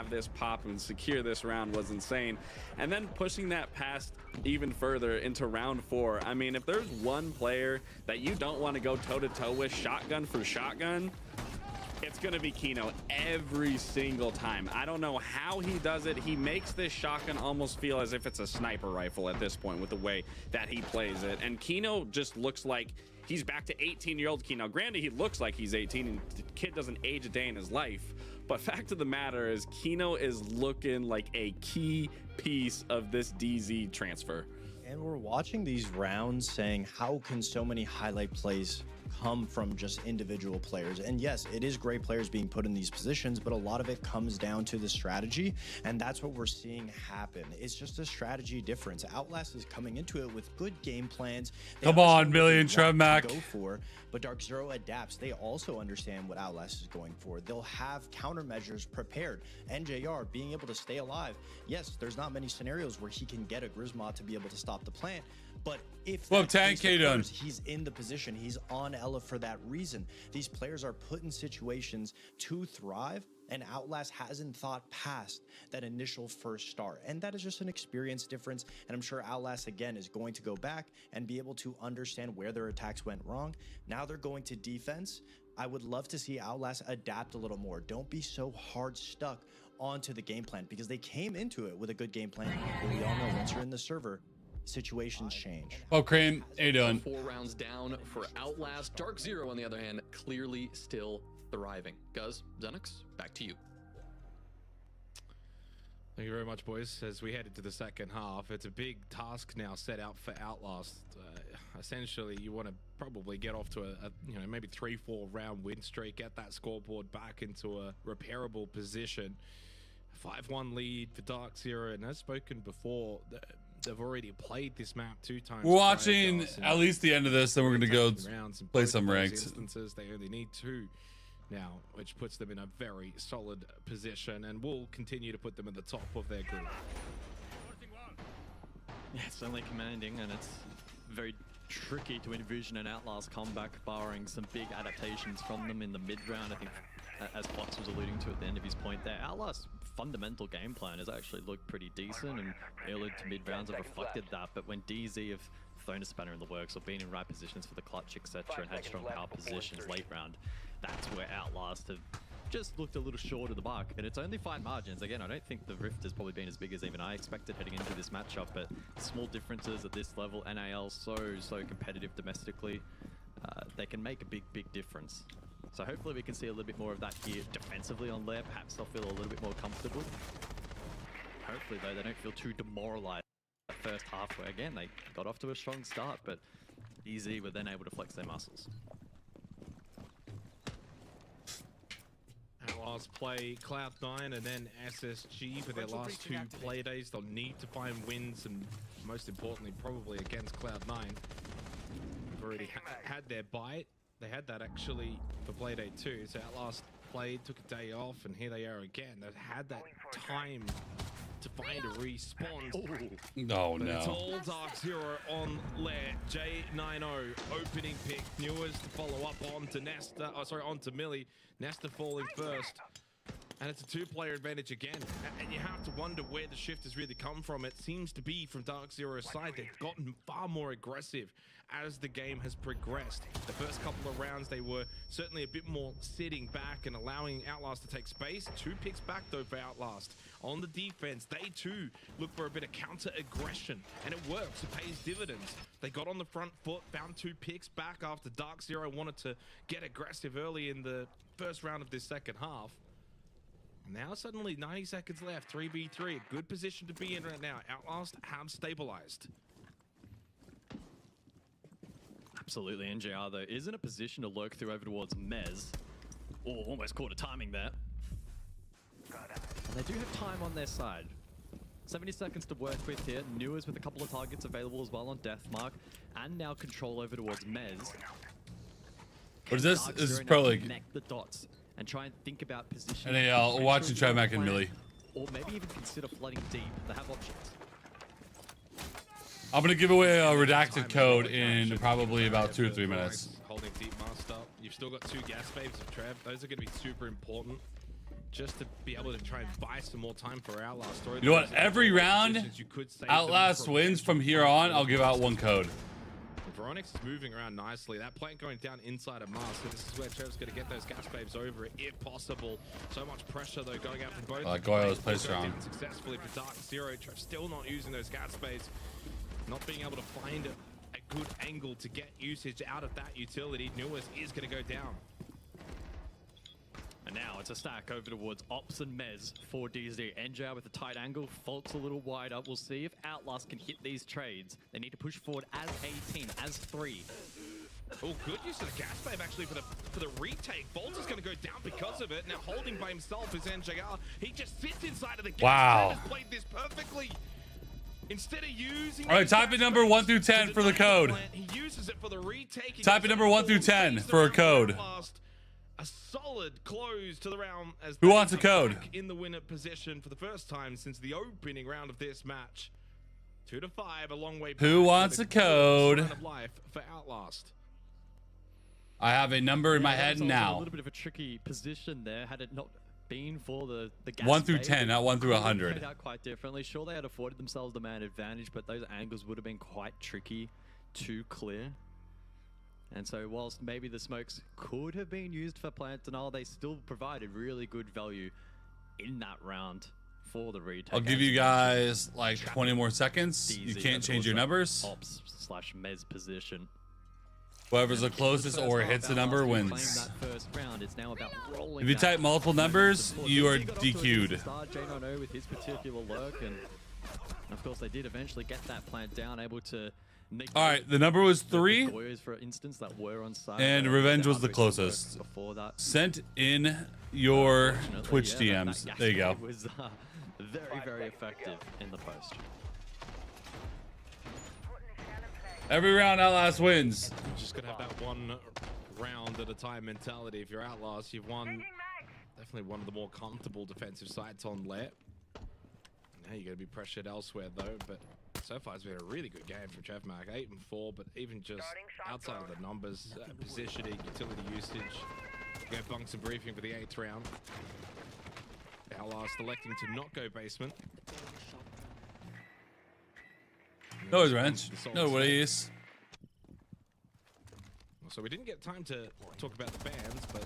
have this pop and secure this round was insane. And then pushing that past even further into round 4. I mean, if there's one player that you don't want to go toe-to-toe with shotgun for shotgun, it's going to be Kino every single time. I don't know how he does it. He makes this shotgun almost feel as if it's a sniper rifle at this point with the way that he plays it. And Kino just looks like he's back to 18-year-old Kino. Granted, he looks like he's 18 and the kid doesn't age a day in his life. But fact of the matter is Kino is looking like a key piece of this DZ transfer. And we're watching these rounds saying, how can so many highlight plays come from just individual players? And yes, it is great players being put in these positions, but a lot of it comes down to the strategy, and that's what we're seeing happen. It's just a strategy difference. Outlast is coming into it with good game plans. Come on, Million Trevmac. Go for, but Dark Zero adapts. They also understand what Outlast is going for. They'll have countermeasures prepared. NJR being able to stay alive. Yes, there's not many scenarios where he can get a Grisma to be able to stop the plant, but if well, 10K done, he's in the position, he's on Ella for that reason. These players are put in situations to thrive, and Outlast hasn't thought past that initial first start. And that is just an experience difference. And I'm sure Outlast, again, is going to go back and be able to understand where their attacks went wrong. Now they're going to defense. I would love to see Outlast adapt a little more. Don't be so hard stuck onto the game plan, because they came into it with a good game plan. But we all know once you're in the server, situations change. Oh, Crane, how you doing? 4 rounds down for Outlast. Dark Zero, on the other hand, clearly still thriving. Guz, Xenix, back to you. Thank you very much, boys. As we head into the second half, it's a big task now set out for Outlast. Essentially, you want to probably get off to a maybe 3-4 round win streak, get that scoreboard back into a repairable position. 5-1 lead for Dark Zero, and as spoken before, they've already played this map 2 times. We're watching at least the end of this, then we're gonna go play some ranked. Instances, they only need 2 now, which puts them in a very solid position, and will continue to put them at the top of their group. Yeah, it's certainly commanding, and it's very tricky to envision an Outlast comeback, barring some big adaptations from them in the mid-round. I think, as Fox was alluding to at the end of his point there, Outlast's fundamental game plan has actually looked pretty decent, and early to mid-rounds have reflected that. But when DZ have thrown a spanner in the works or been in right positions for the clutch, etc., and had strong power positions late round, that's where Outlast have just looked a little short of the mark. And it's only fine margins. Again, I don't think the rift has probably been as big as even I expected heading into this matchup, but small differences at this level, NAL so competitive domestically, they can make a big difference. So hopefully we can see a little bit more of that here defensively on Lair. Perhaps they'll feel a little bit more comfortable. Hopefully though, they don't feel too demoralized that first half where again they got off to a strong start, but Easy were then able to flex their muscles. Outlast play Cloud9 and then SSG for their last 2 play days. They'll need to find wins, and most importantly probably against Cloud9. They've already had their bite. They had that actually for Playday 2. So Outlast played, took a day off, and here they are again. They've had that time to find a respawn. No, but no. It's all Dark Zero on Lair. J90 opening pick. Newers to follow up onto Nesta. Oh, sorry, onto Millie. Nesta falling first. And it's a 2-player advantage again. And you have to wonder where the shift has really come from. It seems to be from Dark Zero's side. They've gotten far more aggressive as the game has progressed. The first couple of rounds, they were certainly a bit more sitting back and allowing Outlast to take space. 2 picks back, though, for Outlast. On the defense, they, too, look for a bit of counter-aggression. And it works. It pays dividends. They got on the front foot, found 2 picks back after Dark Zero wanted to get aggressive early in the first round of this second half. Now suddenly 90 seconds left, 3v3, a good position to be in right now. Outlast have stabilized. Absolutely, NJR though is in a position to lurk through over towards Mez. Oh, almost caught a timing there. And they do have time on their side. 70 seconds to work with here. Newers with a couple of targets available as well on Deathmark. And now control over towards Mez. What is this? This is probably connect the dots and try and think about position. And I'll watch you try Mac and Millie. Or maybe even consider flooding deep. They have options. I'm gonna give away a redacted code in probably about 2 or 3 minutes. Holding deep master. You've still got 2 gas babes of Trev. Those are gonna be super important. just to be able to try and buy some more time for Outlast. You know what? Every round, Outlast wins from here on. I'll give out one code. Veronix is moving around nicely. That plant going down inside of Mars. So this is where Trev's going to get those gas babes over it, if possible. So much pressure, though, going out from both. Goyo's placed around. Successfully for Dark Zero. Trev still not using those gas babes. Not being able to find a good angle to get usage out of that utility. Newest is going to go down. And now it's a stack over towards Ops and Mez for DZ. NJ with a tight angle, Fault's a little wider. We'll see if Outlast can hit these trades. They need to push forward as a team, as 3. Oh, good use of the gas babe actually for the retake. Bolt is going to go down because of it. Now holding by himself is NJR. He just sits inside of the gas. Wow. Has played this perfectly. Instead of using. All right, type in number 1 through 10 for the code. He uses it for the retake. Type in number 1 through 10 for a code. A solid close to the round as who wants a code? In the winner position for the first time since the opening round of this match. 2-5, a long way back. Who wants a code? Of life for Outlast. I have a number in my head now. A little bit of a tricky position there. Had it not been for the gas 1 through 10, not 1 through 100. Played out quite differently. Sure, they had afforded themselves the man advantage, but those angles would have been quite tricky to clear. And so whilst maybe the smokes could have been used for plant denial, they still provided really good value in that round for the retake. I'll give you guys like 20 more seconds. You can't change your numbers. Ops/Mez position. Whoever's the closest or hits the number wins. That first round, it's now about rolling. If you type multiple numbers, you are DQ'd. J9O with his particular lurk, and of course they did eventually get that plant down, able to. All right, the number was 3, for instance, that were on site, and Revenge was the closest. Before that. Sent in your Twitch DMs. There you go. It was very, very effective in the post. Every round, Outlast wins. Just gonna have that one round at a time mentality. If you're Outlast, you've won definitely one of the more comfortable defensive sides on Let. Now you're gonna be pressured elsewhere though, but so far it's been a really good game from Trevmark. 8 and 4, but even just outside of the numbers, positioning, utility usage. Go bunks and briefing for the 8th round. Outlast electing to not go basement. No worries, Ranch. No worries. So we didn't get time to talk about the bans, but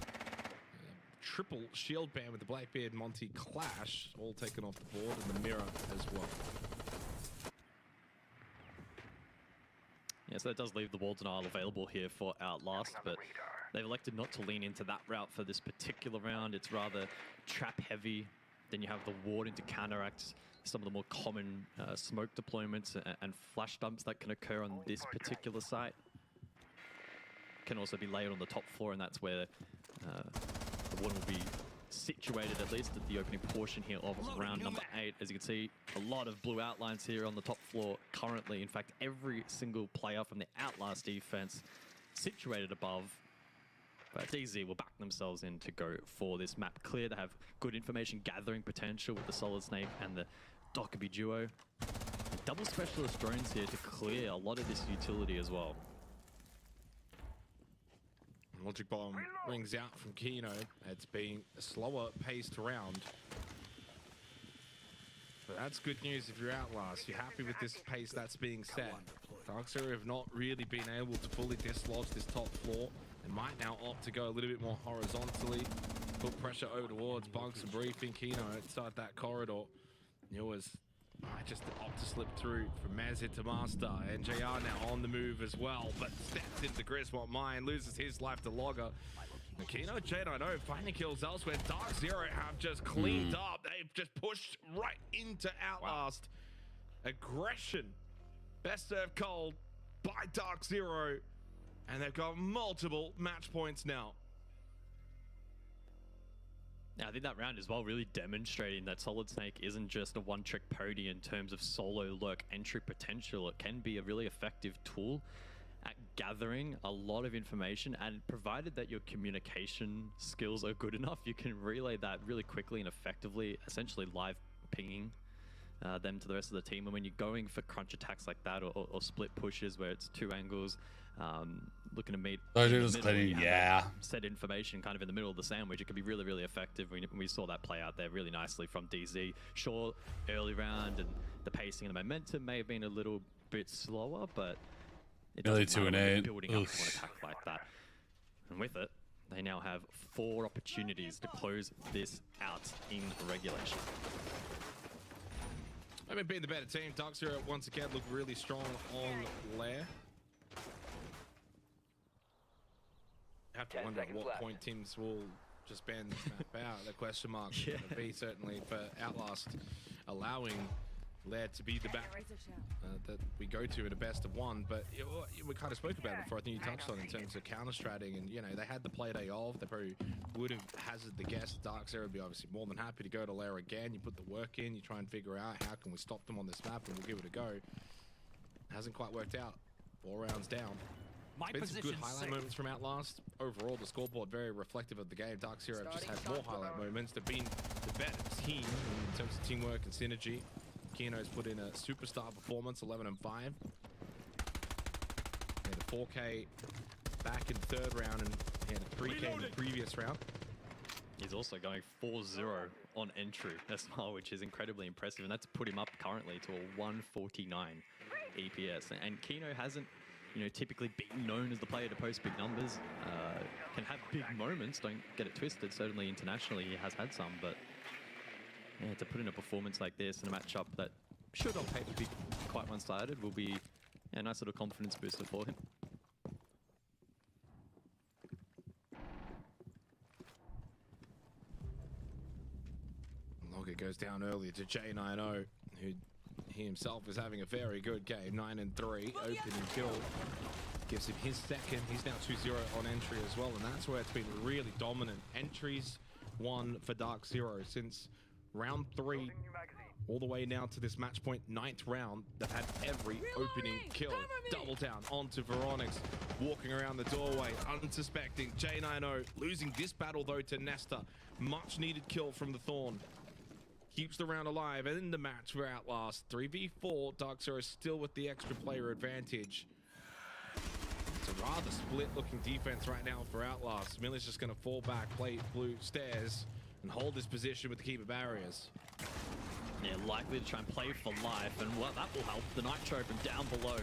triple shield ban with the Blackbeard Monty Clash, all taken off the board, and the Mirror as well. Yeah, so that does leave the wall denial available here for Outlast, but they've elected not to lean into that route for this particular round. It's rather trap heavy. Then you have the warding to counteract some of the more common smoke deployments and flash dumps that can occur on this particular site. Can also be layered on the top floor, and that's where the ward will be situated, at least at the opening portion here of round number 8. As you can see, a lot of blue outlines here on the top floor currently. In fact, every single player from the Outlast defense situated above. But DZ will back themselves in to go for this map clear. They have good information gathering potential with the Solid Snake and the Dockerby duo. Double specialist drones here to clear a lot of this utility as well. Logic Bomb rings out from Kino. It's been a slower paced round. But that's good news if you're Outlast. You're happy with this pace that's being set. Darkseer have not really been able to fully dislodge this top floor. They might now opt to go a little bit more horizontally. Put pressure over towards Bunks and Briefing. Kino inside that corridor. Newers might just opt to slip through from Mazit to Master. NJR now on the move as well, but steps into Griswold Mine, loses his life to Logger. Kino, J9O finding kills elsewhere. Dark Zero have just cleaned up. They've just pushed right into Outlast. Wow. Aggression. Best served cold by Dark Zero. And they've got multiple match points now. Now, I think that round as well really demonstrating that Solid Snake isn't just a one-trick pony in terms of solo lurk entry potential. It can be a really effective tool at gathering a lot of information, and provided that your communication skills are good enough, you can relay that really quickly and effectively, essentially live pinging them to the rest of the team. And when you're going for crunch attacks like that, or split pushes where it's 2 angles, looking to meet. Oh, in the just middle, cleaning, you have yeah. that set information kind of in the middle of the sandwich. It could be really, really effective. We saw that play out there really nicely from DZ. Sure, early round and the pacing and the momentum may have been a little bit slower, but it Nearly doesn't 2 matter and when you're 8. building up to an attack like that. And with it, they now have 4 opportunities to close this out in regulation. I mean, being the better team, Dark Zero once again look really strong on Lair. I have to wonder at what point teams will just ban this map out. The question mark is going to be certainly for Outlast allowing Lair to be the map that we go to in a best of one. But we kind of spoke about it before. I think you touched on in terms of counter-stratting, and you know they had the play day off. They probably would have hazarded the guess. Dark Zero would be obviously more than happy to go to Lair again. You put the work in, you try and figure out how can we stop them on this map, and we'll give it a go. Hasn't quite worked out. 4 rounds down. It's been some good highlight moments from Outlast. Overall, the scoreboard very reflective of the game. Dark Zero have just had more highlight moments. They've been the better team in terms of teamwork and synergy. Kino's put in a superstar performance, 11 and 5. He had a 4K back in the 3rd round, and he had a 3K in the previous round. He's also going 4-0 on entry as well, which is incredibly impressive, and that's put him up currently to a 149 EPS. And Kino hasn't, you know, typically been known as the player to post big numbers. Can have big moments, don't get it twisted. Certainly internationally he has had some, but yeah, to put in a performance like this in a matchup that should on paper be quite one-sided will be a nice little confidence booster for him. Logger goes down early to J90, who he himself is having a very good game. 9 and 3, opening kill. Gives him his second. He's now 2-0 on entry as well, and that's where it's been really dominant. Entries won for Dark Zero since round 3 all the way now to this match point 9th round. They've had every opening kill. Double down onto Veronix, walking around the doorway, unsuspecting. J90 losing this battle though to Nesta. Much needed kill from the Thorn. Keeps the round alive, and in the match for Outlast. 3v4, Dark Zero still with the extra player advantage. It's a rather split-looking defense right now for Outlast. Miller's just going to fall back, play blue stairs, and hold his position with the keeper barriers. Yeah, likely to try and play for life, and well, that will help. The Nitro from down below.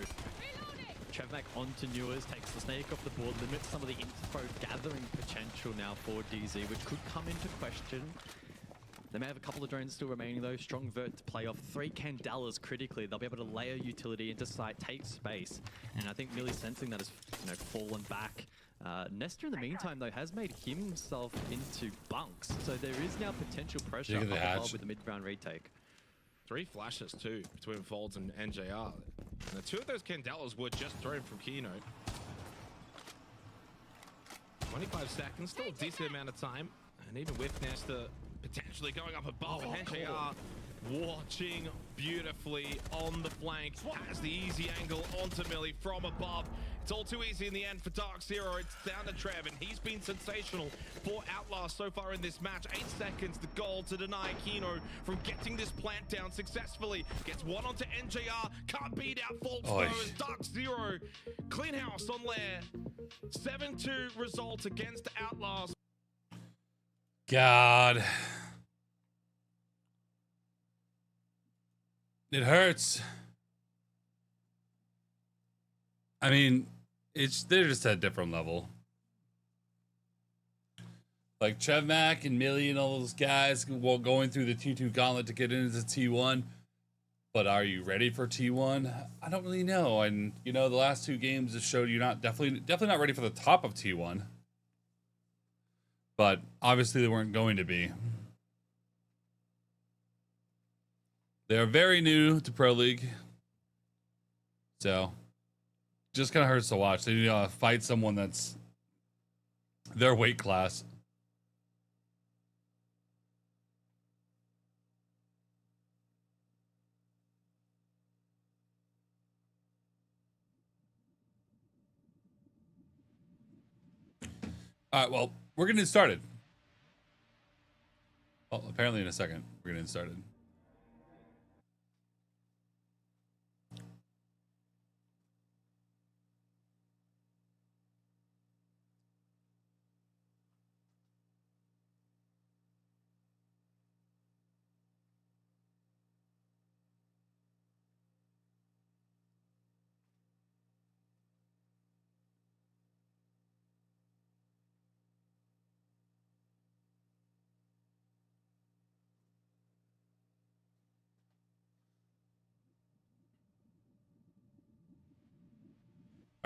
Trevmac onto Newers, takes the snake off the board, limits some of the info gathering potential now for DZ, which could come into question. They may have a couple of drones still remaining though. Strong vert to play off. 3 Candelas critically. They'll be able to layer utility into site, take space. And I think Millie sensing that has, you know, fallen back. Nesta in the meantime though has made himself into bunks. So there is now potential pressure up above with the mid-round retake. 3 flashes too between Folds and NJR. And the 2 of those Candelas were just thrown from Kino. 25 seconds, still a decent amount of time. And even with Nesta potentially going up above, and NJR watching beautifully on the flank, has the easy angle onto Millie from above. It's all too easy in the end for Dark Zero. It's down to Trev, and he's been sensational for Outlast so far in this match. 8 seconds, the goal to deny Kino from getting this plant down successfully. Gets one onto NJR, can't beat out Faults though, as Dark Zero clean house on Lair. 7-2 result against Outlast. God. It hurts. I mean, they're just at a different level. Like Trevmac and Millie and all those guys going through the T2 gauntlet to get into T1. But are you ready for T1? I don't really know. And you know, the last 2 games have showed you're not definitely not ready for the top of T1. But obviously they weren't going to be. They're very new to Pro League. So, just kind of hurts to watch. They need to fight someone that's their weight class. All right, well, we're going to get started. Well, apparently in a second, we're going to get started.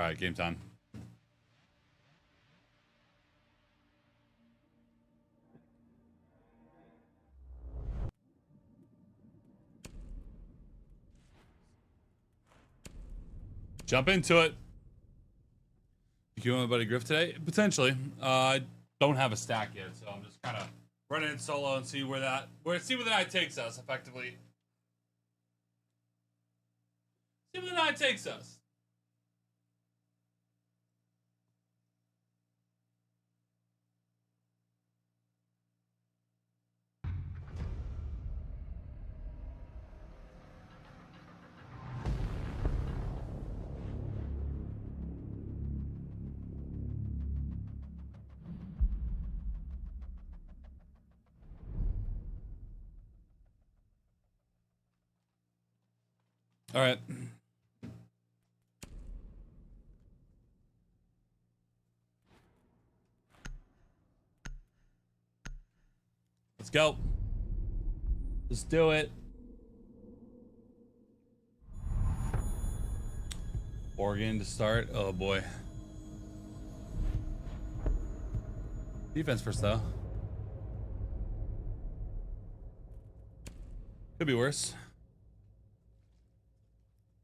All right, game time. Jump into it. You want my buddy Griff today? Potentially. I don't have a stack yet, so I'm just kind of running it solo and see where the night takes us. Effectively, see where the night takes us. All right. Let's go. Let's do it. Oregon to start. Oh boy. Defense first though. Could be worse.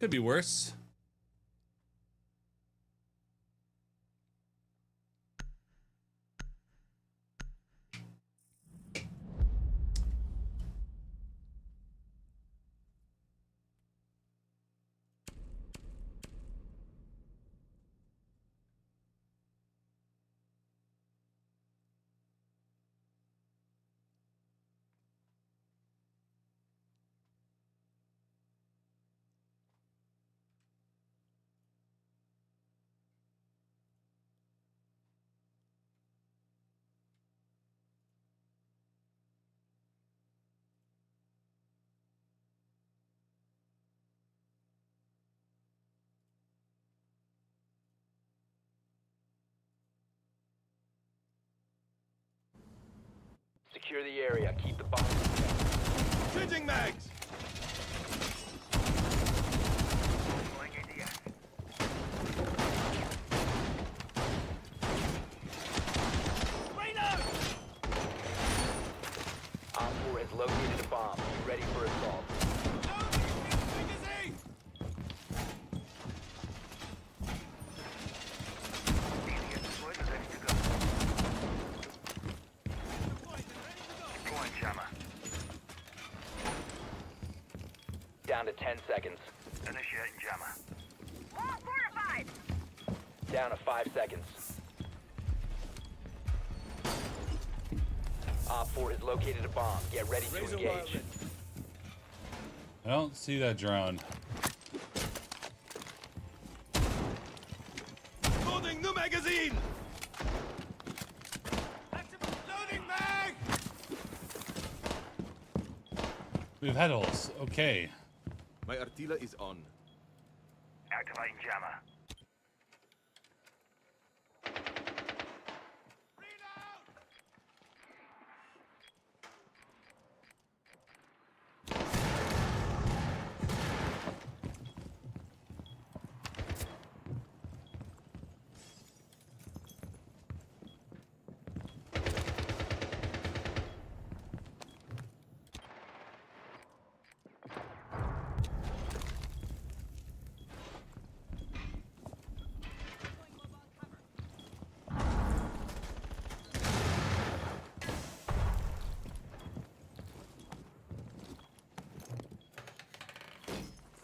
Could be worse. Secure the area. Keep the bomb. Changing mags. Op 4 has located a bomb. Be ready for assault. Down to 10 seconds. Initiating jammer. Wall fortified! Down to 5 seconds. Op 4 has located a bomb. Get ready to engage. I don't see that drone. Loading new magazine. Loading mag. We have head holes. Okay. My artilla is on. Activating jammer.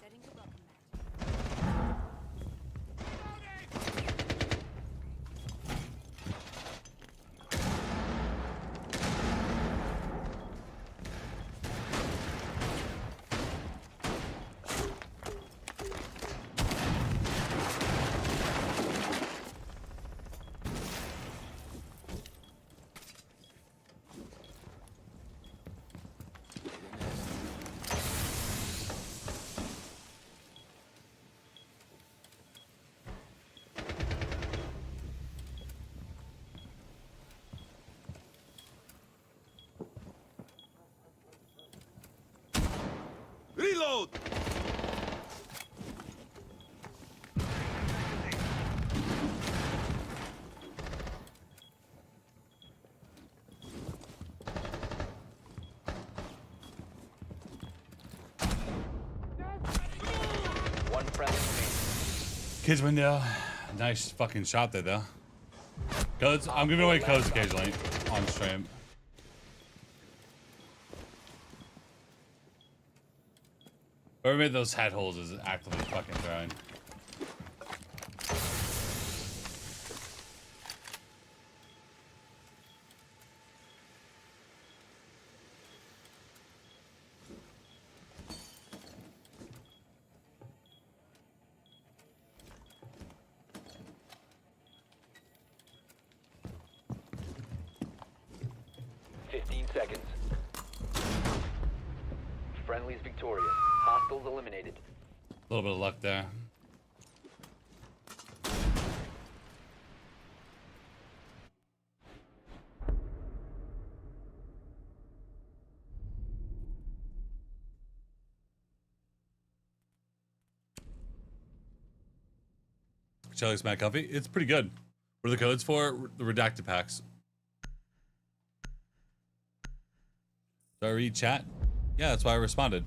Setting the welcome mat. Reload. friendly remaining. Kids window. Nice fucking shot there, though. Codes. I'm giving away codes occasionally on stream. Whoever made those head holes is actively fucking throwing. Seconds. Friendly's victorious. Hostiles eliminated. A little bit of luck there. Shelly's mad comfy. It's pretty good. What are the codes for? The redacted packs. Did I read chat? Yeah, that's why I responded.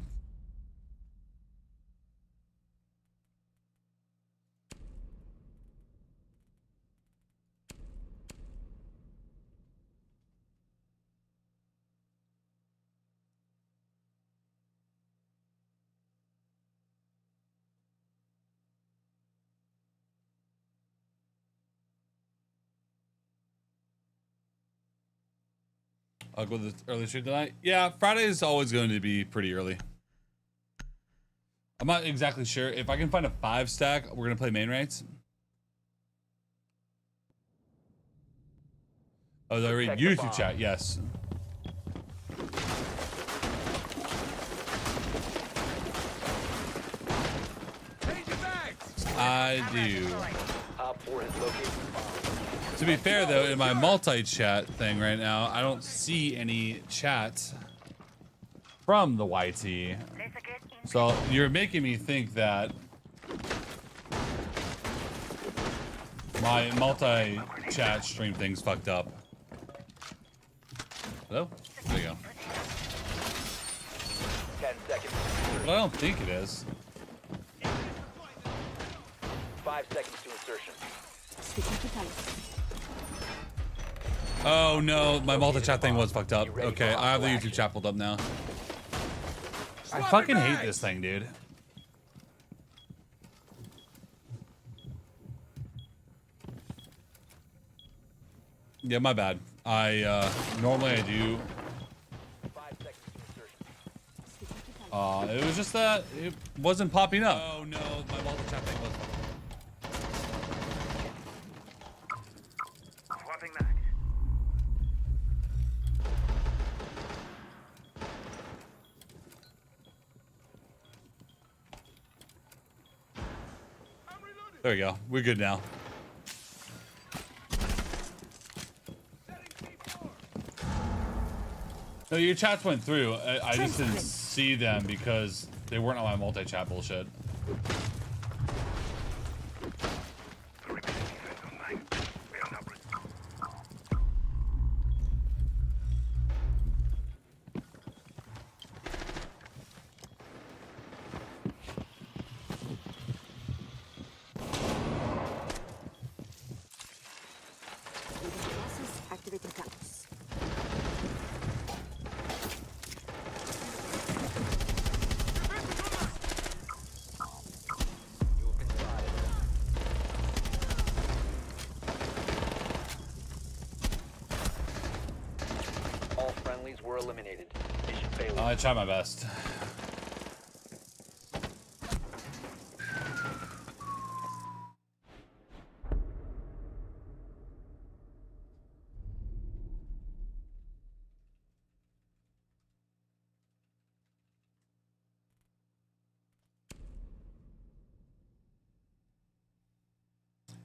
I'll go to the early stream tonight. Yeah, Friday is always going to be pretty early. I'm not exactly sure. If I can find a 5 stack, we're going to play main rates. Oh, did I read YouTube chat? Yes. I do. Op 4 has located the bomb. To be fair, though, in my multi-chat thing right now, I don't see any chat from the YT. So you're making me think that my multi-chat stream thing's fucked up. Hello? There you go. 10 seconds. But I don't think it is. 5 seconds to insertion. Oh no, my multi-chat thing was fucked up. Okay, I have the YouTube chat pulled up now. I fucking hate this thing, dude. Yeah, my bad. Normally I do. 5 seconds to insertion. It was just that it wasn't popping up. Oh no, my multi-chat thing was. Swapping mags. There we go. We're good now. No, your chats went through. I just didn't see them because they weren't on my multi-chat bullshit. Activating caps. You have been spotted. All friendlies were eliminated. Mission failure. I tried my best.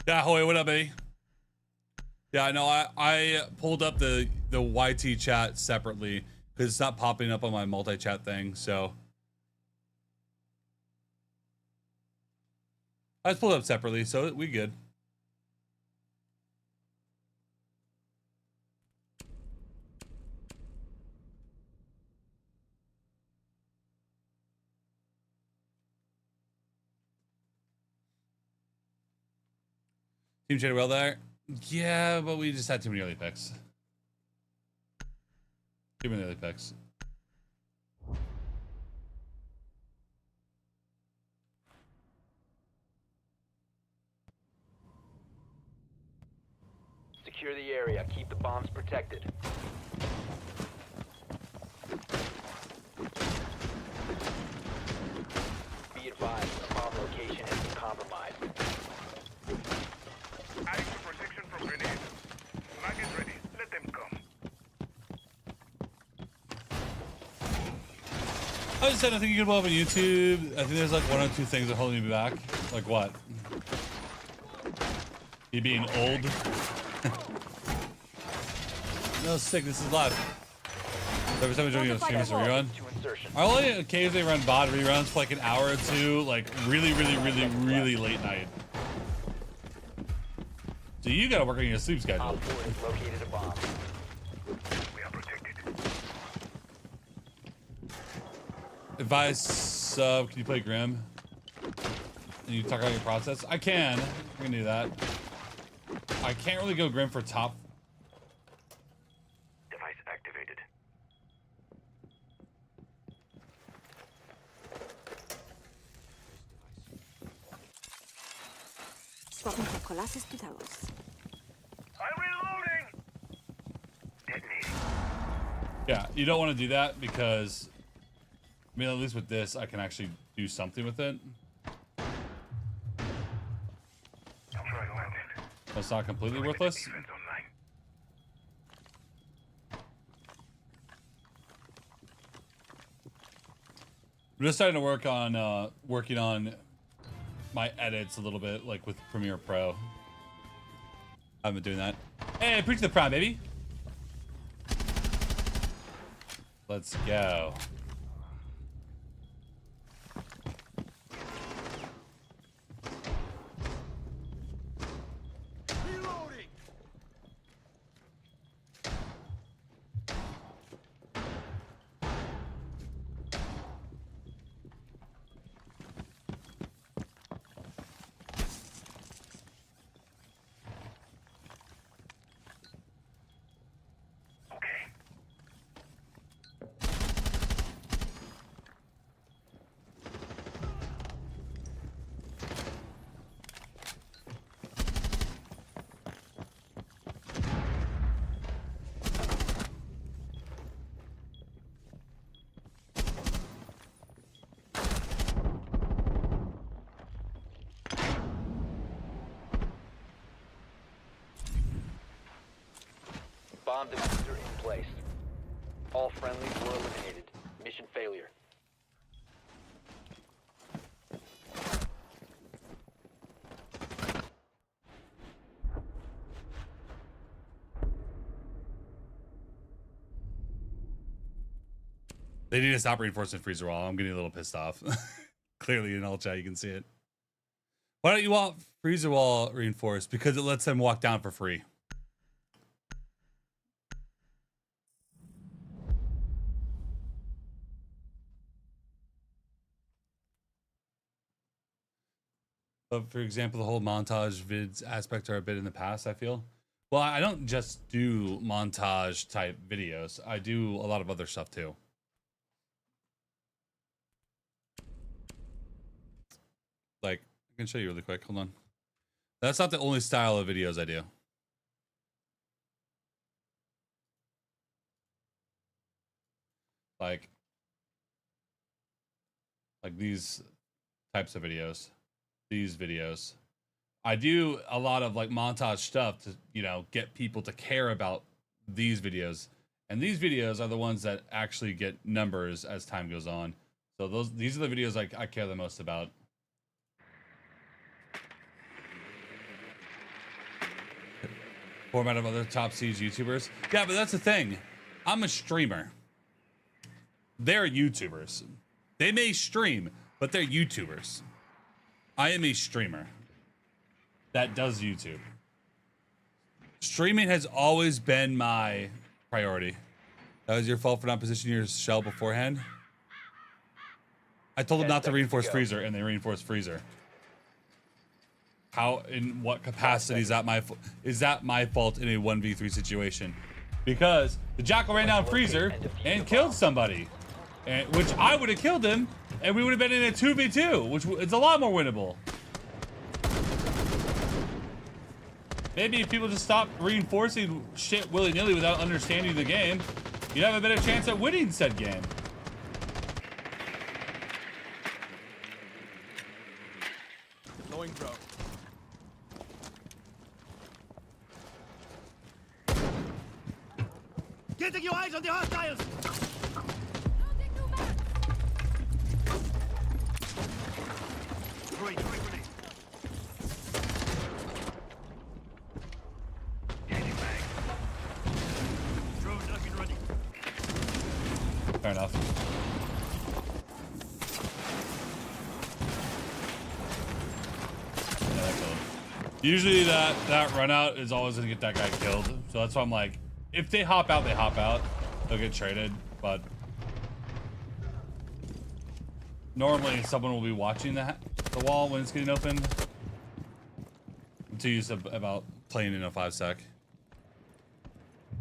Yeah, Hoy, what up, buddy? Yeah, no, I pulled up the YT chat separately because it's not popping up on my multi-chat thing, so I just pulled it up separately, so we good. Team traded well there. Yeah, but we just had too many early picks. Too many early picks. Secure the area. Keep the bombs protected. Be advised, the bomb location has been compromised. Adding to protection from grenades. Mag is ready. Let them come. I just said I think you can blow up on YouTube. I think there's like one or two things that are holding me back. Like what? You being old? No, sick. This is live. Every time I join you on stream, it's a rerun. To insertion. I only occasionally run bot reruns for like an hour or two, like really late night. So you gotta work on your sleep schedule. Op 4 has located a bomb. We are protected. If I sub, can you play Grim? And you talk about your process? I can. I can do that. I can't really go Grim for top. Device activated. Swapping for Colossus to Talos. I'm reloading. Detonating. Yeah, you don't want to do that because, I mean, at least with this, I can actually do something with it. Try landing. It's not completely worthless. Defense online. I'm just starting to work on working on my edits a little bit, like with Premiere Pro. I've been doing that. Hey, preach the prime, baby. Let's go. Bomb diffuser in place. All friendlies were eliminated. Mission failure. They need to stop reinforcement freezer wall. I'm getting a little pissed off. Clearly in all chat you can see it. Why don't you want freezer wall reinforced? Because it lets them walk down for free. But for example, the whole montage vids aspect are a bit in the past, I feel. Well, I don't just do montage type videos. I do a lot of other stuff too. Like, I can show you really quick. Hold on. That's not the only style of videos I do. Like these types of videos. These videos. I do a lot of like montage stuff to, you know, get people to care about these videos. And these videos are the ones that actually get numbers as time goes on. So these are the videos I care the most about. Format of other top siege YouTubers. Yeah, but that's the thing. I'm a streamer. They're YouTubers. They may stream, but they're YouTubers. I am a streamer that does YouTube. Streaming has always been my priority. That was your fault for not positioning your shell beforehand. I told them not to reinforce freezer, and they reinforced freezer. how, in what capacity is that my fault in a 1v3 situation? Because the Jackal ran down Freezer and killed somebody, which I would have killed him, and we would have been in a 2v2, which is a lot more winnable. Maybe if people just stop reinforcing shit willy-nilly without understanding the game, you'd have a better chance at winning said game. Deploying bro. Getting your eyes on the hostiles! Right, right. Fair enough. Yeah, that killed him. Usually that run out is always gonna get that guy killed. So that's why I'm like, if they hop out, they hop out. They'll get traded, but normally someone will be watching the wall when it's getting opened. Until you said about playing in a 5-sec.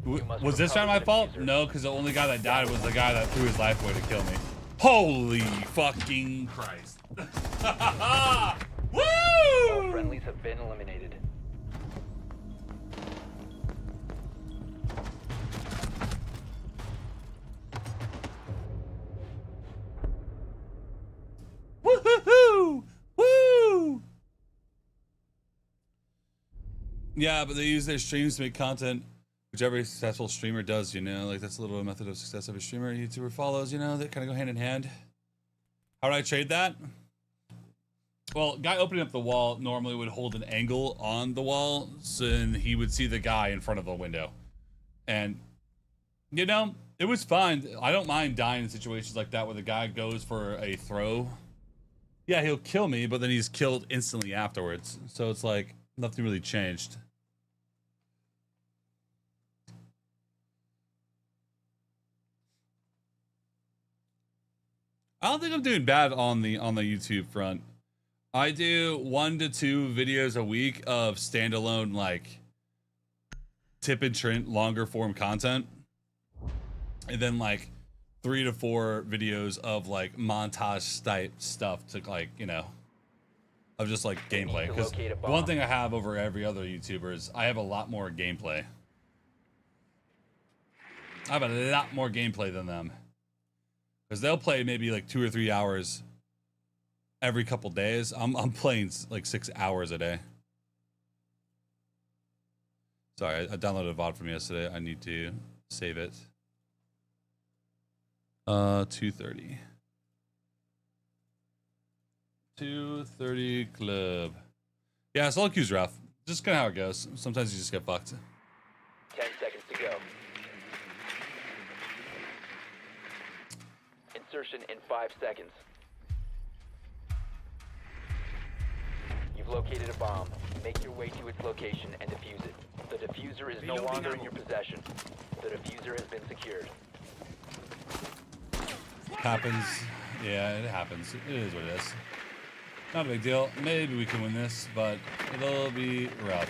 Was this round my fault? No, because the only guy that died was the guy that threw his life away to kill me. Holy fucking Christ. Woo! All friendlies have been eliminated. Woo-hoo-hoo! Woo! Yeah, but they use their streams to make content, which every successful streamer does, you know? Like, that's a little method of success every streamer, YouTuber follows, you know? They kind of go hand in hand. How do I trade that? Well, guy opening up the wall normally would hold an angle on the wall, so then he would see the guy in front of the window. And, you know, it was fine. I don't mind dying in situations like that where the guy goes for a throw. Yeah, he'll kill me, but then he's killed instantly afterwards. So it's like, nothing really changed. I don't think I'm doing bad on the YouTube front. I do 1 to 2 videos a week of standalone, like, tip and trint longer form content, and then like 3 to 4 videos of like montage type stuff to, like, you know, of just like gameplay. Because one thing I have over every other YouTuber is I have a lot more gameplay. I have a lot more gameplay than them. Because they'll play maybe like 2 or 3 hours every couple days. I'm playing like 6 hours a day. Sorry, I downloaded a VOD from yesterday. I need to save it. 2:30. 2:30 club. Yeah, solo queue's rough. Just kind of how it goes. Sometimes you just get fucked. 10 seconds to go. Insertion in 5 seconds. You've located a bomb. Make your way to its location and defuse it. The diffuser is no longer in your possession. The diffuser has been secured. Happens. Yeah, it happens. It is what it is. Not a big deal. Maybe we can win this, but it'll be rough.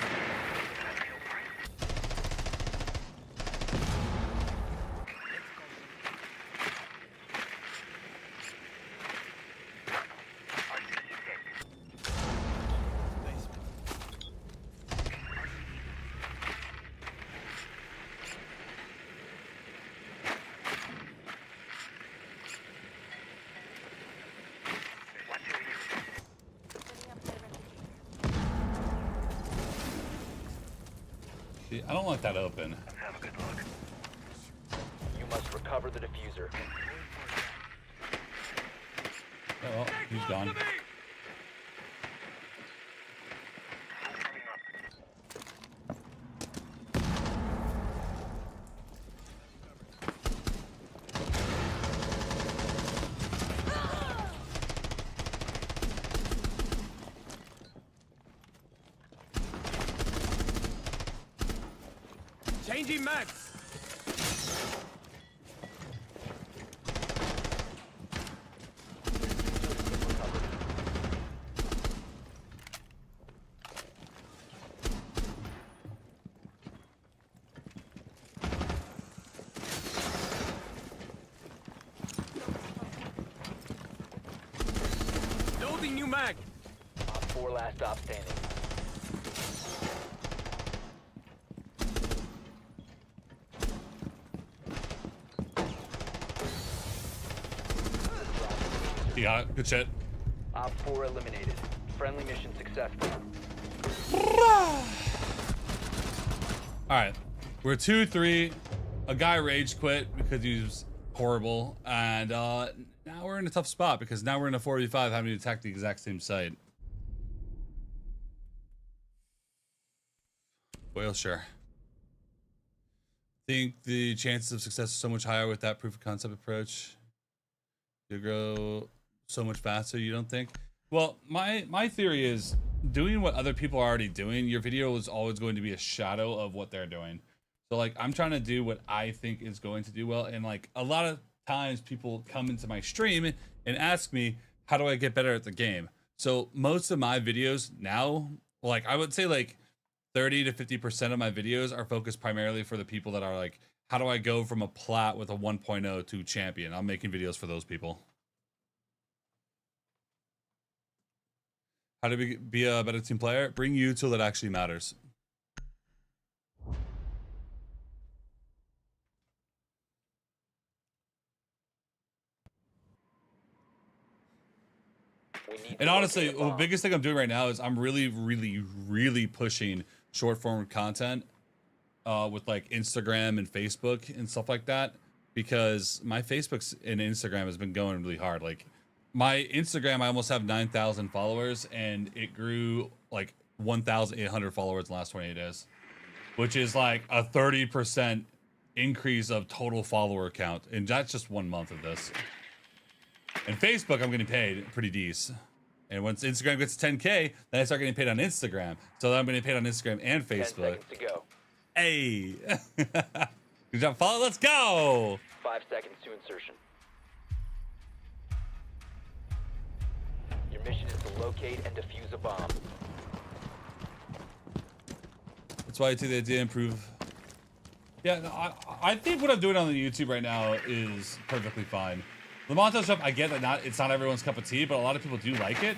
I don't want that open. You must recover the diffuser. Oh, well, he's gone. Changing max. mag. Op 4 last stop standing. Yeah, good shit. Op 4 eliminated. Friendly mission successful. Alright. We're 2-3. A guy rage quit because he was horrible. And now we're in a tough spot because now we're in a 4v5 having to attack the exact same site. Well, sure. Think the chances of success are so much higher with that proof of concept approach. You grow so much faster, you don't think? Well, my theory is doing what other people are already doing, your video is always going to be a shadow of what they're doing. So like I'm trying to do what I think is going to do well, and like a lot of times people come into my stream and ask me, how do I get better at the game? So most of my videos now, like I would say like 30 to 50% of my videos are focused primarily for the people that are like, how do I go from a plat with a 1.0 to champion? I'm making videos for those people. How to be a better team player? Bring you till it actually matters. And honestly, the biggest thing I'm doing right now is I'm really pushing short form content with like Instagram and Facebook and stuff like that, because my Facebook and Instagram has been going really hard. Like my Instagram, I almost have 9,000 followers, and it grew like 1,800 followers in the last 28 days, which is like a 30% increase of total follower count. And that's just 1 month of this. And Facebook, I'm getting paid pretty decent. And once Instagram gets 10K, then I start getting paid on Instagram. So then I'm getting paid on Instagram and Facebook. 10 seconds to go. Hey. Good job, follow. Let's go. 5 seconds to insertion. Your mission is to locate and defuse a bomb. That's why I think they did improve. Yeah, no, I think what I'm doing on the YouTube right now is perfectly fine. The montage stuff, I get that it's not everyone's cup of tea, but a lot of people do like it.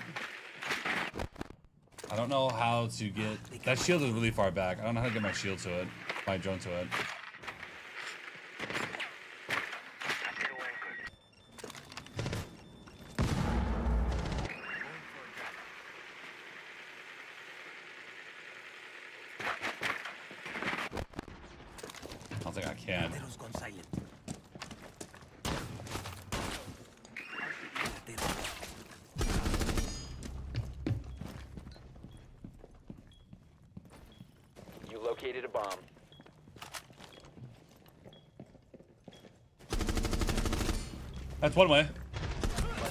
I don't know how to get... That shield is really far back. I don't know how to get my shield to it. My drone to it. I don't think I can. You located a bomb. That's one way.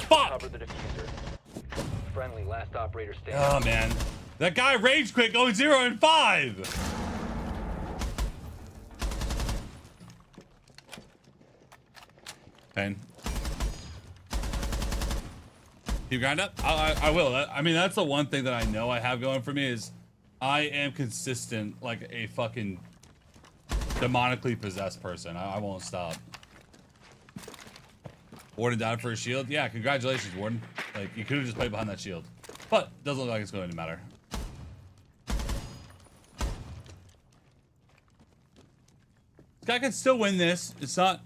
Fuck! Cover the diffuser. Friendly, last operator standing. Oh, man. That guy rage quit going 0 and 5. Pain. You grind up? I will. I mean, that's the one thing that I know I have going for me is I am consistent like a fucking demonically possessed person. I won't stop. Warden down for a shield? Yeah, congratulations, Warden. Like, you could have just played behind that shield. But, doesn't look like it's going to matter. This guy can still win this. It's not...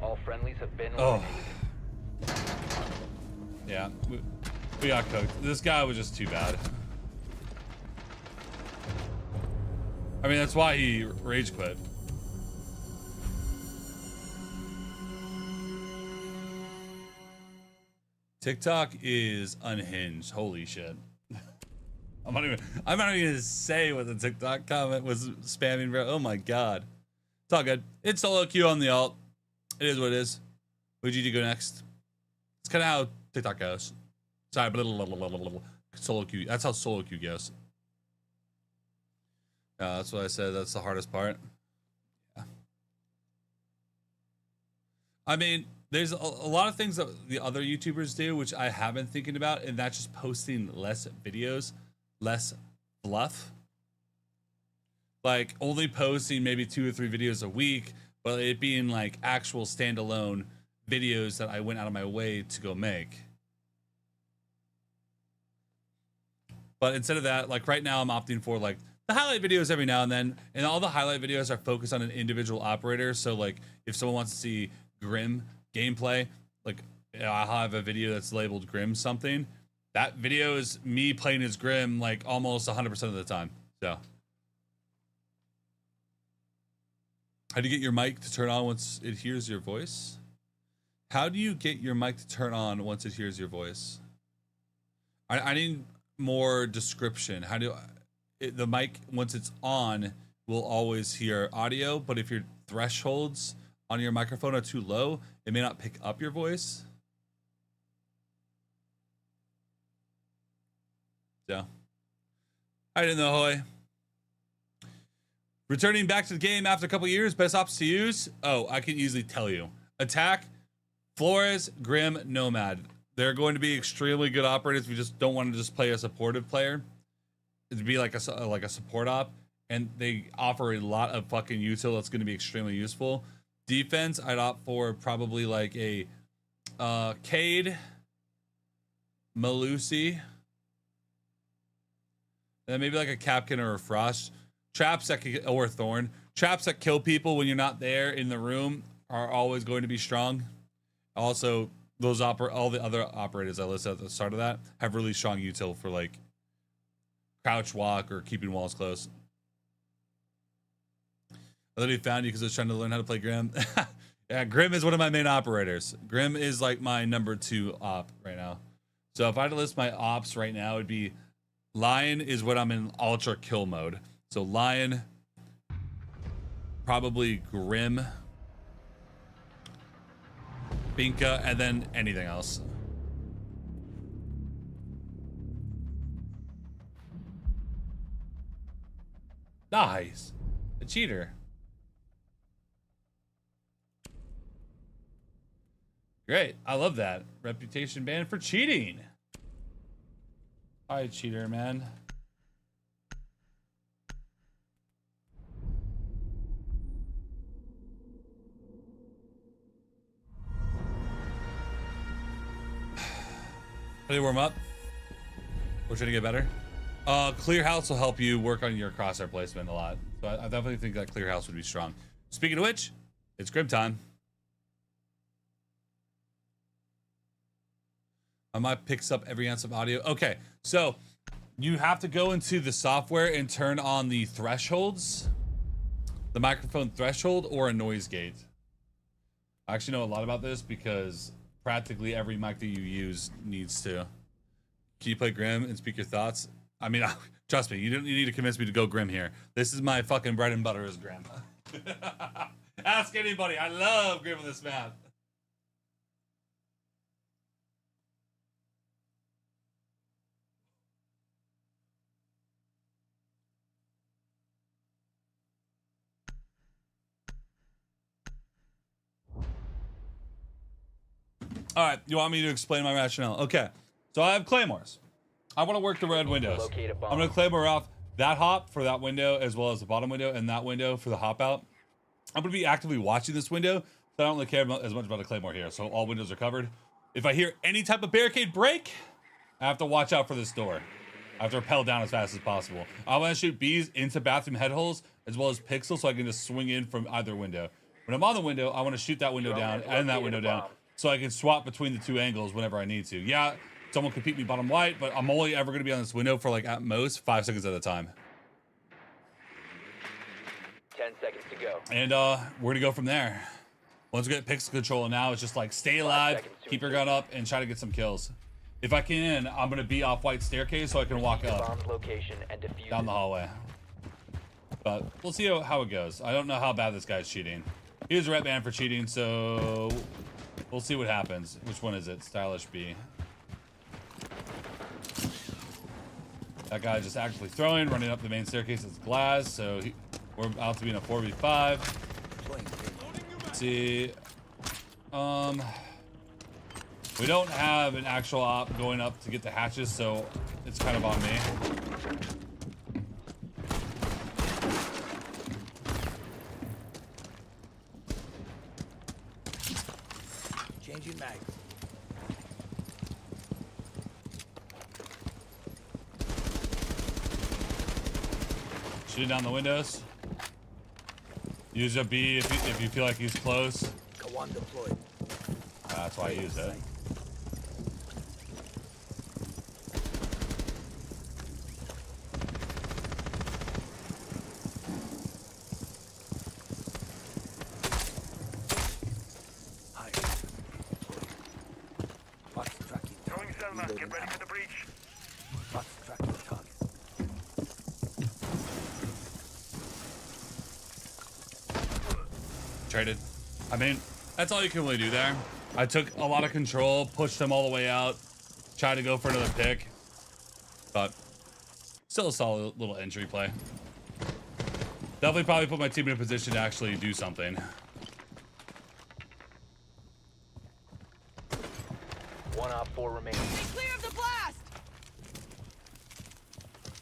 All friendlies have been eliminated. Yeah, we got cooked. This guy was just too bad. I mean, that's why he rage quit. TikTok is unhinged. Holy shit. I'm not even gonna say what the TikTok comment was spamming, bro. Oh my god. It's all good. It's solo queue on the alt. It is what it is. Would you go next? It's kind of how TikTok goes. Sorry, but solo queue. That's how solo queue goes. That's what I said. That's the hardest part. Yeah. I mean, there's a lot of things that the other YouTubers do, which I have been thinking about, and that's just posting less videos, less fluff. Like only posting maybe 2 or 3 videos a week, but it being like actual standalone videos that I went out of my way to go make. But instead of that, like right now I'm opting for like the highlight videos every now and then, and all the highlight videos are focused on an individual operator. So like if someone wants to see Grim gameplay, like I'll have a video that's labeled Grim something. That video is me playing as Grim like almost 100% of the time. So how do you get your mic to turn on once it hears your voice? How do you get your mic to turn on once it hears your voice? I need more description. How do the mic, once it's on, will always hear audio, but if your thresholds on your microphone are too low, it may not pick up your voice. So I didn't know. Hoy. Returning back to the game after a couple years, best ops to use? Oh, I can easily tell you. Attack, Flores, Grim, Nomad. They're going to be extremely good operators. We just don't want to just play a supportive player. It'd be like a support op, and they offer a lot of fucking util that's going to be extremely useful. Defense, I'd opt for probably like a Cade, Malusi, and then maybe like a Capkin or a Frost. Traps that can, or Thorn. Traps that kill people when you're not there in the room are always going to be strong. Also, those all the other operators I listed at the start of that have really strong util for like crouch walk or keeping walls close. I literally found you because I was trying to learn how to play Grim. Yeah, Grim is one of my main operators. Grim is like my number 2 op right now. So if I had to list my ops right now, it'd be Lion is what I'm in ultra kill mode. So Lion, probably Grim, Binka, and then anything else. Nice. A cheater. Great. I love that. Reputation ban for cheating. All right, cheater, man. How do you warm up? We're trying to get better. Clear house will help you work on your crosshair placement a lot. So I definitely think that clear house would be strong. Speaking of which, it's Grim time. I might picks up every ounce of audio. Okay, so you have to go into the software and turn on the thresholds, the microphone threshold, or a noise gate. I actually know a lot about this because practically every mic that you use needs to. Can you play Grim and speak your thoughts? I mean, trust me, you need to convince me to go Grim here. This is my fucking bread and butter is Grim. Ask anybody. I love Grim on this map. All right, you want me to explain my rationale? Okay, so I have claymores. I want to work the red windows. I'm going to claymore off that hop for that window as well as the bottom window and that window for the hop out. I'm going to be actively watching this window, so I don't really care as much about the claymore here. So all windows are covered. If I hear any type of barricade break, I have to watch out for this door. I have to rappel down as fast as possible. I want to shoot bees into bathroom head holes as well as pixels so I can just swing in from either window. When I'm on the window, I want to shoot that window down and that window down so I can swap between the 2 angles whenever I need to. Yeah, someone could peek me bottom right, but I'm only ever going to be on this window for like at most 5 seconds at a time. 10 seconds to go. And we're going to go from there. Once we get pixel control, now it's just like stay alive, keep your gun up, and try to get some kills. If I can, I'm going to be off white staircase so I can walk up down the hallway. But we'll see how it goes. I don't know how bad this guy's cheating. He was red banned for cheating, so we'll see what happens. Which one is it? Stylish B. That guy just actually throwing, running up the main staircase. It's glass, so we're about to be in a 4v5. Let's see. We don't have an actual op going up to get the hatches, so it's kind of on me. Changing mag. Shooting down the windows. Use a B if you feel like he's close. Go on deployed. That's why I used it. High. Box tracking. Throwing Selma. Get ready for the breach. Box tracking target. Traded. I mean, that's all you can really do there. I took a lot of control, pushed them all the way out, tried to go for another pick, but still a solid little entry play. Definitely probably put my team in a position to actually do something. One op 4 remaining. Clear of the blast!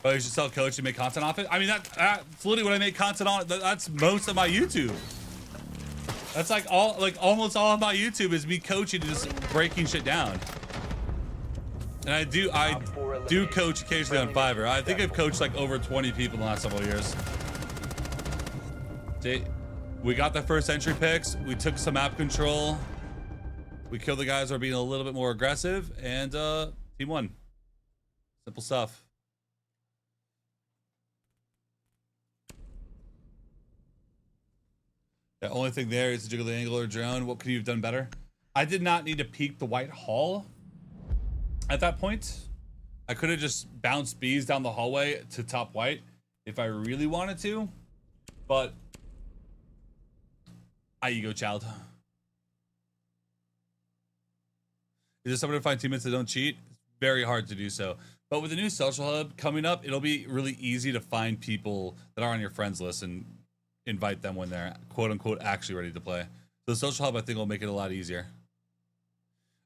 Oh, you should sell coach and make content off it? I mean, that's literally what I make content on. That's most of my YouTube. That's like almost all of my YouTube is me coaching and just breaking shit down. And I do coach occasionally on Fiverr. I think I've coached like over 20 people in the last several years. See, we got the first entry picks. We took some map control. We killed the guys who are being a little bit more aggressive, and team won. Simple stuff. The only thing there is to jiggle the angular drone. What could you have done better? I did not need to peek the white hall at that point. I could have just bounced bees down the hallway to top white if I really wanted to, but I ego child. Is there someone to find teammates that don't cheat? It's very hard to do so. But with the new social hub coming up, it'll be really easy to find people that are on your friends list and invite them when they're quote unquote actually ready to play. So the social hub, I think, will make it a lot easier.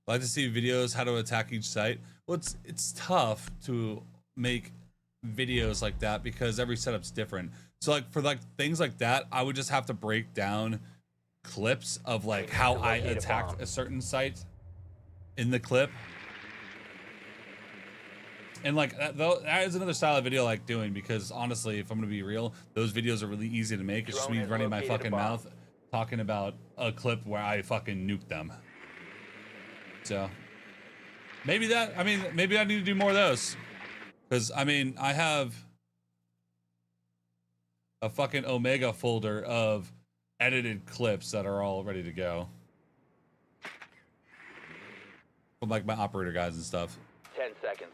I'd like to see videos how to attack each site. Well, it's tough to make videos like that because every setup's different. So like for like things like that, I would just have to break down clips of like how I attacked a certain site in the clip. And like that is another style of video I like doing, because honestly, if I'm gonna be real, those videos are really easy to make. It's just me running my fucking mouth talking about a clip where I fucking nuked them. So maybe I need to do more of those, because I mean I have a fucking Omega folder of edited clips that are all ready to go from like my operator guys and stuff. 10 seconds.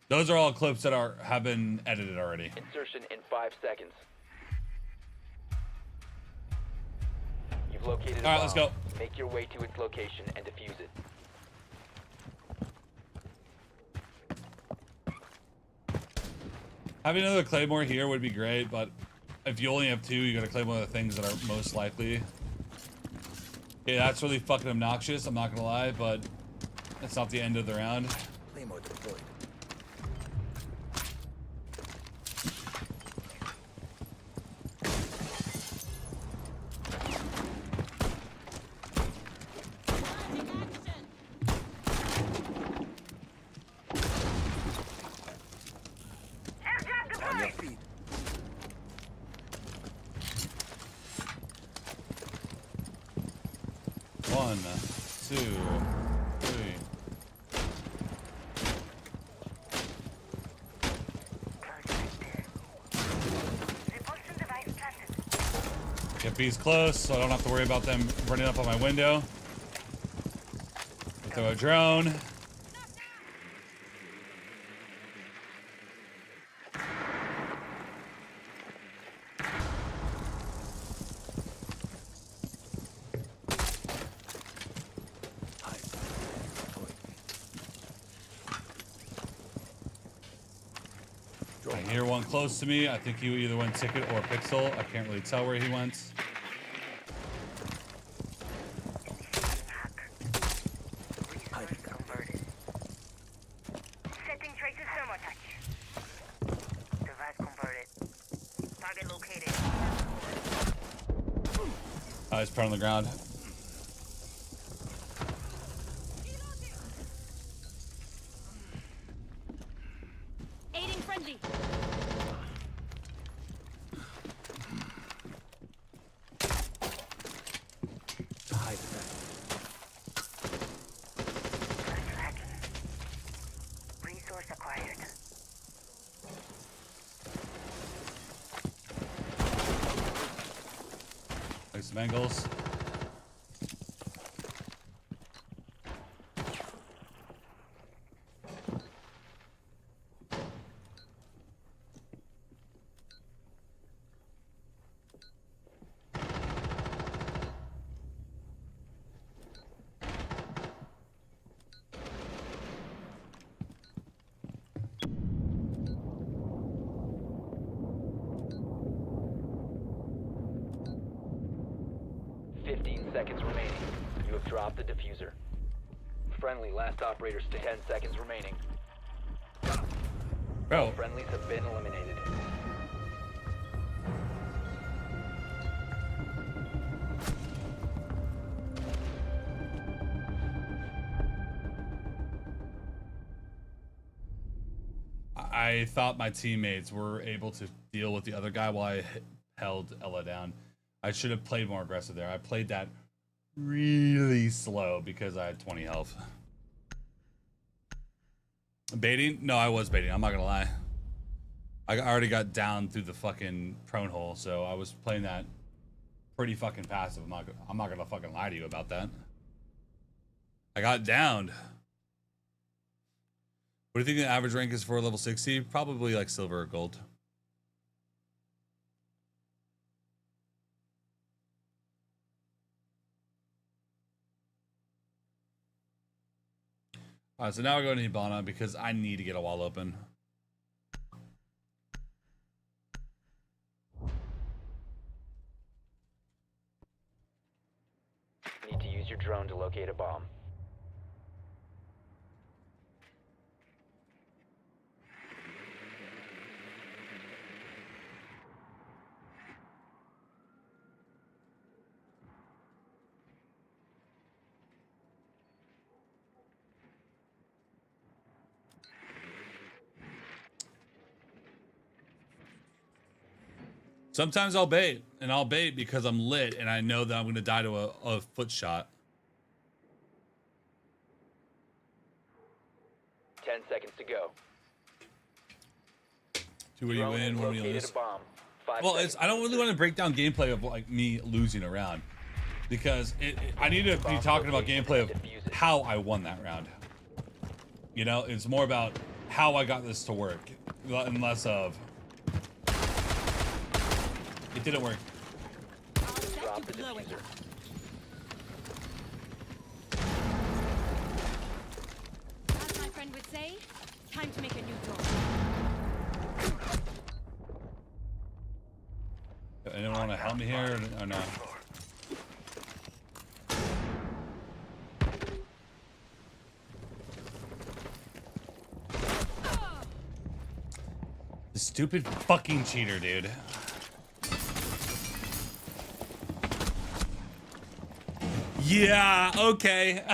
Those are all clips that have been edited already. Insertion in 5 seconds. You've located a bomb. All right, let's go. Make your way to its location and defuse it. Having another Claymore here would be great, but if you only have two, you gotta claim one of the things that are most likely. Okay, that's really fucking obnoxious, I'm not gonna lie, but that's not the end of the round. Claymore deployed. On your feet. One, two, three. Get bees close, so I don't have to worry about them running up on my window. Throw a drone. I hear one close to me. I think he either went ticket or pixel. I can't really tell where he went. Setting traces thermotouch. Device converted. Target located. He's prone on the ground. some angles. Seconds remaining. You have dropped the diffuser. Friendly, last operators to 10 seconds remaining. Bro. Friendlies have been eliminated. I thought my teammates were able to deal with the other guy while I held Ella down. I should have played more aggressive there. I played that really slow because I had 20 health. Baiting? No, I was baiting. I'm not gonna lie. I already got down through the fucking prone hole, so I was playing that pretty fucking passive. I'm not gonna fucking lie to you about that. I got downed. What do you think the average rank is for level 60? Probably like silver or gold. All right, so now we're going to Hibana because I need to get a wall open. Need to use your drone to locate a bomb. Sometimes I'll bait, and I'll bait because I'm lit and I know that I'm going to die to a foot shot. 10 seconds to go. Two when you Drone win, has one when you located lose. a bomb. 5 Well, seconds. I don't really want to break down gameplay of like me losing a round because I need to be talking about gameplay of how I won that round. You know, it's more about how I got this to work and less of it didn't work. Drop the diffuser. As my friend would say, time to make a new draw. Anyone want to help me here or no? The stupid fucking cheater, dude. Yeah, okay.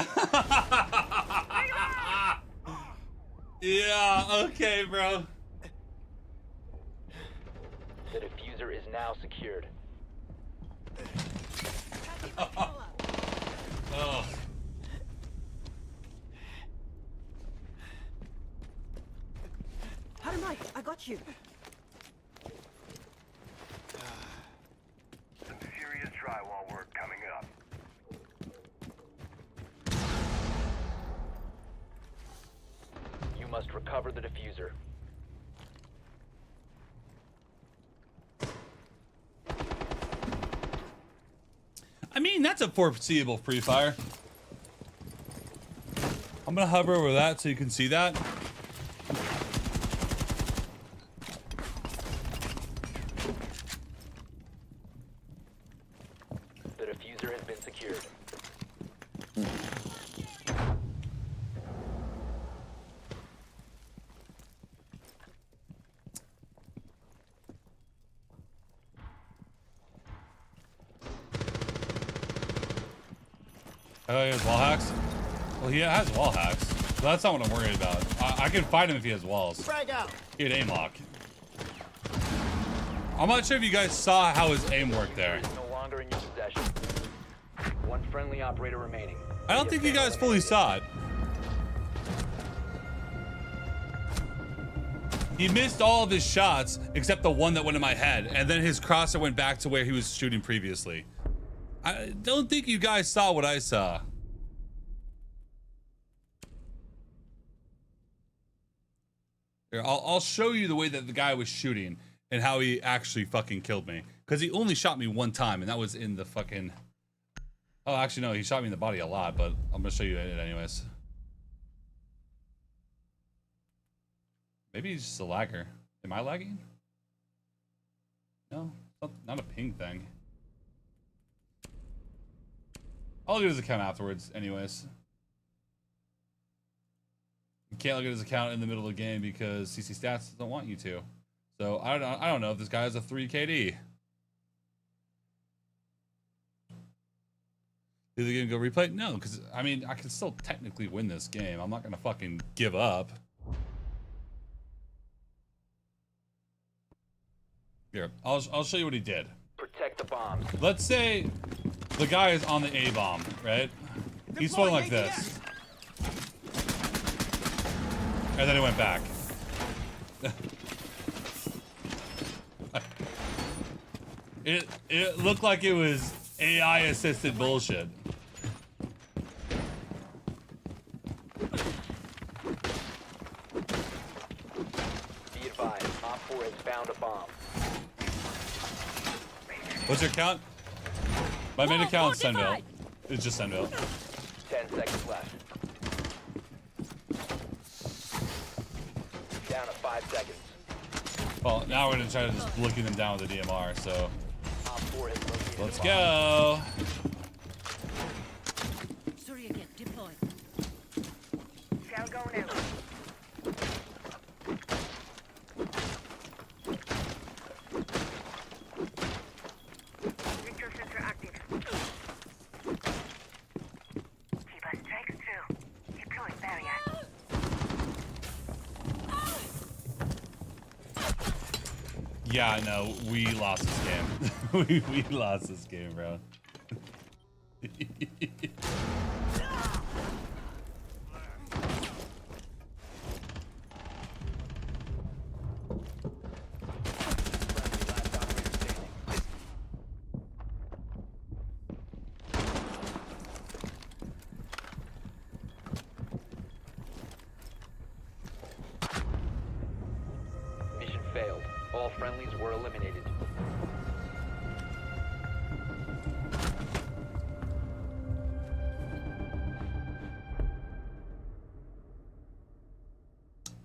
Yeah, okay, bro. The diffuser is now secured. Oh. How am I got you. Some serious drywall work coming up. You must recover the diffuser. I mean, that's a foreseeable free fire. I'm gonna hover over that so you can see that. The diffuser has been secured. Oh, he has wall hacks? Well, he has wall hacks. So that's not what I'm worried about. I can fight him if he has walls. Frag out. He had aim lock. I'm not sure if you guys saw how his aim worked there. Is no longer in your possession. One friendly operator remaining. I don't think you guys fully saw it. He missed all of his shots except the one that went in my head, and then his crosser went back to where he was shooting previously. I don't think you guys saw what I saw. Here, I'll show you the way that the guy was shooting and how he actually fucking killed me. Because he only shot me one time, and that was in the fucking... Oh, actually, no, he shot me in the body a lot, but I'm going to show you it anyways. Maybe he's just a lagger. Am I lagging? No, not a ping thing. I'll look at his account afterwards, anyways. You can't look at his account in the middle of the game because CC Stats don't want you to. So I don't know if this guy has a 3 KD. Is he gonna go replay? No, because I mean I can still technically win this game. I'm not gonna fucking give up. Here, I'll show you what he did. Protect the bombs. Let's say the guy is on the A bomb, right? He's falling like this. And then he went back. It looked like it was AI assisted bullshit. Be advised, Op 4 has found a bomb. What's your count? My main account's SenVale. It's just SenVale. 10 seconds left. Down to 5 seconds. Well, now we're gonna try to just looking them down with the DMR, so Op 4 has located let's a bomb. go. Sorry again. Deploy. Shall go now. Victor sensor active. Keep us strikes through. Deploying barrier. Yeah, no, we lost this game. we lost this game, bro. Mission failed. All friendlies were eliminated.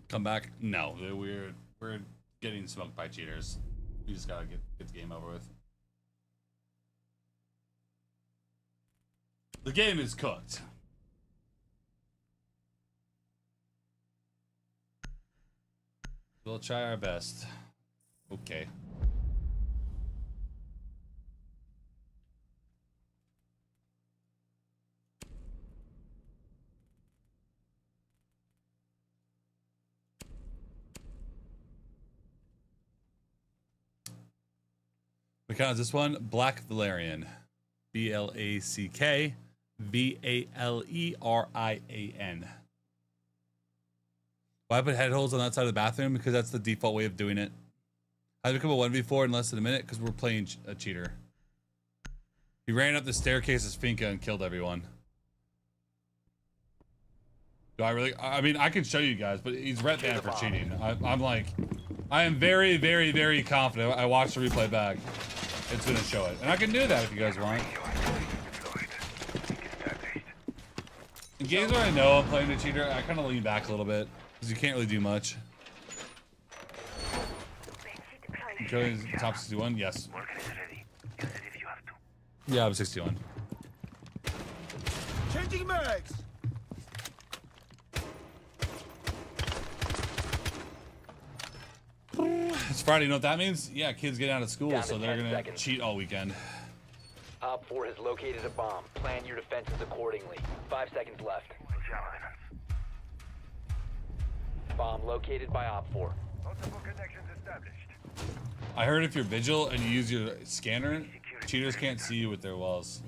Come back? No, we're getting smoked by cheaters. We just gotta get the game over with. The game is cooked. We'll try our best. Okay. What kind is this one? Black Valerian. BLACK VALERIAN. Why put head holes on that side of the bathroom? Because that's the default way of doing it. I become a 1v4 in less than a minute because we're playing a cheater. He ran up the staircase as Finka and killed everyone. Do I really? I mean, I can show you guys, but he's ret banned for cheating. I'm like, I am very, very, very confident. I watched the replay back. It's gonna show it, and I can do that if you guys want. In games where I know I'm playing a cheater, I kind of lean back a little bit because you can't really do much. Killing top 61, yes. Yeah, I'm 61. Changing mags. It's Friday, you know what that means? Yeah, kids get out of school, Down to so they're 10 gonna seconds. cheat all weekend. Op 4 has located a bomb. Plan your defenses accordingly. 5 seconds left. Bomb located by Op 4. Multiple connections established. I heard if you're vigil and you use your scanner, cheaters can't see you with their walls.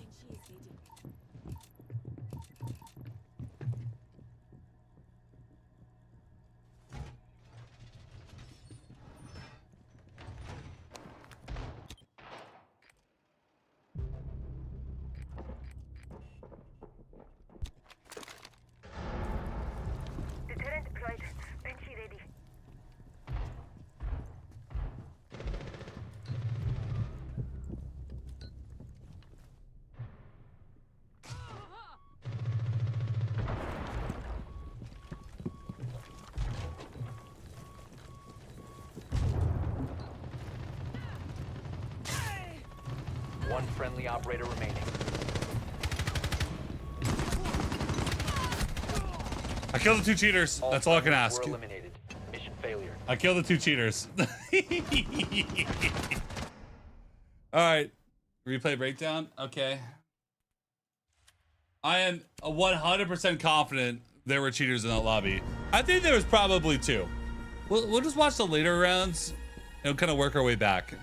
One friendly operator remaining. I killed the 2 cheaters. That's all I can ask. Were eliminated. Mission failure. I killed the 2 cheaters. All right. Replay breakdown. Okay. I am 100% confident there were cheaters in that lobby. I think there was probably 2. We'll just watch the later rounds and kind of work our way back.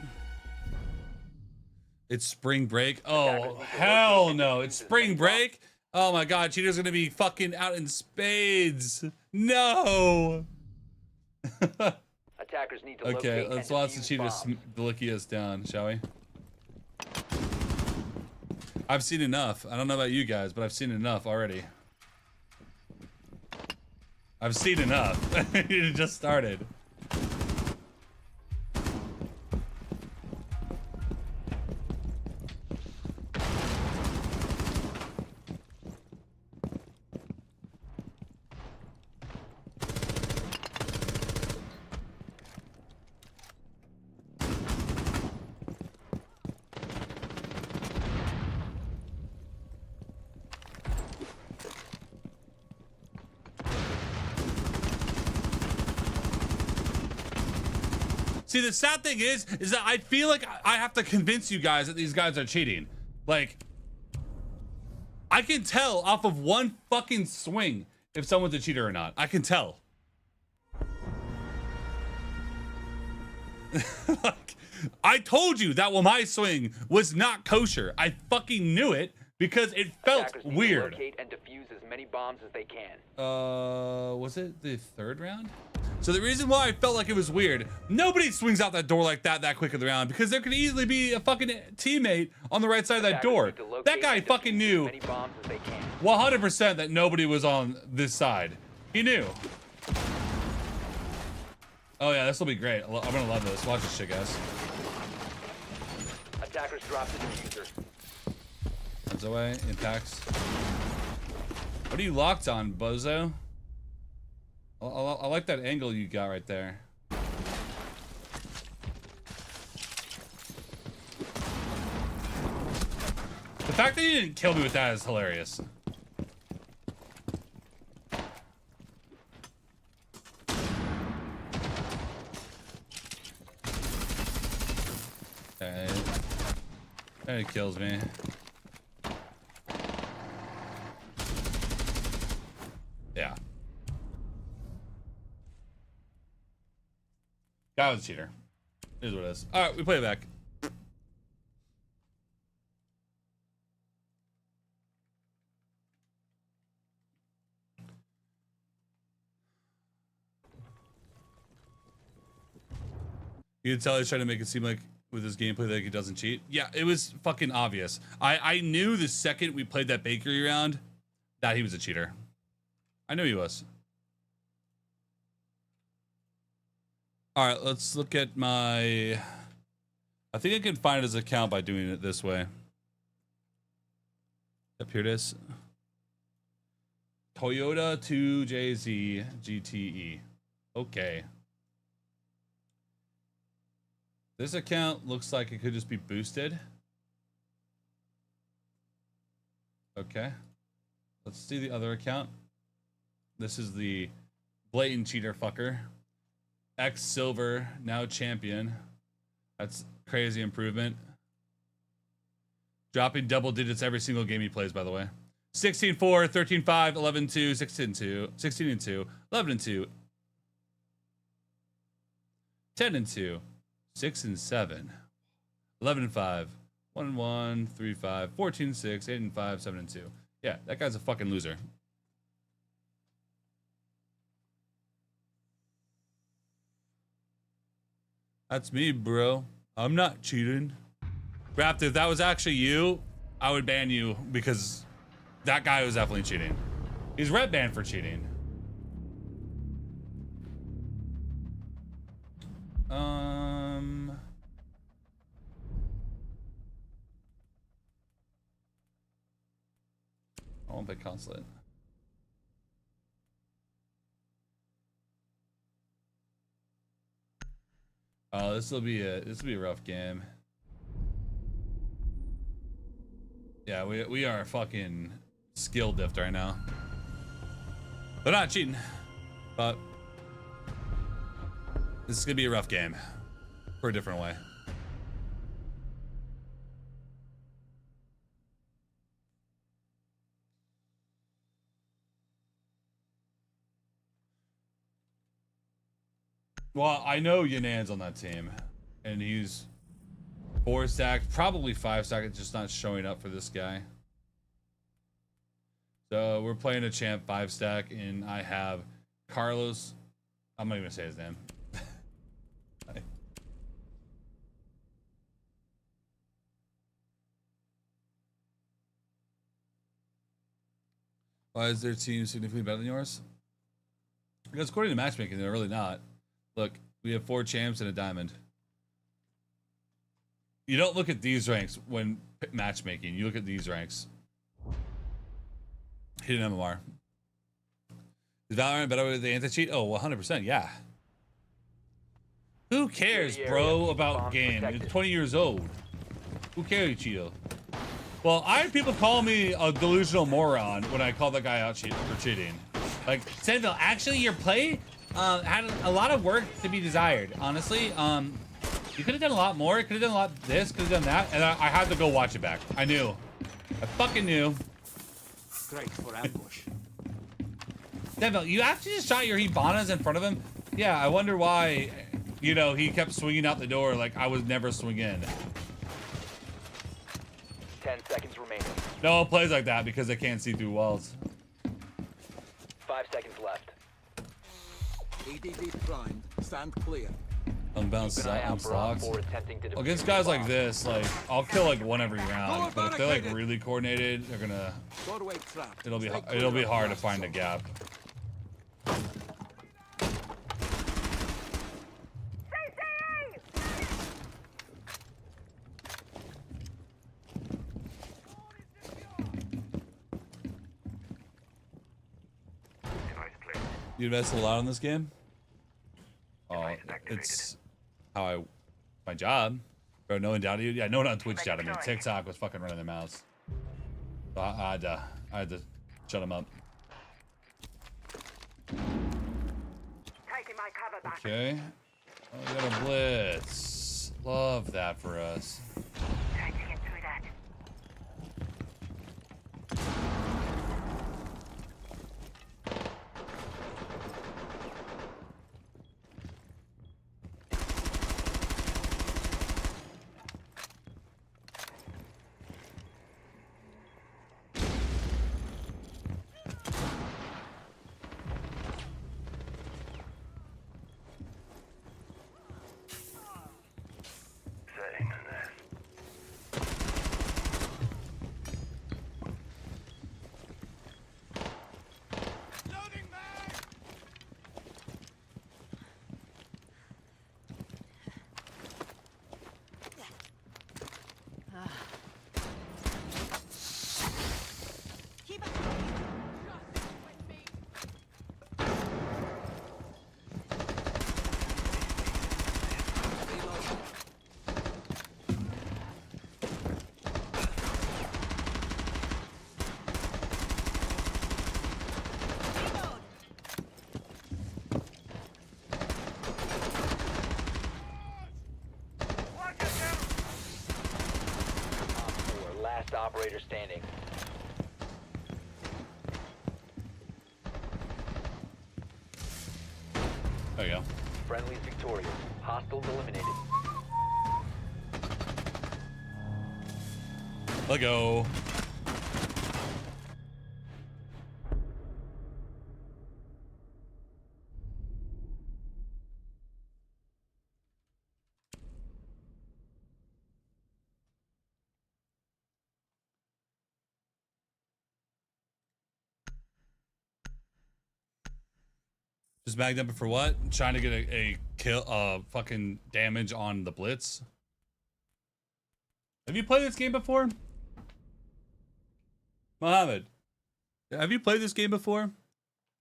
It's spring break. Oh, hell no. It's spring break. Oh my God. Cheaters gonna be fucking out in spades. No. Attackers need to Okay, locate let's and watch the defuse cheaters bombs. licky us down, shall we? I've seen enough. I don't know about you guys, but I've seen enough already. I've seen enough. It just started. See, the sad thing is that I feel like I have to convince you guys that these guys are cheating. Like, I can tell off of one fucking swing if someone's a cheater or not. I can tell. Like, I told you that my swing was not kosher. I fucking knew it because it felt Attackers need to weird. locate and defuse as many bombs as they can. Was it the 3rd round? So the reason why I felt like it was weird, nobody swings out that door like that quick in the round because there could easily be a fucking teammate on the right side of that door. That guy fucking knew 100% that nobody was on this side. He knew. Oh yeah, this will be great. I'm gonna love this. Watch this shit, guys. Attackers dropped the diffuser. Runs away, impacts. What are you locked on, bozo? I like that angle you got right there. The fact that you didn't kill me with that is hilarious. Okay. That kills me. Yeah. Guy was a cheater. Here's what it is. All right, we play it back. You can tell he's trying to make it seem like with his gameplay that he doesn't cheat. Yeah, it was fucking obvious. I knew the second we played that bakery round that he was a cheater. I knew he was. All right, let's look at my... I think I can find his account by doing it this way. Yep, here it is. Toyota 2JZ GTE. Okay. This account looks like it could just be boosted. Okay. Let's see the other account. This is the blatant cheater fucker. X Silver, now champion. That's crazy improvement. Dropping double digits every single game he plays, by the way. 16-4, 13-5, 11-2, 16-2, 16-2, 11-2, 10-2, 6-7, 11-5, 1-1, 3-5, 14-6, 8-5, 7-2. Yeah, that guy's a fucking loser. That's me, bro. I'm not cheating. Raptor, if that was actually you, I would ban you because that guy was definitely cheating. He's red banned for cheating. I won't play consulate. Oh, this will be a rough game. Yeah, we are fucking skill diffed right now. They're not cheating, but this is gonna be a rough game for a different way. Well, I know Yanan's on that team, and he's 4 stacked, probably 5 stacked. It's just not showing up for this guy. So we're playing a champ 5 stack, and I have Carlos. I'm not even gonna say his name. Why is their team significantly better than yours? Because according to matchmaking, they're really not. Look, we have 4 champs and a diamond. You don't look at these ranks when matchmaking. You look at these ranks. Hidden MMR. Is Valorant better with the anti-cheat? Oh, 100%, yeah. Who cares, bro, about game? It's 20 years old. Who cares, Cheeto? Well, I had people call me a delusional moron when I called that guy out for cheating. Like, SenVale, actually, your play had a lot of work to be desired. Honestly, you could have done a lot more. Could have done a lot of this, could have done that, and I had to go watch it back. I knew. I fucking knew. Great for ambush. SenVale, you actually just shot your Hibanas in front of him? Yeah, I wonder why, you know, he kept swinging out the door like I was never swinging. 10 seconds remaining. No one plays like that because they can't see through walls. 5 seconds left. EDD primed. Stand clear. Unbound Keep an eye out for Op stocks. 4 attempting to defuse Against the guys like bomb. this, like, I'll kill like one every round, but if they're like really coordinated, they're gonna, Doorway trapped. it'll be Stay it'll be clear of hard to blast find a zone. gap. You invest a lot in this game? Oh, it's how my job. Bro, no one doubted you. Yeah, no one on Twitch doubted me. TikTok was fucking running their mouths. So I had to shut them up. Okay. Oh, we got a blitz. Love that for us. Last operator standing. There you go. Friendly's victorious. Hostiles eliminated. Let go. Just bagged up for what? Trying to get a kill, fucking damage on the blitz. Have you played this game before? Mohammed, have you played this game before?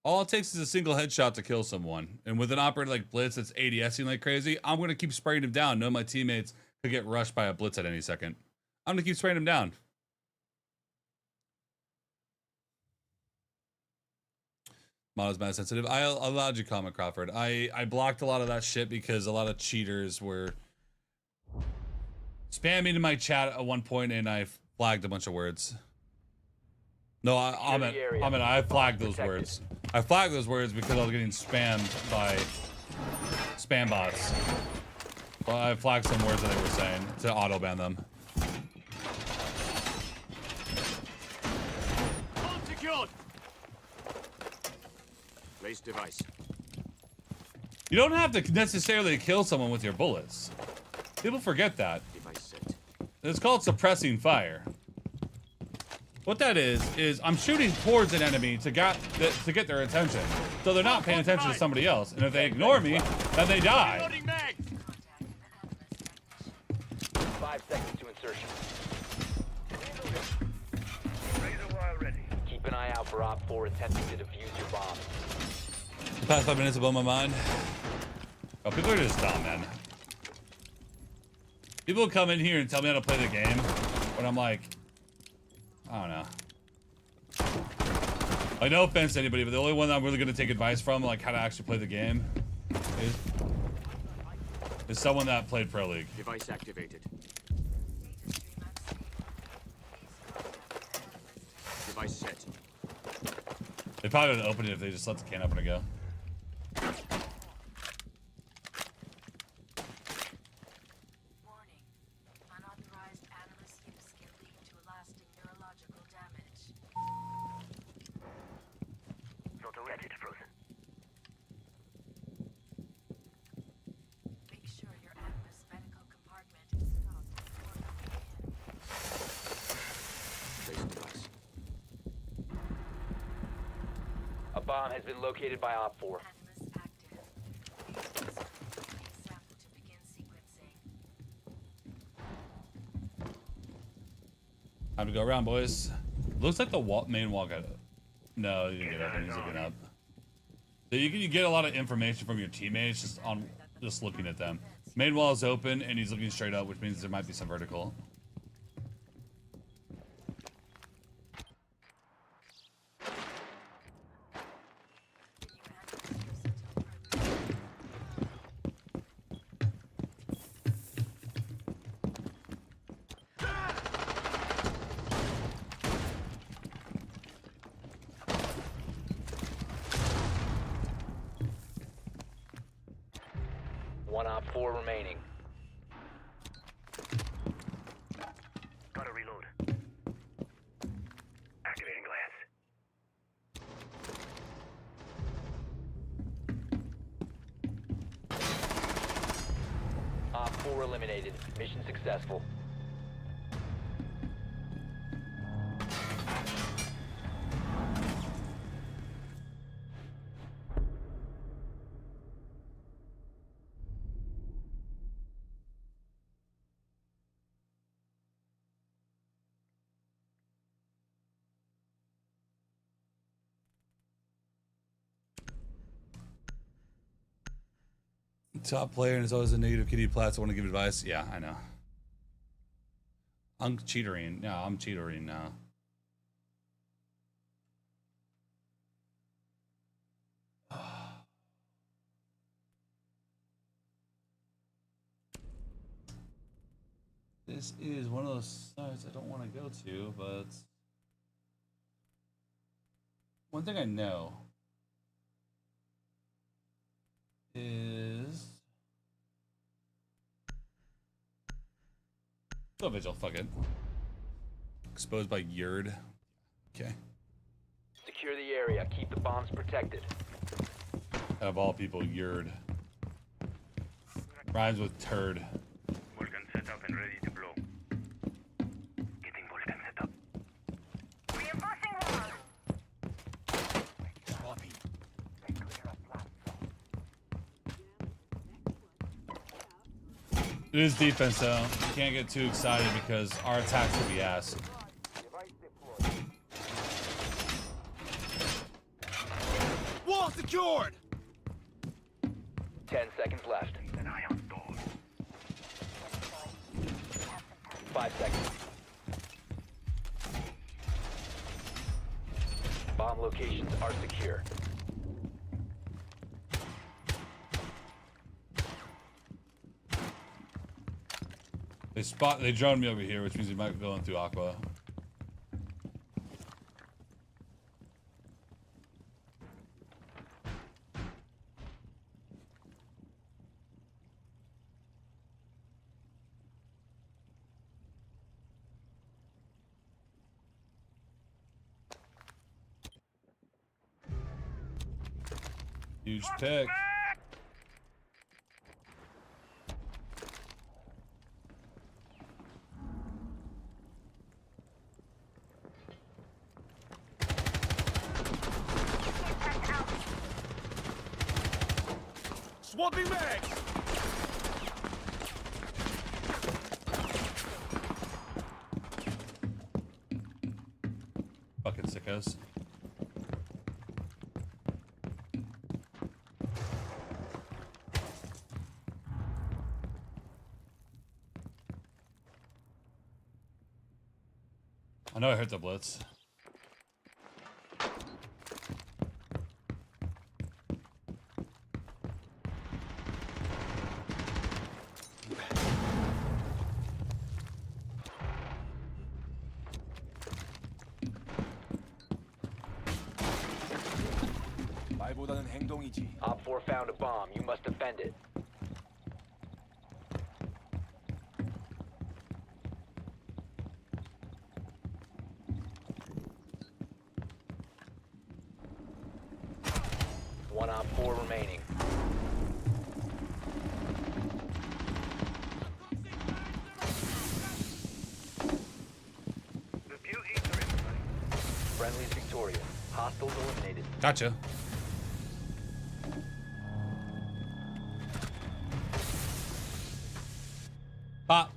All it takes is a single headshot to kill someone. And with an operator like Blitz that's ADSing like crazy, I'm going to keep spraying him down. Know my teammates could get rushed by a Blitz at any second. I'm going to keep spraying him down. Mod is mad sensitive. I allowed you comment, Crawford. I blocked a lot of that shit because a lot of cheaters were spamming in my chat at one point, and I flagged a bunch of words. No, I flagged those words. I flagged those words because I was getting spammed by spam bots. Well, I flagged some words that they were saying to auto ban them. Secured. Place device. You don't have to necessarily kill someone with your bullets. People forget that. Device set. It's called suppressing fire. What that is I'm shooting towards an enemy to get their attention, so they're not paying attention to somebody else. And if they ignore me, then they die. 5 seconds to insertion. Keep an eye out for Op 4 attempting to defuse your bomb. The past 5 minutes above my mind. Oh, people are just dumb, man. People come in here and tell me how to play the game, but I'm like, I don't know. Like, no offense to anybody, but the only one that I'm really going to take advice from, like how to actually play the game, is someone that played Pro League. Device activated. Device set. They probably would open it if they just let the can opener go. Warning. Unauthorized analyst use can lead to lasting neurological damage. Auto-edit frozen. Make sure your analyst medical compartment is stocked before coming in. Place device. A bomb has been located by Op 4. Analyst active. Insert sample to begin sequencing. Time to go around, boys. Looks like the main wall got up. No, you didn't get up, and he's looking up. So you get a lot of information from your teammates just looking at them. Main wall is open, and he's looking straight up, which means there might be some vertical. One Op 4 remaining. Gotta reload. Activating glass. Op 4 eliminated. Mission successful. Top player, and it's always a negative kitty plats. I want to give advice. Yeah, I know. I'm cheatering. No, I'm cheatering now. This is one of those sites I don't want to go to, but one thing I know is go Vigil, fuck it. Exposed by Yerd. Okay. Secure the area. Keep the bombs protected. Of all people, Yerd. Rhymes with turd. Vulcan set up and ready to blow. Getting Vulcan set up. Reinforcing wall. Copy. It is defense though. You can't get too excited because our attacks will be ass. Wall secured. 10 seconds left. An eye on door. 5 seconds. Bomb locations are secure. They droned me over here, which means he might be going through Aqua. Huge pick. Swapping bags! Fucking sickos. I know I heard the blitz. 말보다는 행동이지. Op 4 found a bomb. You must defend it. One Op 4 remaining. Friendly's victorious. Hostiles eliminated. Gotcha. Pop.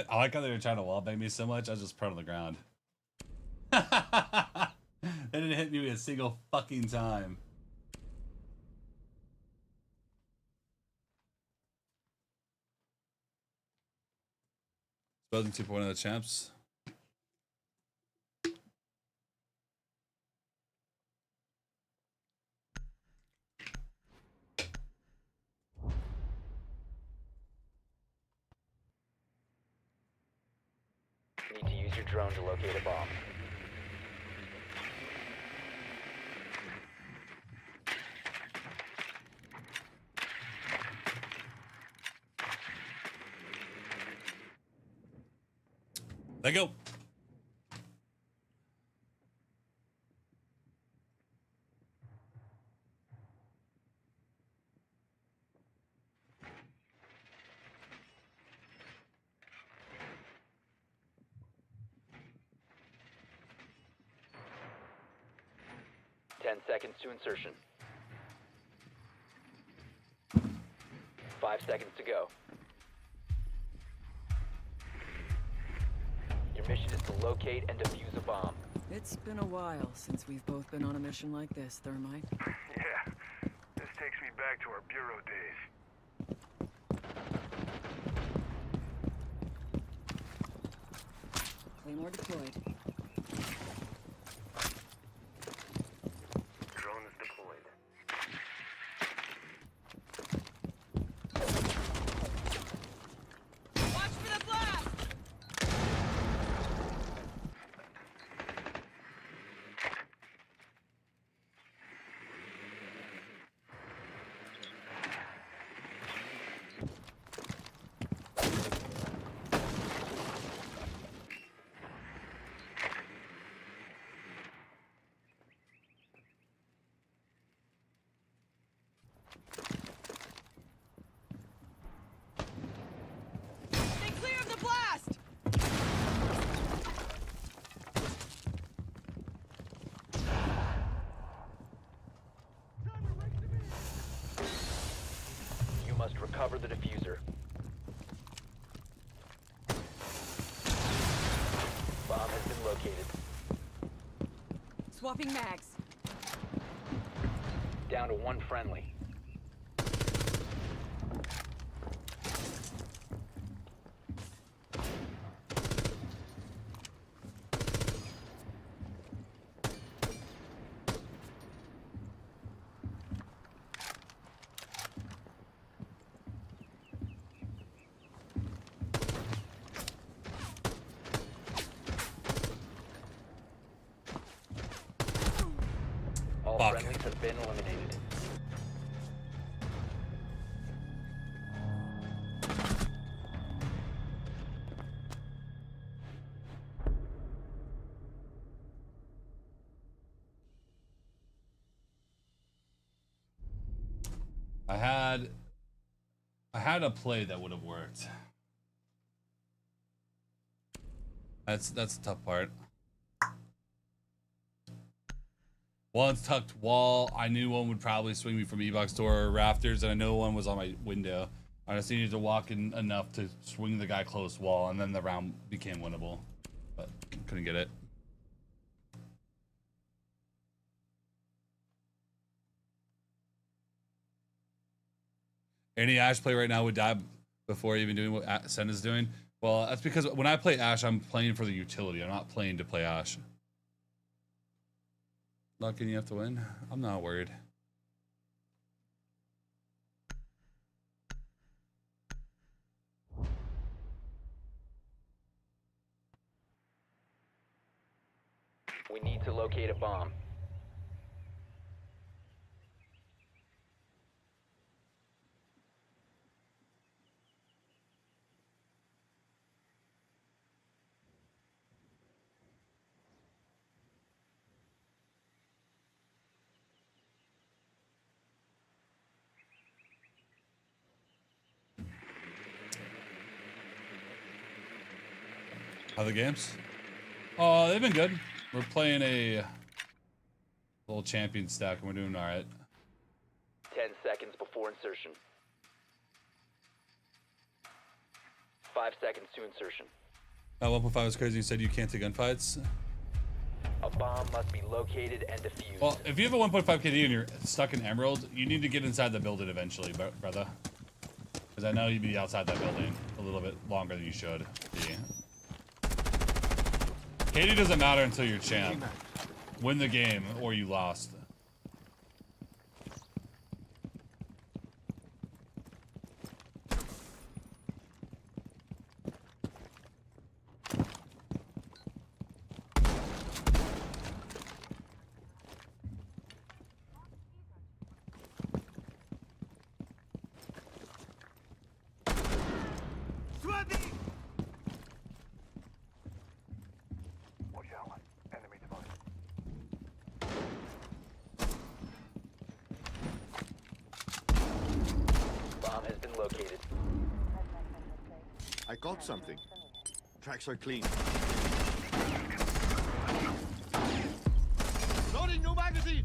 I like how they were trying to wallbang me so much, I was just prone on the ground. They didn't hit me a single fucking time. Building 2.0 the champs. Need to use your drone to locate a bomb. Let go. Seconds to insertion. 5 seconds to go. Your mission is to locate and defuse a bomb. It's been a while since we've both been on a mission like this, Thermite. Yeah, this takes me back to our bureau days. Claymore deployed. Drone is deployed. Watch for the blast! located. Swapping mags. Down to one friendly. All Fuck. friendlies have been eliminated. I had a play that would have worked. That's the tough part. One's tucked wall. I knew one would probably swing me from E-box door or rafters, and I know one was on my window. I just needed to walk in enough to swing the guy close wall, and then the round became winnable. But couldn't get it. Any Ash play right now would die before even doing what Sen is doing. Well, that's because when I play Ash, I'm playing for the utility. I'm not playing to play Ash. Luck and you have to win. I'm not worried. We need to locate a bomb. How are the games? Oh, they've been good. We're playing a little champion stack and we're doing all right. 10 seconds before insertion. 5 seconds to insertion. 1.5 was crazy. You said you can't take gunfights. A bomb must be located and defused. Well, if you have a 1.5 KD and you're stuck in Emerald, you need to get inside the building eventually, brother. Because I know you'd be outside that building a little bit longer than you should be. KD doesn't matter until you're champ. Win the game or you lost. Bomb has been located. I got something. Tracks are clean. Loading new magazine!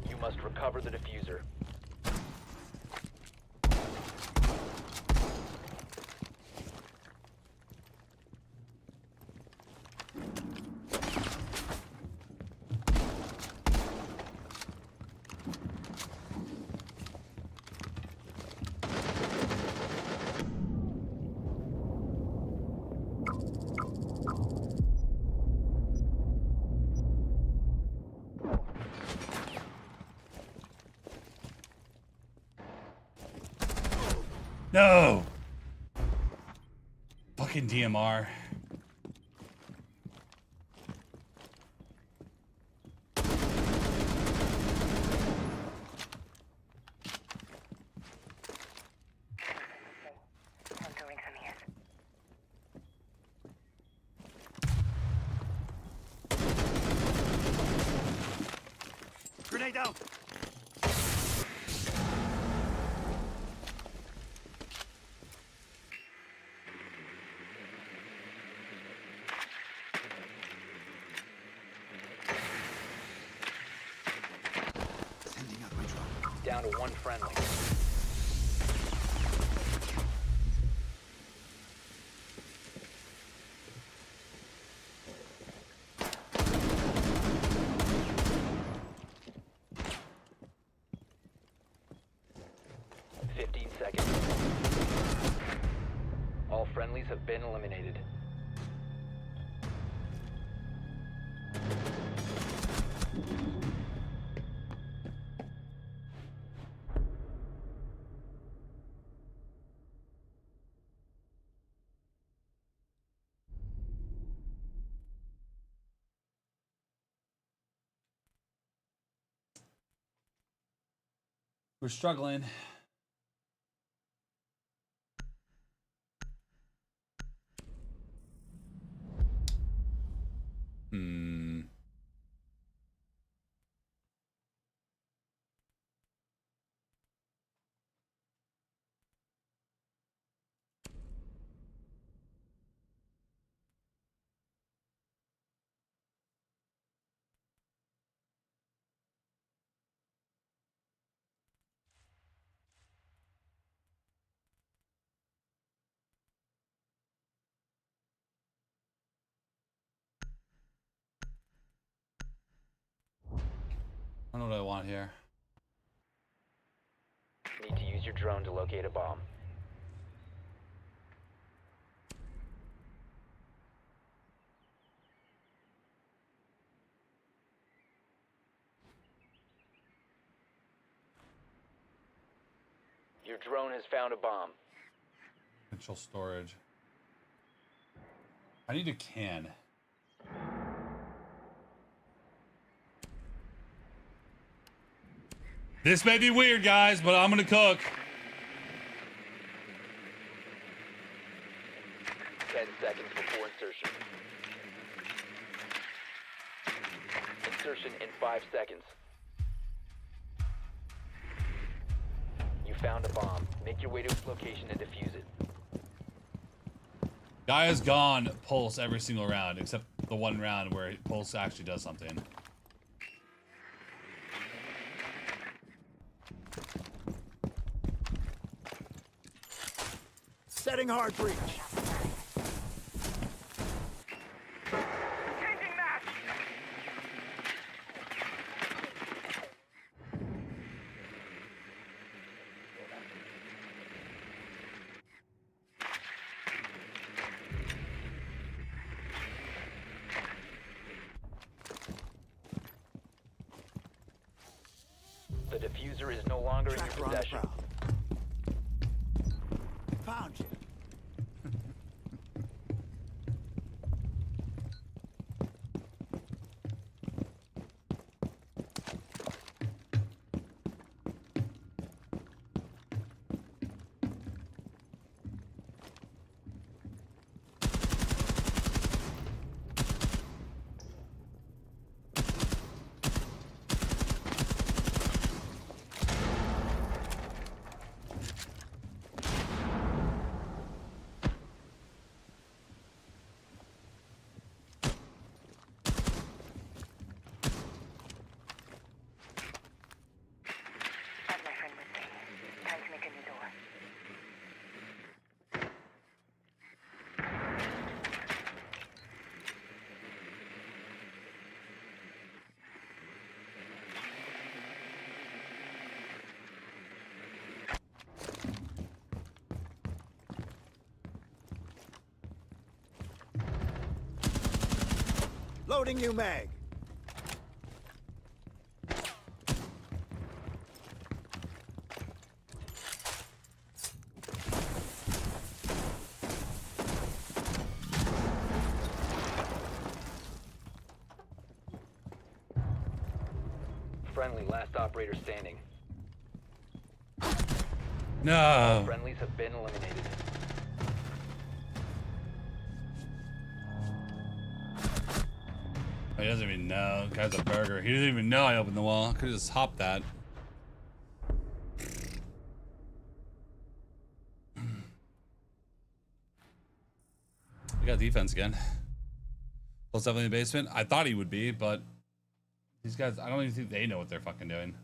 You must recover the diffuser. No! Fucking DMR. Grenade out! Sending out my drone. Down to one friendly. All friendlies have been eliminated. We're struggling. I know what I want here. Need to use your drone to locate a bomb. Your drone has found a bomb. Potential storage. I need a can. This may be weird, guys, but I'm gonna cook. 10 seconds before insertion. Insertion in 5 seconds. You found a bomb. Make your way to its location and defuse it. Guy has gone pulse every single round, except the one round where pulse actually does something. Setting hard breach. Changing match. The diffuser is no longer in your possession. Found you. As my friend would say, time to make a new door. Loading new mag. Friendly, last operator standing. No. Friendlies have been eliminated. He doesn't even know. Guy's a burger. He doesn't even know I opened the wall. Could have just hopped that. We got defense again. Plus definitely in the basement. I thought he would be, but these guys, I don't even think they know what they're fucking doing.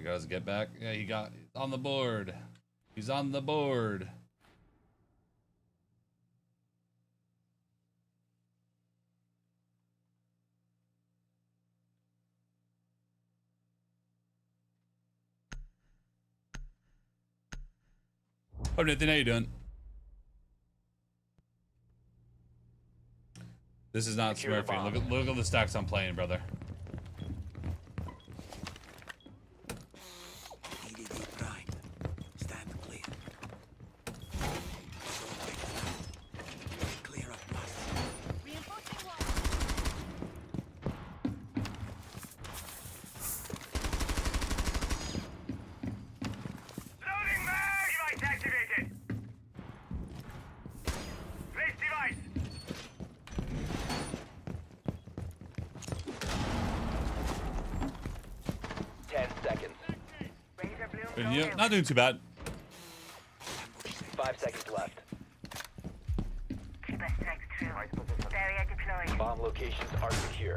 goes. Get back. Yeah, he got on the board. He's on the board. Oh, Nathan, how you doing? This is not smart for you. Look at the stacks I'm playing, brother. Loading mag! Device activated! Place device! 10 seconds. Yeah, not doing too bad. 5 seconds left. Keep us strength true. Barrier deployed. Bomb locations are secure.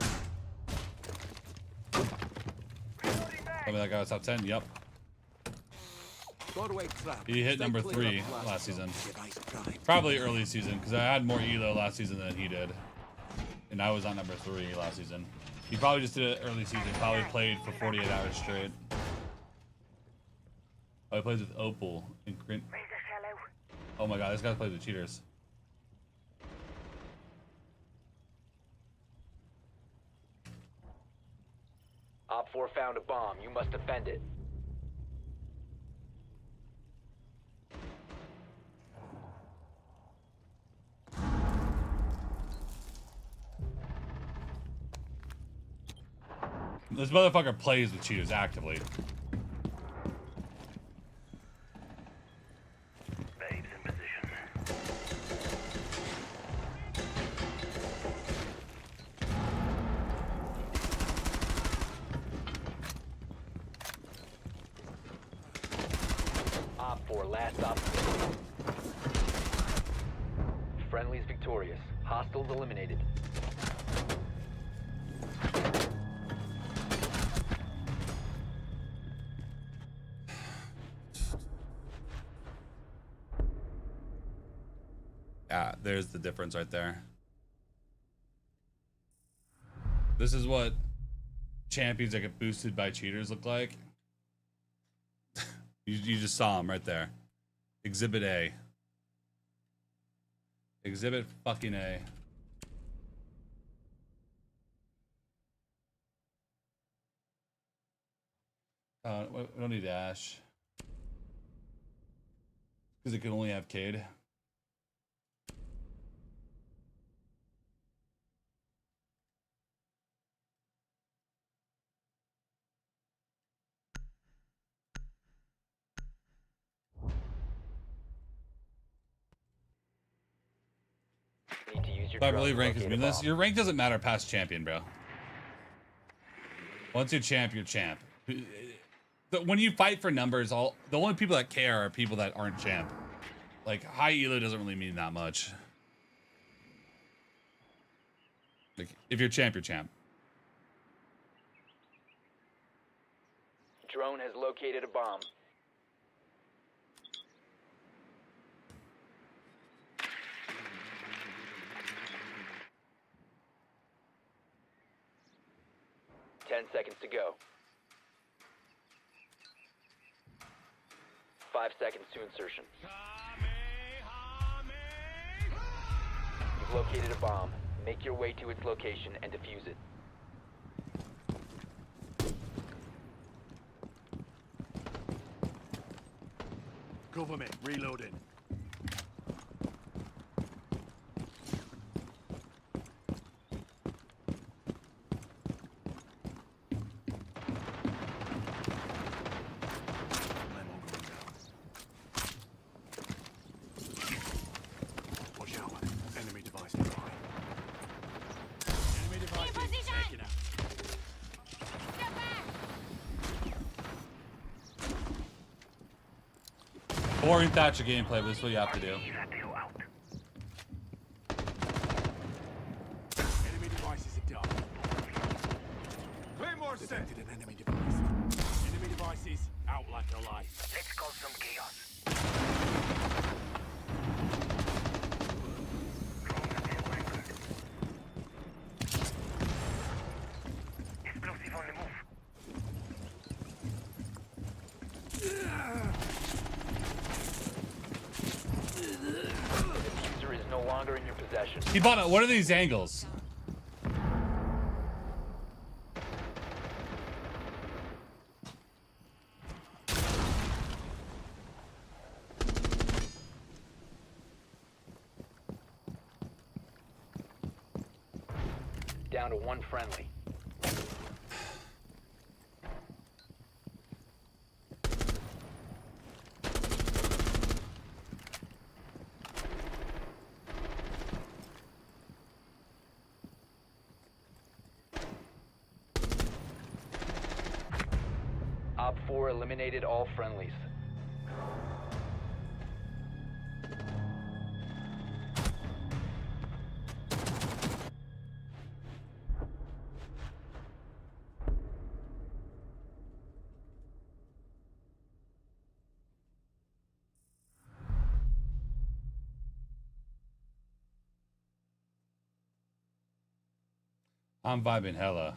Tell me that guy was top 10. Yep. Doorway trap. He hit Stay number clear 3 of blast last zone. season. Device prime. Probably early season because I had more elo last season than he did, and I was on number 3 last season. He probably just did it early season. Probably played for 48 hours straight. Oh, he plays with Opal and Where's the fellow? oh my god, this guy plays with cheaters. Op 4 found a bomb. You must defend it. This motherfucker plays with cheaters actively. Babes in position. Op 4, last op. Friendly's victorious. Hostiles eliminated. Yeah, there's the difference right there. This is what champions that get boosted by cheaters look like. You just saw him right there. Exhibit A. Exhibit fucking A. We don't need Ash. Because it can only have Cade. Need to use your I drone believe to rank is locate a meaningless. bomb. Your rank doesn't matter past champion, bro. Once you're champ, you're champ. When you fight for numbers, the only people that care are people that aren't champ. Like, high elo doesn't really mean that much. Like, if you're champ, you're champ. Drone has located a bomb. Ten seconds to go. 5 seconds to insertion. You've located a bomb. Make your way to its location and defuse it. Cover me. Reloading. Watch out. Enemy device behind. Enemy device taken out. Step back! Boring Thatcher gameplay, but this is what you have to do. Enemy devices are down. Claymore set. Detected an enemy device. Enemy devices like a light. Let's cause some chaos. Explosive on the move. The diffuser is no longer in your possession. He bought it. What are these angles? Down to one friendly. Op 4 eliminated all friendlies. I'm vibing hella.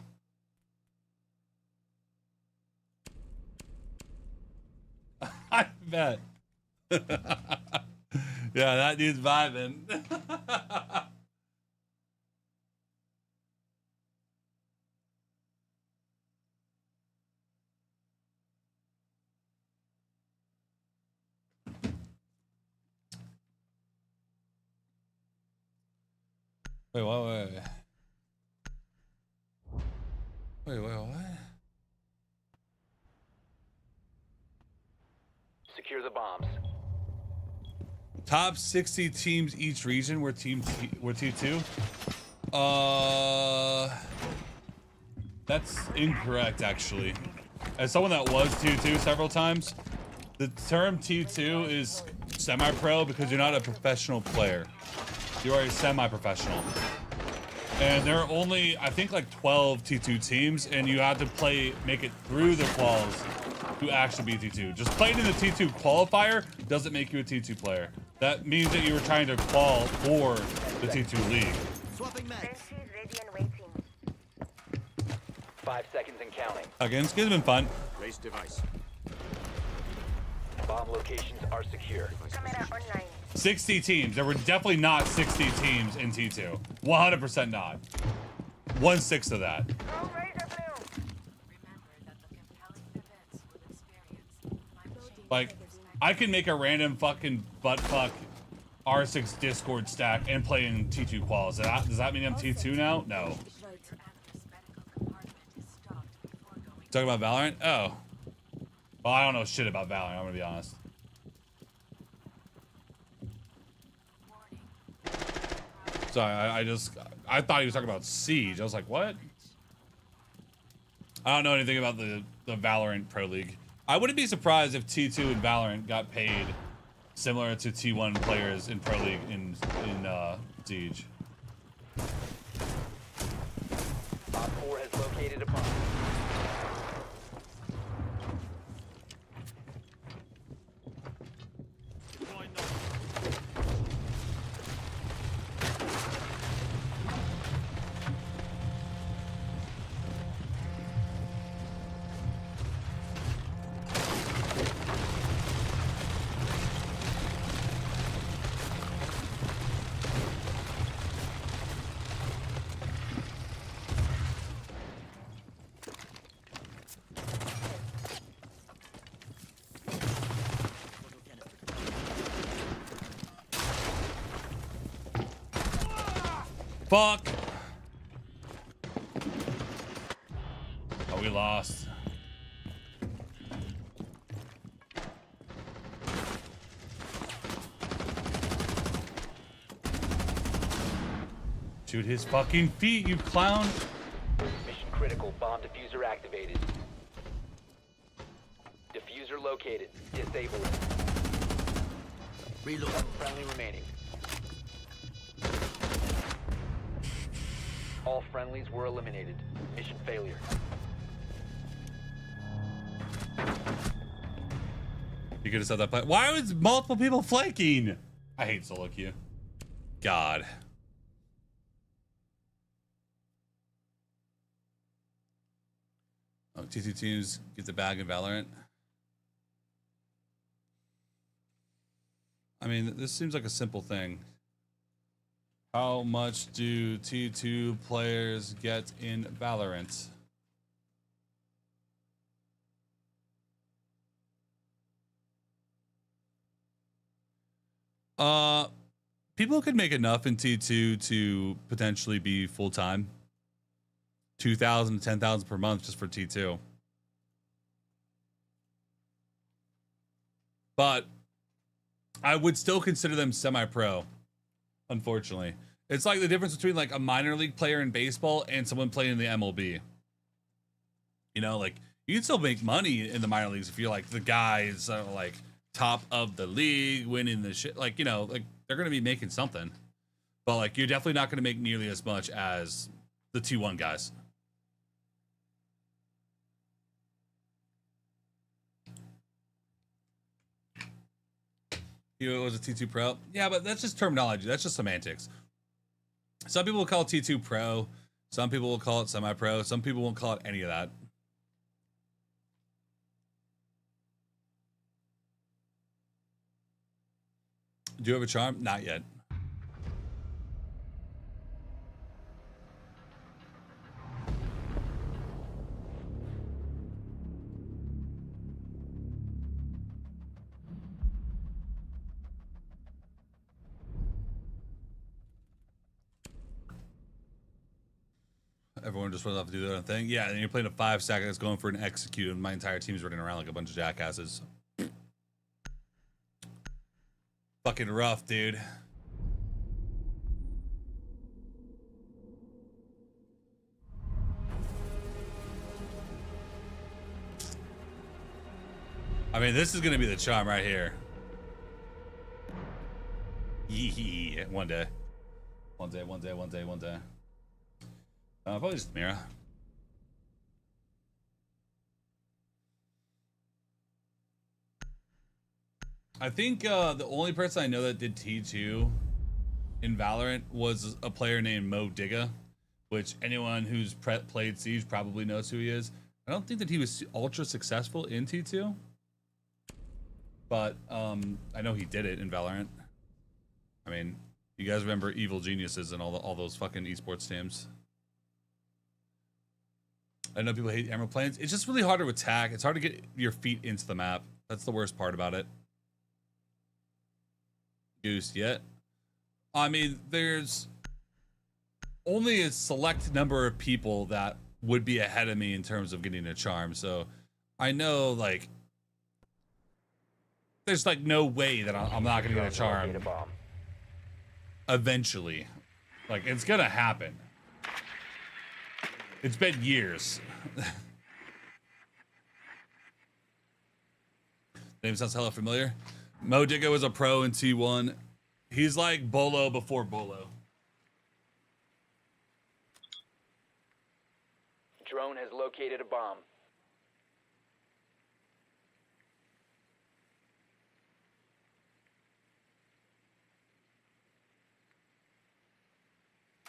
I bet. Yeah, that dude's vibing. Wait, what? Wait, what? Secure the bombs. Top 60 teams each region were T2. That's incorrect actually. As someone that was T2 several times, the term T2 is semi-pro because you're not a professional player. You are a semi-professional. And there are only, I think, like 12 T2 teams, and you have to make it through the quals to actually be T2. Just playing in the T2 qualifier doesn't make you a T2 player. That means that you were trying to qual for the T2 league. Swapping mags. Ready and waiting. 5 seconds and counting. Again, it's been fun. Race device. Bomb locations are secure. Camera online. 60 teams. There were definitely not 60 teams in T2. 100% not. 1/6 of that. Go Razor Blue. Remember that the compelling events will experience. Like, I can make a random fucking buttfuck R6 Discord stack and play in T2 quals. Does that mean I'm T2 now? No. Talking about Valorant? Oh. Well, I don't know shit about Valorant, I'm gonna be honest. Sorry, I thought he was talking about Siege. I was like, what? I don't know anything about the Valorant Pro League. I wouldn't be surprised if T2 and Valorant got paid similar to T1 players in Pro League in Siege. Op 4 has located a bomb. Fuck! Oh, we lost. Shoot his fucking feet, you clown! Mission critical. Bomb diffuser activated. Diffuser located. Disable it. Reload. Friendly remaining. All friendlies were eliminated. Mission failure. You could have said that play. Why was multiple people flanking? I hate solo queue. God. Oh, T2 teams get the bag in Valorant. I mean, this seems like a simple thing. How much do T2 players get in Valorant? People could make enough in T2 to potentially be full-time. 2,000 to 10,000 per month just for T2. But I would still consider them semi-pro, unfortunately. It's like the difference between like a minor league player in baseball and someone playing in the MLB. You know, like you can still make money in the minor leagues if you're like the guys like top of the league, winning the shit. Like, you know, like they're going to be making something. But like you're definitely not going to make nearly as much as the T1 guys. It was a T2 Pro. Yeah, but that's just terminology. That's just semantics. Some people will call it T2 Pro. Some people will call it semi-pro. Some people won't call it any of that. Do you have a charm? Not yet. Everyone just runs off to do their own thing. Yeah, and you're playing a 5-stack that's going for an execute, and my entire team's running around like a bunch of jackasses. Fucking rough, dude. I mean, this is gonna be the charm right here. Yee. One day. Probably just Mira. I think the only person I know that did T2 in Valorant was a player named Mo Digga, which anyone who's played Siege probably knows who he is. I don't think that he was ultra successful in T2, but I know he did it in Valorant. I mean, you guys remember Evil Geniuses and all those fucking esports teams. I know people hate Emerald Plains. It's just really hard to attack. It's hard to get your feet into the map. That's the worst part about it. Goose yet? I mean, there's only a select number of people that would be ahead of me in terms of getting a charm. So I know, like, there's like no way that I'm not gonna get a charm eventually. Like, it's gonna happen. It's been years. Name sounds hella familiar. Mo Digga was a pro in T1. He's like Bolo before Bolo. Drone has located a bomb.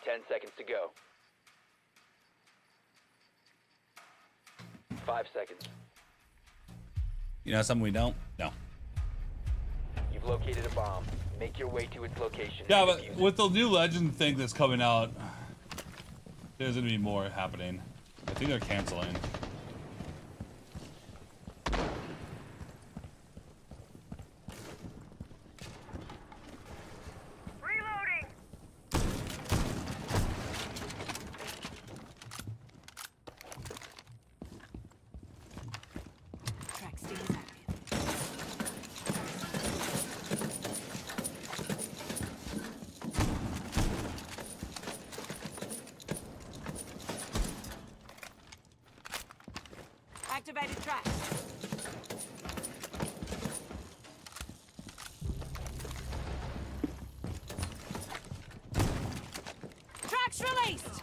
Ten seconds to go. 5 seconds. You know something we don't? No. You've located a bomb. Make your way to its location. Yeah, but with the new Legend thing that's coming out, there's gonna be more happening. I think they're canceling. Activated track. Tracks released.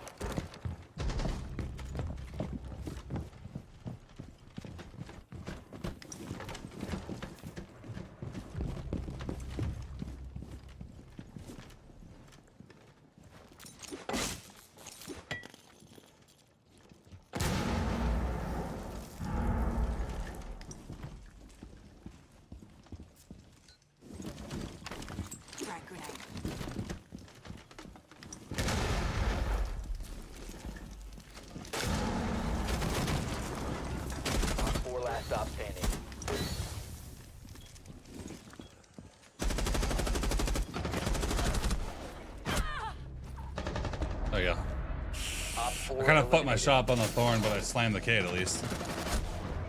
Four last stop standing. There you go. Op 4 I kind of fucked my eliminated. shot up on the thorn, but I slammed the K at least.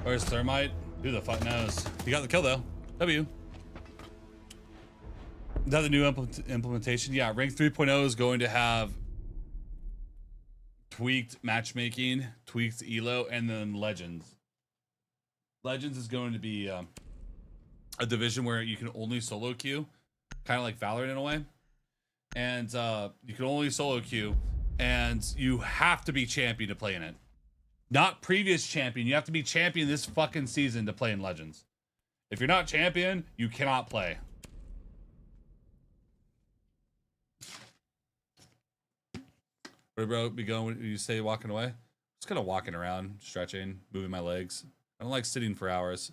Where's Thermite? Who the fuck knows? You got the kill though. W. Is that the new implementation? Yeah, Rank 3.0 is going to have tweaked matchmaking, tweaked elo, and then Legends. Legends is going to be a division where you can only solo queue, kind of like Valorant in a way. And you can only solo queue, and you have to be champion to play in it. Not previous champion. You have to be champion this fucking season to play in Legends. If you're not champion, you cannot play. Where bro be going when you say walking away? Just kind of walking around, stretching, moving my legs. I don't like sitting for hours.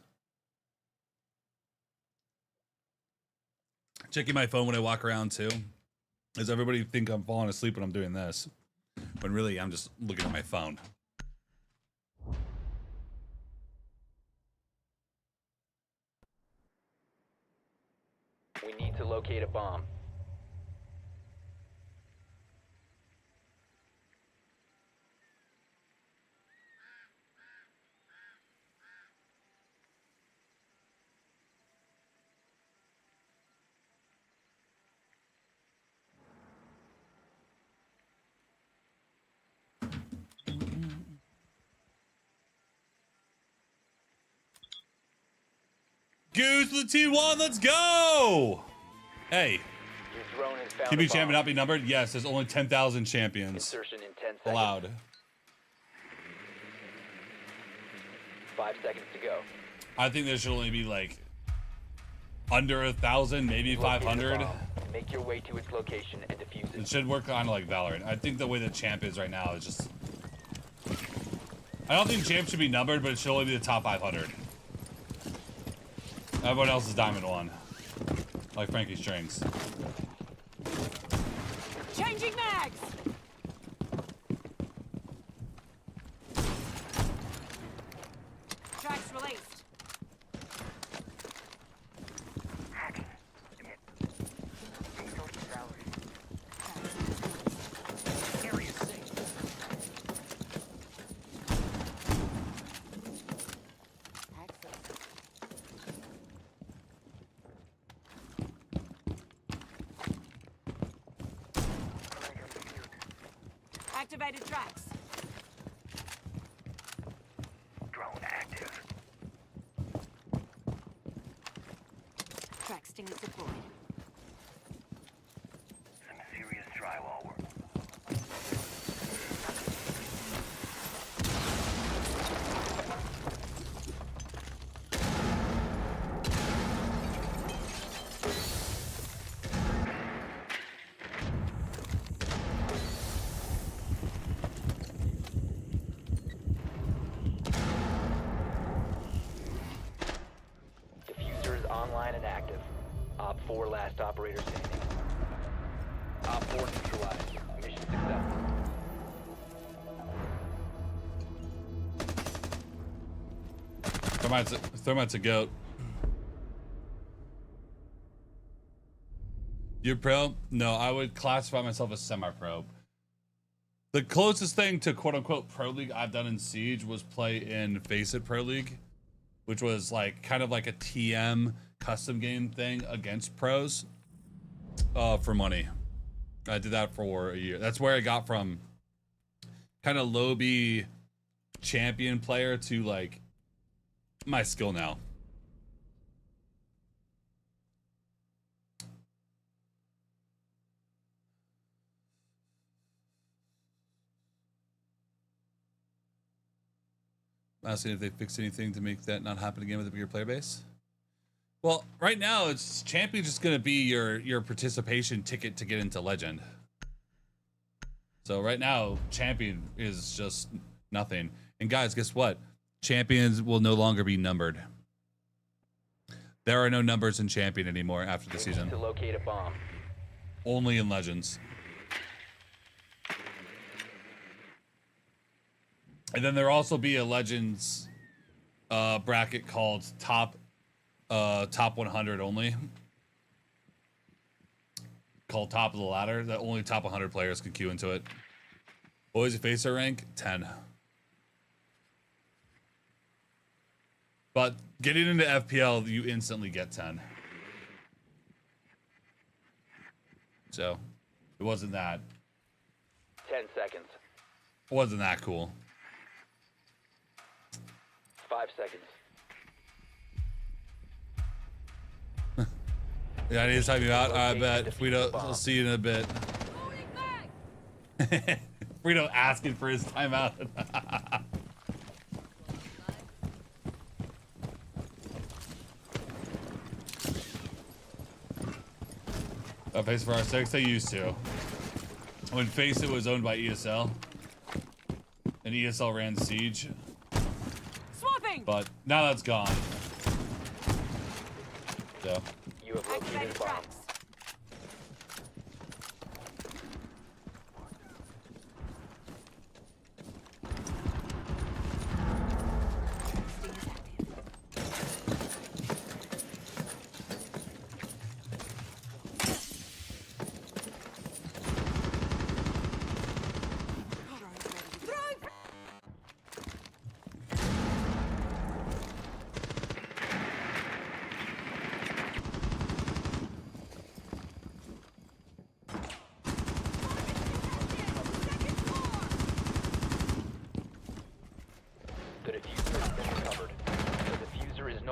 Checking my phone when I walk around too. Does everybody think I'm falling asleep when I'm doing this? When really I'm just looking at my phone. We need to locate a bomb. Goose with the T1, let's go! Hey, Your drone has found can be a bomb. champion not be numbered? Yes, there's only 10,000 champions Insertion in 10 seconds. allowed. 5 seconds to go. I think there should only be like under 1,000, maybe You've located a 500. bomb. Make your way to its location and defuse It it. should work kind of like Valorant. I think the way the champ is right now is just... I don't think champ should be numbered, but it should only be the top 500. Everyone else is Diamond 1. Like Frankie Strings. Changing mags! Tracks released. Activated tracks. Drone active. Track stingers deployed. Some serious drywall work. Diffuser is online and active. Op 4 last operator standing. Op 4 neutralized. Mission successful. Thermite's a goat. You're pro? No, I would classify myself as semi-pro. The closest thing to quote-unquote pro league I've done in Siege was play in Face It Pro League, which was like kind of like a TM custom game thing against pros for money. I did that for a year. That's where I got from kind of low-B champion player to like my skill now. Asking if they fixed anything to make that not happen again with a bigger player base. Well, right now it's champion just gonna be your participation ticket to get into legend. So right now champion is just nothing. And guys, guess what? Champions will no longer be numbered. There are no numbers in champion anymore after the We season. need to locate a bomb. Only in Legends. And then there'll also be a Legends bracket called top 100 only. Called Top of the Ladder, that only top 100 players can queue into it. What was your FACER rank? 10. But getting into FPL, you instantly get 10. So, it wasn't that. 10 seconds. It wasn't that cool. 5 seconds. Yeah, I need to time you out. I bet. Frito, I'll see you in a bit. Frito asking for his timeout. Face for R6, they used to. When Face It was owned by ESL, and ESL ran Siege. Swapping. But now that's gone. So. You have located a bomb.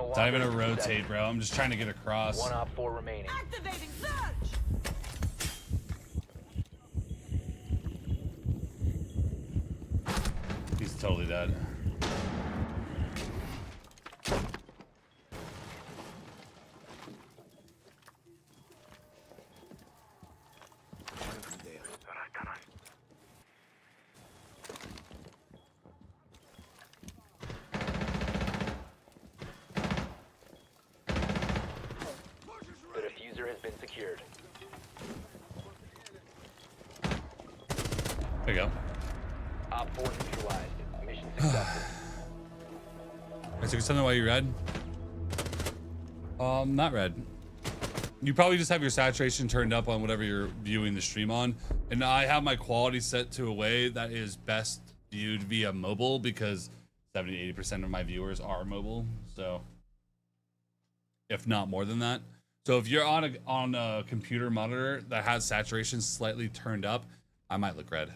It's not even a rotate, bro. I'm just trying to get across. 1 op 4 remaining. Activating surge. He's totally dead. Secured. There you go. Op 4 neutralized. Mission successful. Is there something why you red? Not red. You probably just have your saturation turned up on whatever you're viewing the stream on. And I have my quality set to a way that is best viewed via mobile because 70-80% of my viewers are mobile. So if not more than that. So if you're on a computer monitor that has saturation slightly turned up, I might look red.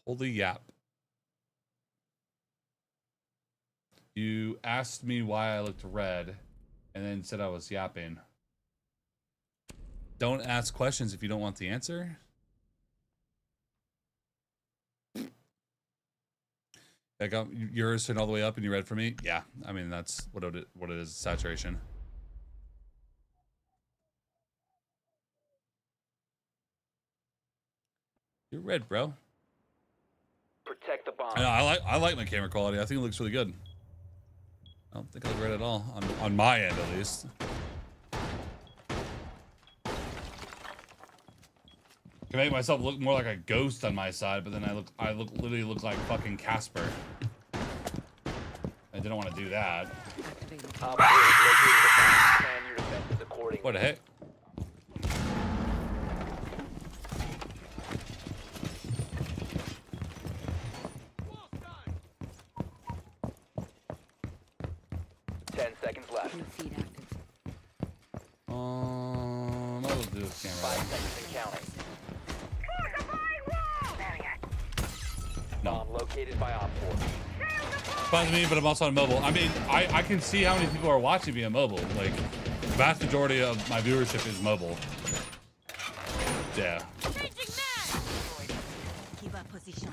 Holy yap. You asked me why I looked red and then said I was yapping. Don't ask questions if you don't want the answer. I got yours turned all the way up and you read for me? Yeah, I mean, that's what it is, saturation. You're red, bro. Protect the bomb. I like my camera quality. I think it looks really good. I don't think I look red at all on my end, at least. Can make myself look more like a ghost on my side, but then I literally look like fucking Casper. I didn't want to do that. What the heck? I will do this camera. 5 seconds and counting. No. Bomb located by Op 4. Fine to me, but I'm also on mobile. I mean, I can see how many people are watching me on mobile. Like, the vast majority of my viewership is mobile. Yeah. Keep up position.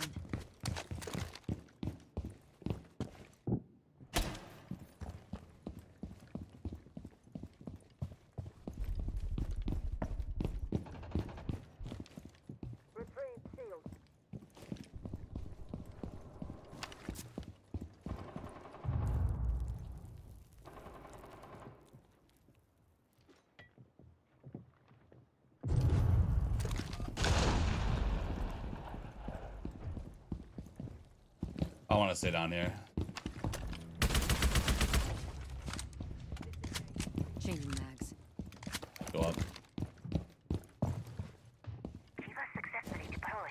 I want to stay down here. Changing mags. Go up. Kiva successfully deployed.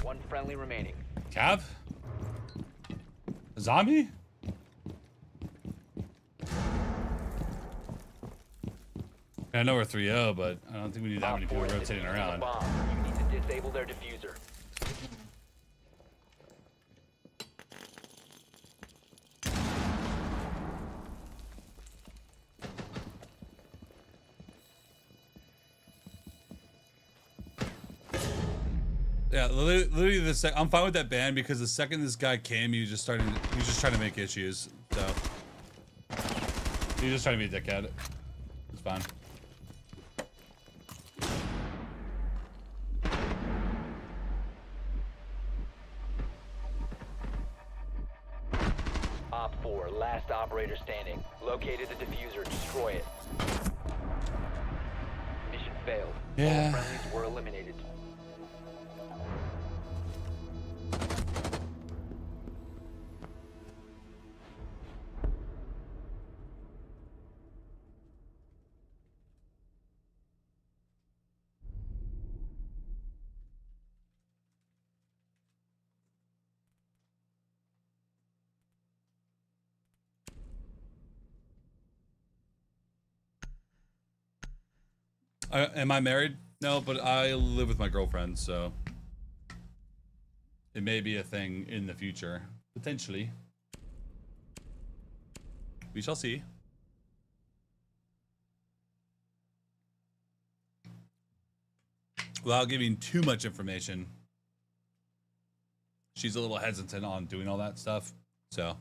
One friendly remaining. Cav? A zombie? I know we're 3-0, but I don't think we need that many people rotating around. Bomb. You need to disable their diffuser. Yeah, literally the I'm fine with that ban because the second this guy came, he was just trying to make issues. So he was just trying to be a dickhead. It's fine. Op 4, last operator standing. Located the diffuser. Destroy it. Mission failed. Yeah. All friendlies were eliminated. Am I married? No, but I live with my girlfriend, so it may be a thing in the future, potentially. We shall see. Without giving too much information, she's a little hesitant on doing all that stuff, so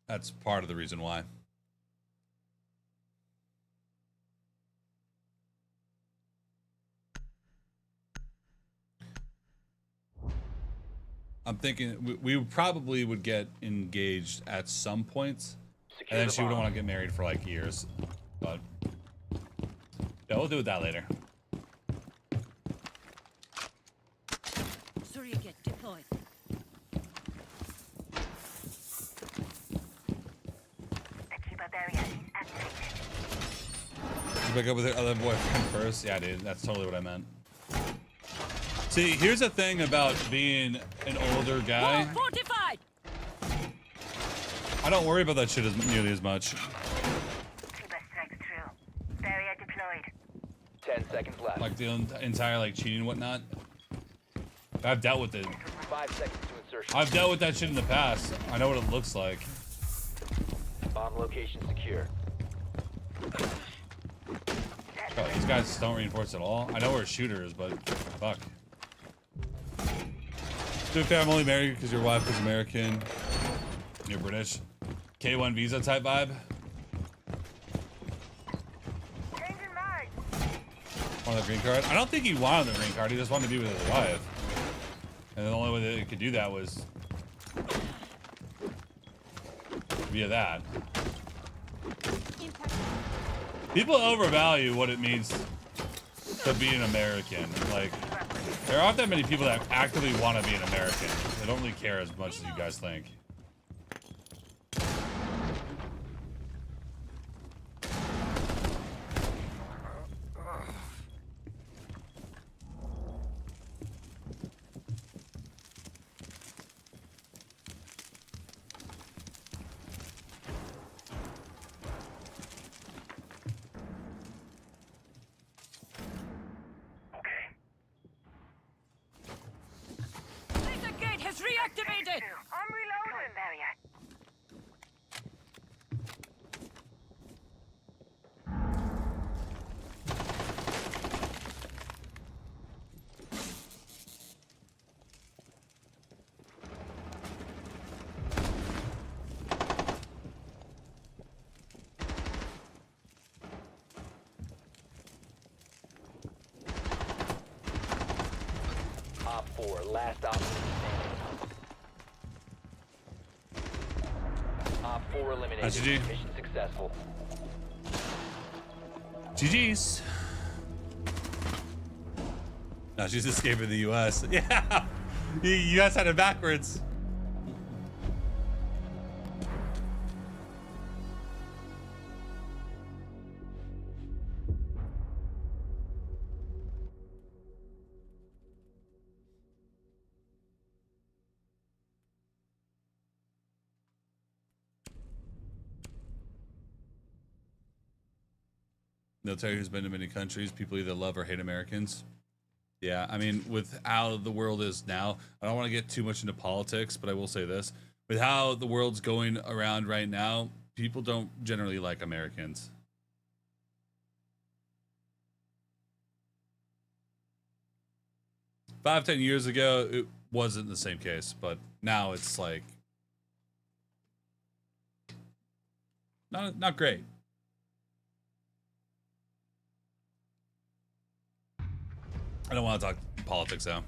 that's part of the reason why. I'm thinking we probably would get engaged at some points, and then she wouldn't want to get married for like years. But yeah, we'll do that later. Surrogate deployed. The Kiva barrier is activated. You break up with her other boyfriend first? Yeah, dude, that's totally what I meant. See, here's the thing about being an older guy. Fortified. I don't worry about that shit nearly as much. Kiva strikes true. Barrier deployed. 10 seconds left. Like the entire like cheating and whatnot. I've dealt with it. 5 seconds to insertion. I've dealt with that shit in the past. I know what it looks like. Bomb location secure. Oh, these guys don't reinforce at all. I know we're shooters, but fuck. To be fair, I'm only married because your wife is American. You're British. K1 visa type vibe. Wanted the green card? I don't think he wanted the green card. He just wanted to be with his wife. And the only way that he could do that was via that. People overvalue what it means to be an American. Like, there aren't that many people that actively want to be an American. They don't really care as much as you guys think. Laser gate has reactivated. I'm reloading. 4, last option standing. Op 4 eliminated. That's GG. Mission successful. GG's. No, she's escaping the US. Yeah. You guys had it backwards. Military who's been to many countries, people either love or hate Americans. Yeah, I mean, with how the world is now, I don't want to get too much into politics, but I will say this. With how the world's going around right now, people don't generally like Americans. 5-10 years ago, it wasn't the same case, but now it's like not great. I don't want to talk politics though.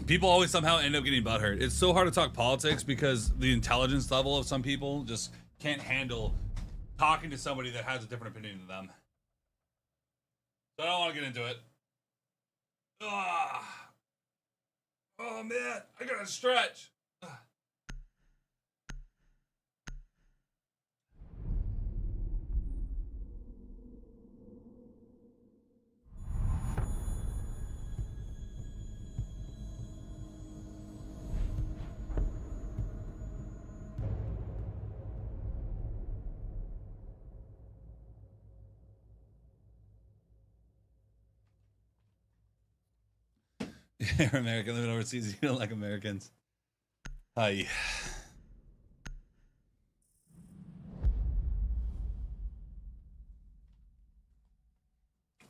People always somehow end up getting butthurt. It's so hard to talk politics because the intelligence level of some people just can't handle talking to somebody that has a different opinion than them. So I don't want to get into it. Ah. Oh man, I gotta stretch. You're American living overseas. You don't like Americans. Hi.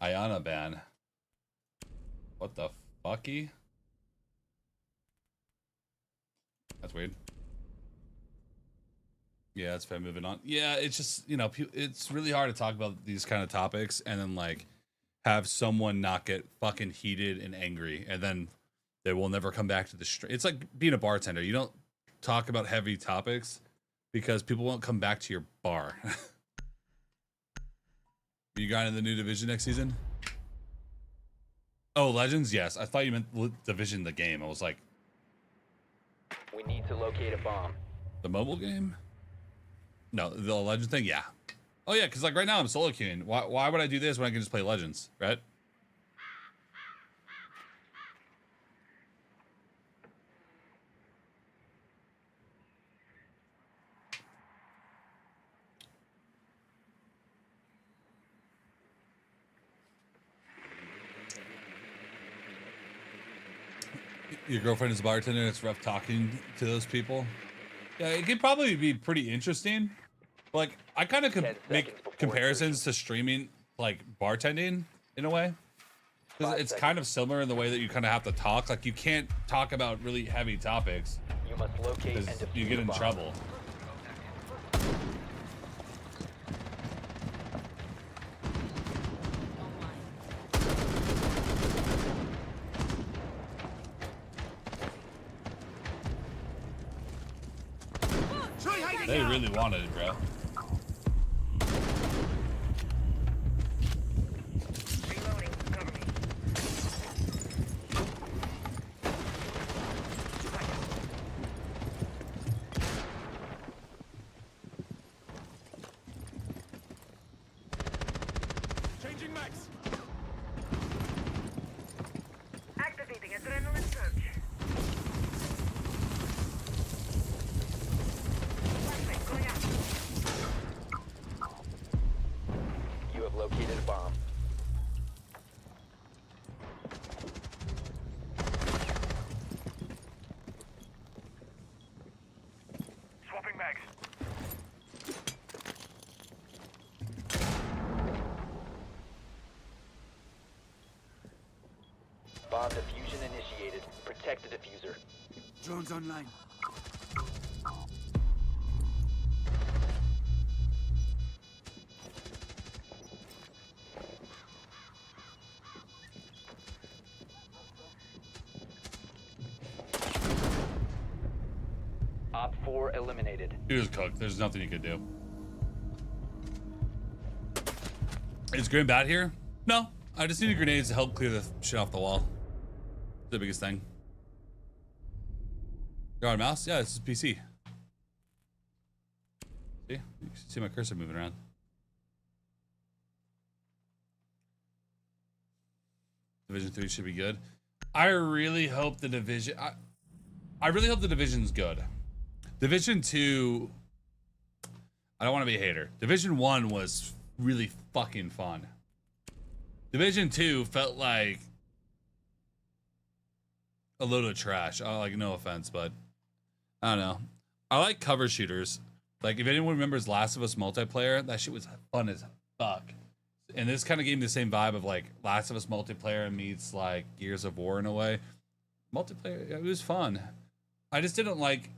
Ayana ban. What the fucky? That's weird. Yeah, that's fair. Moving on. Yeah, it's just, you know, it's really hard to talk about these kind of topics and then like have someone not get fucking heated and angry, and then they will never come back to the street. It's like being a bartender. You don't talk about heavy topics because people won't come back to your bar. You got in the new division next season? Oh, Legends? Yes. I thought you meant Division, the game. I was like, We need to locate a bomb. the mobile game? No, the Legends thing? Yeah. Oh, yeah, because like right now I'm solo queuing. Why would I do this when I can just play Legends, right? Your girlfriend is a bartender. It's rough talking to those people. Yeah, it could probably be pretty interesting. Like, I kind of make comparisons to streaming, like bartending in a way. Because it's kind of similar in the way that you kind of have to talk. Like, you can't talk about really heavy topics. You must locate and defuse you get in the bomb. trouble. They really wanted it, bro. Changing max. Activating adrenaline surge. Flashbang going out. You have located a bomb. Swapping mags. Bomb diffusion initiated. Protect the diffuser. Drones online. 4 eliminated. He was cooked. There's nothing he could do. Is Grim bad here? No. I just needed grenades to help clear the shit off the wall. The biggest thing. You're on mouse? Yeah, this is PC. See? You can see my cursor moving around. Division 3 should be good. I really hope the division... I really hope the division's good. Division 2... I don't want to be a hater. Division 1 was really fucking fun. Division 2 felt like a load of trash. Like, no offense, but I don't know. I like cover shooters. Like, if anyone remembers Last of Us multiplayer, that shit was fun as fuck. And this kind of gave me the same vibe of like Last of Us multiplayer meets like Gears of War in a way. Multiplayer, it was fun. I just didn't like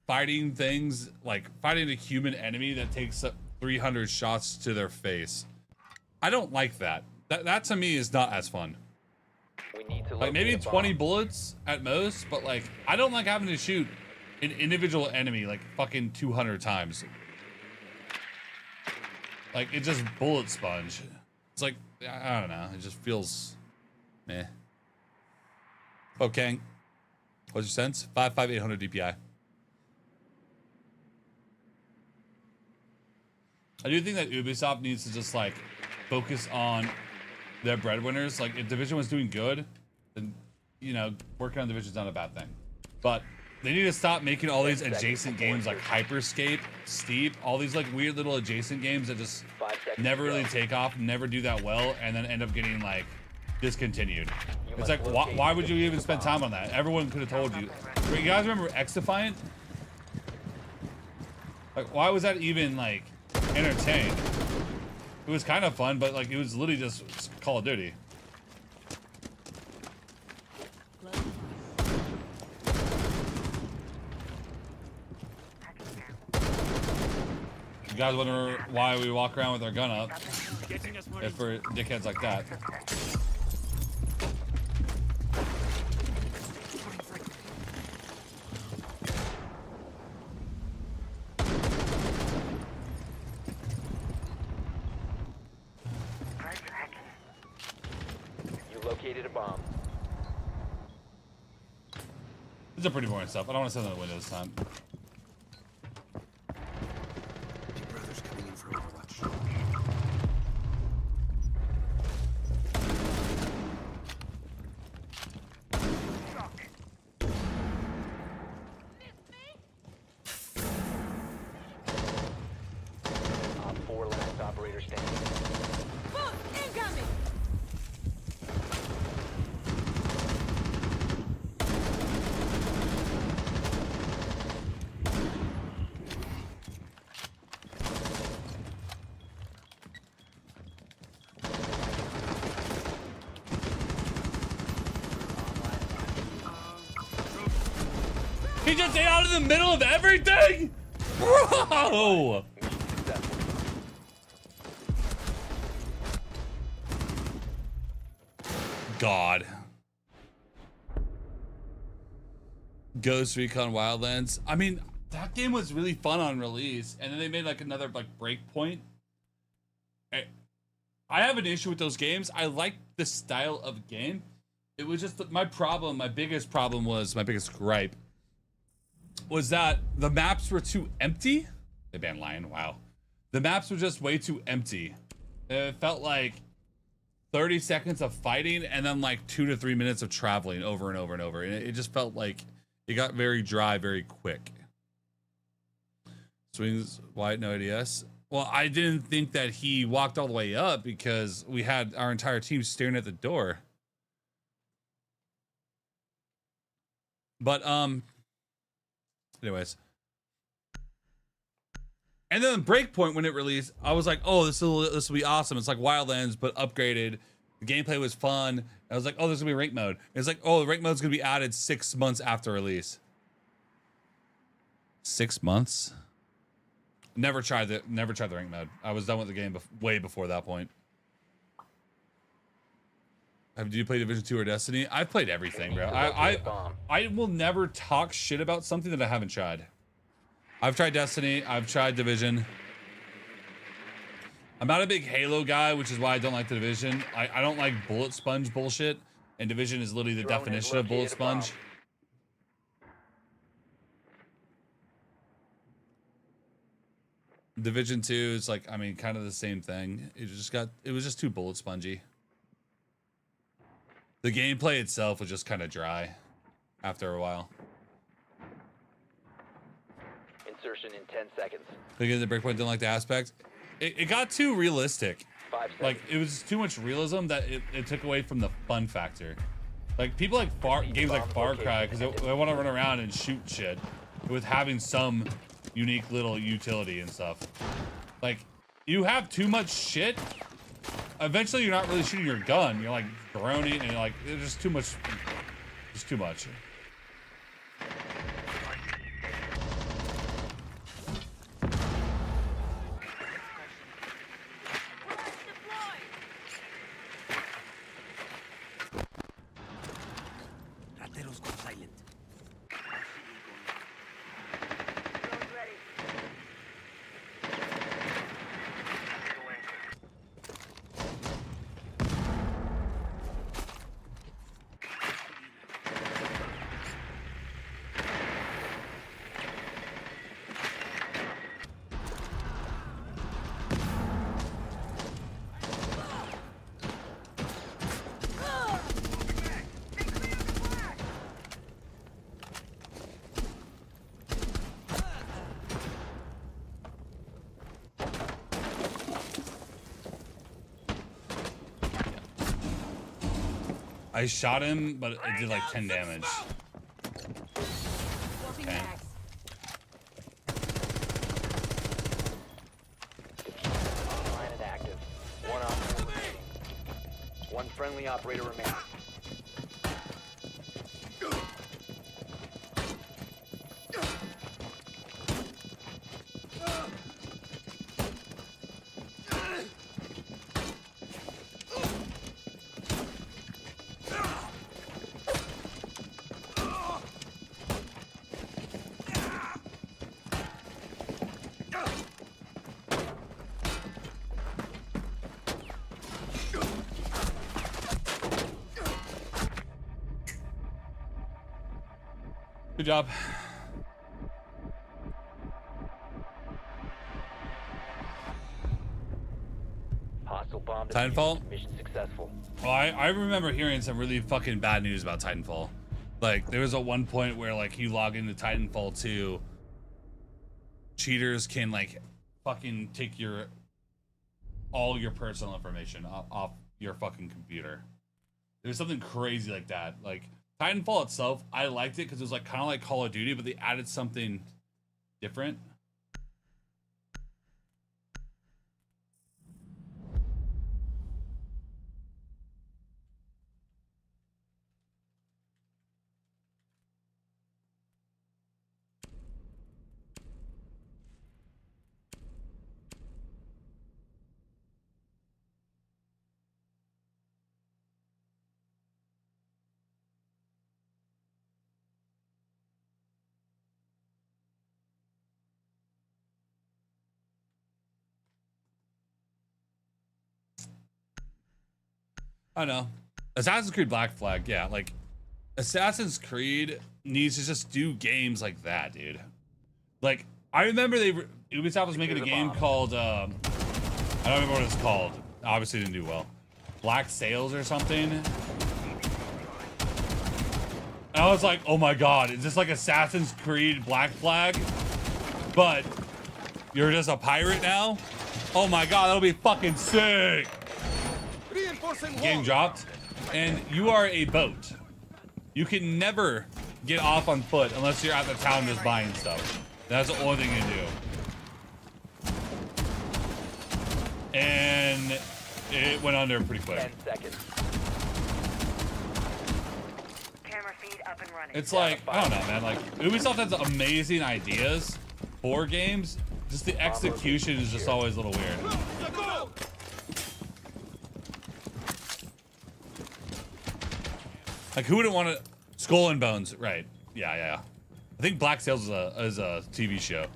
fighting things, like fighting a human enemy that takes up 300 shots to their face. I don't like that. That to me is not as fun. We need to like maybe 20 bullets at most, but like I don't like having to shoot an individual enemy like fucking 200 times. Like it just bullet sponge. It's like I don't know. It just feels meh. Okay. What's your sense? 55800 DPI. I do think that Ubisoft needs to just like focus on their breadwinners. Like if Division was doing good, then you know working on Division's not a bad thing. But they need to stop making all these adjacent games like Hyperscape, Steep, all these like weird little adjacent games that just never really take off, never do that well, and then end up getting like discontinued. It's like why would you even spend time on that? Everyone could have told you. You guys remember X-Defiant? Like why was that even like entertained? It was kind of fun, but like it was literally just Call of Duty. You guys wonder why we walk around with our gun up if we're dickheads like that. Located a bomb. These are pretty boring stuff. I don't want to send them to the window this time. Your brother's coming in for Overwatch. Op 4 last operator standing. Incoming! He just ate out in the middle of everything? Bro! God. Ghost Recon Wildlands. I mean, that game was really fun on release, and then they made like another like Breakpoint. I have an issue with those games. I like the style of game. It was just my problem. My biggest problem was my biggest gripe was that the maps were too empty. They banned Lion. Wow. The maps were just way too empty. It felt like 30 seconds of fighting and then like 2 to 3 minutes of traveling over and over and over. And it just felt like it got very dry very quick. Swings wide, no ADS. Well, I didn't think that he walked all the way up because we had our entire team staring at the door. But anyways. And then Breakpoint, when it released, I was like, oh, this will be awesome. It's like Wildlands, but upgraded. The gameplay was fun. I was like, oh, there's gonna be rank mode. It's like, oh, the rank mode's gonna be added 6 months after release. 6 months? Never tried the rank mode. I was done with the game way before that point. Did you play Division 2 or Destiny? I've played everything, bro. I will never talk shit about something that I haven't tried. I've tried Destiny. I've tried Division. I'm not a big Halo guy, which is why I don't like the Division. I don't like bullet sponge bullshit, and Division is literally the definition of bullet sponge. Division 2 is like, I mean, kind of the same thing. It was just too bullet spongy. The gameplay itself was just kind of dry after a while. Insertion in 10 seconds. Again, the breakpoint didn't like the aspect. It got too realistic. 5 seconds. Like, it was too much realism that it took away from the fun factor. Like, people like games like Far Cry, because they want to run around and shoot shit with having some unique little utility and stuff. Like, you have too much shit, eventually you're not really shooting your gun. You're like droning and like, there's just too much. Just too much. Rateros go silent. I shot him, but it did like 10 damage. Okay. Online and active. One operator remaining. One friendly operator remaining. Good job. Hostile bomb Titanfall? mission successful. Well, I remember hearing some really fucking bad news about Titanfall. Like, there was at one point where, like, you log into Titanfall 2, cheaters can, like, fucking take all your personal information off your fucking computer. There was something crazy like that. Like, Titanfall itself, I liked it because it was, like, kind of like Call of Duty, but they added something different. I know. Assassin's Creed Black Flag, yeah, like Assassin's Creed needs to just do games like that, dude. Like, I remember Ubisoft was making a game called I don't remember what it's called. Obviously didn't do well. Black Sails or something. And I was like, oh my god, is this like Assassin's Creed Black Flag? But you're just a pirate now? Oh my god, that'll be fucking sick. Game dropped, and you are a boat. You can never get off on foot unless you're at the town just buying stuff. That's the only thing you do. And it went under pretty quick. 10 seconds. Camera feed up and running. It's like, I don't know, man. Like, Ubisoft has amazing ideas for games. Just the execution is just always a little weird. Like, who wouldn't want to... Skull and Bones, right. Yeah. I think Black Sails is a TV show.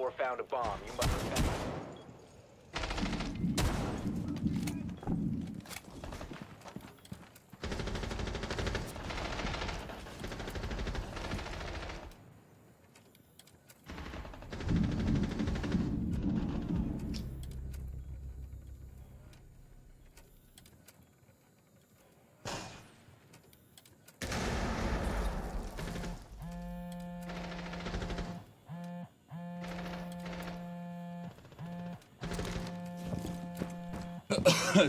4 found a bomb. You must defend it.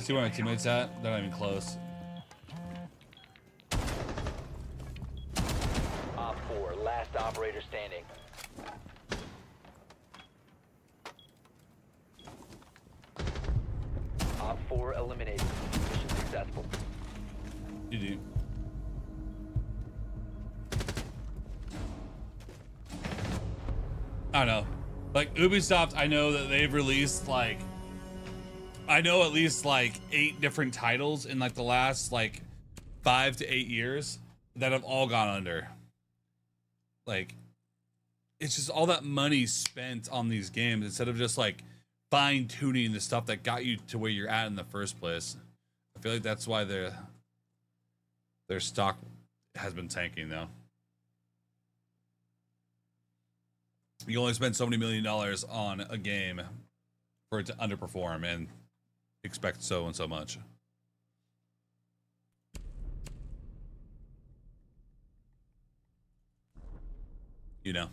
See where my teammates at? They're not even close. Op 4, last operator standing. Op 4 eliminated. Mission successful. GG. I don't know. Like Ubisoft, I know that they've released like, I know at least like 8 different titles in like the last like 5 to 8 years that have all gone under. Like, it's just all that money spent on these games instead of just like fine tuning the stuff that got you to where you're at in the first place. I feel like that's why their stock has been tanking though. You only spend so many $1 million on a game for it to underperform and expect so and so much. You know.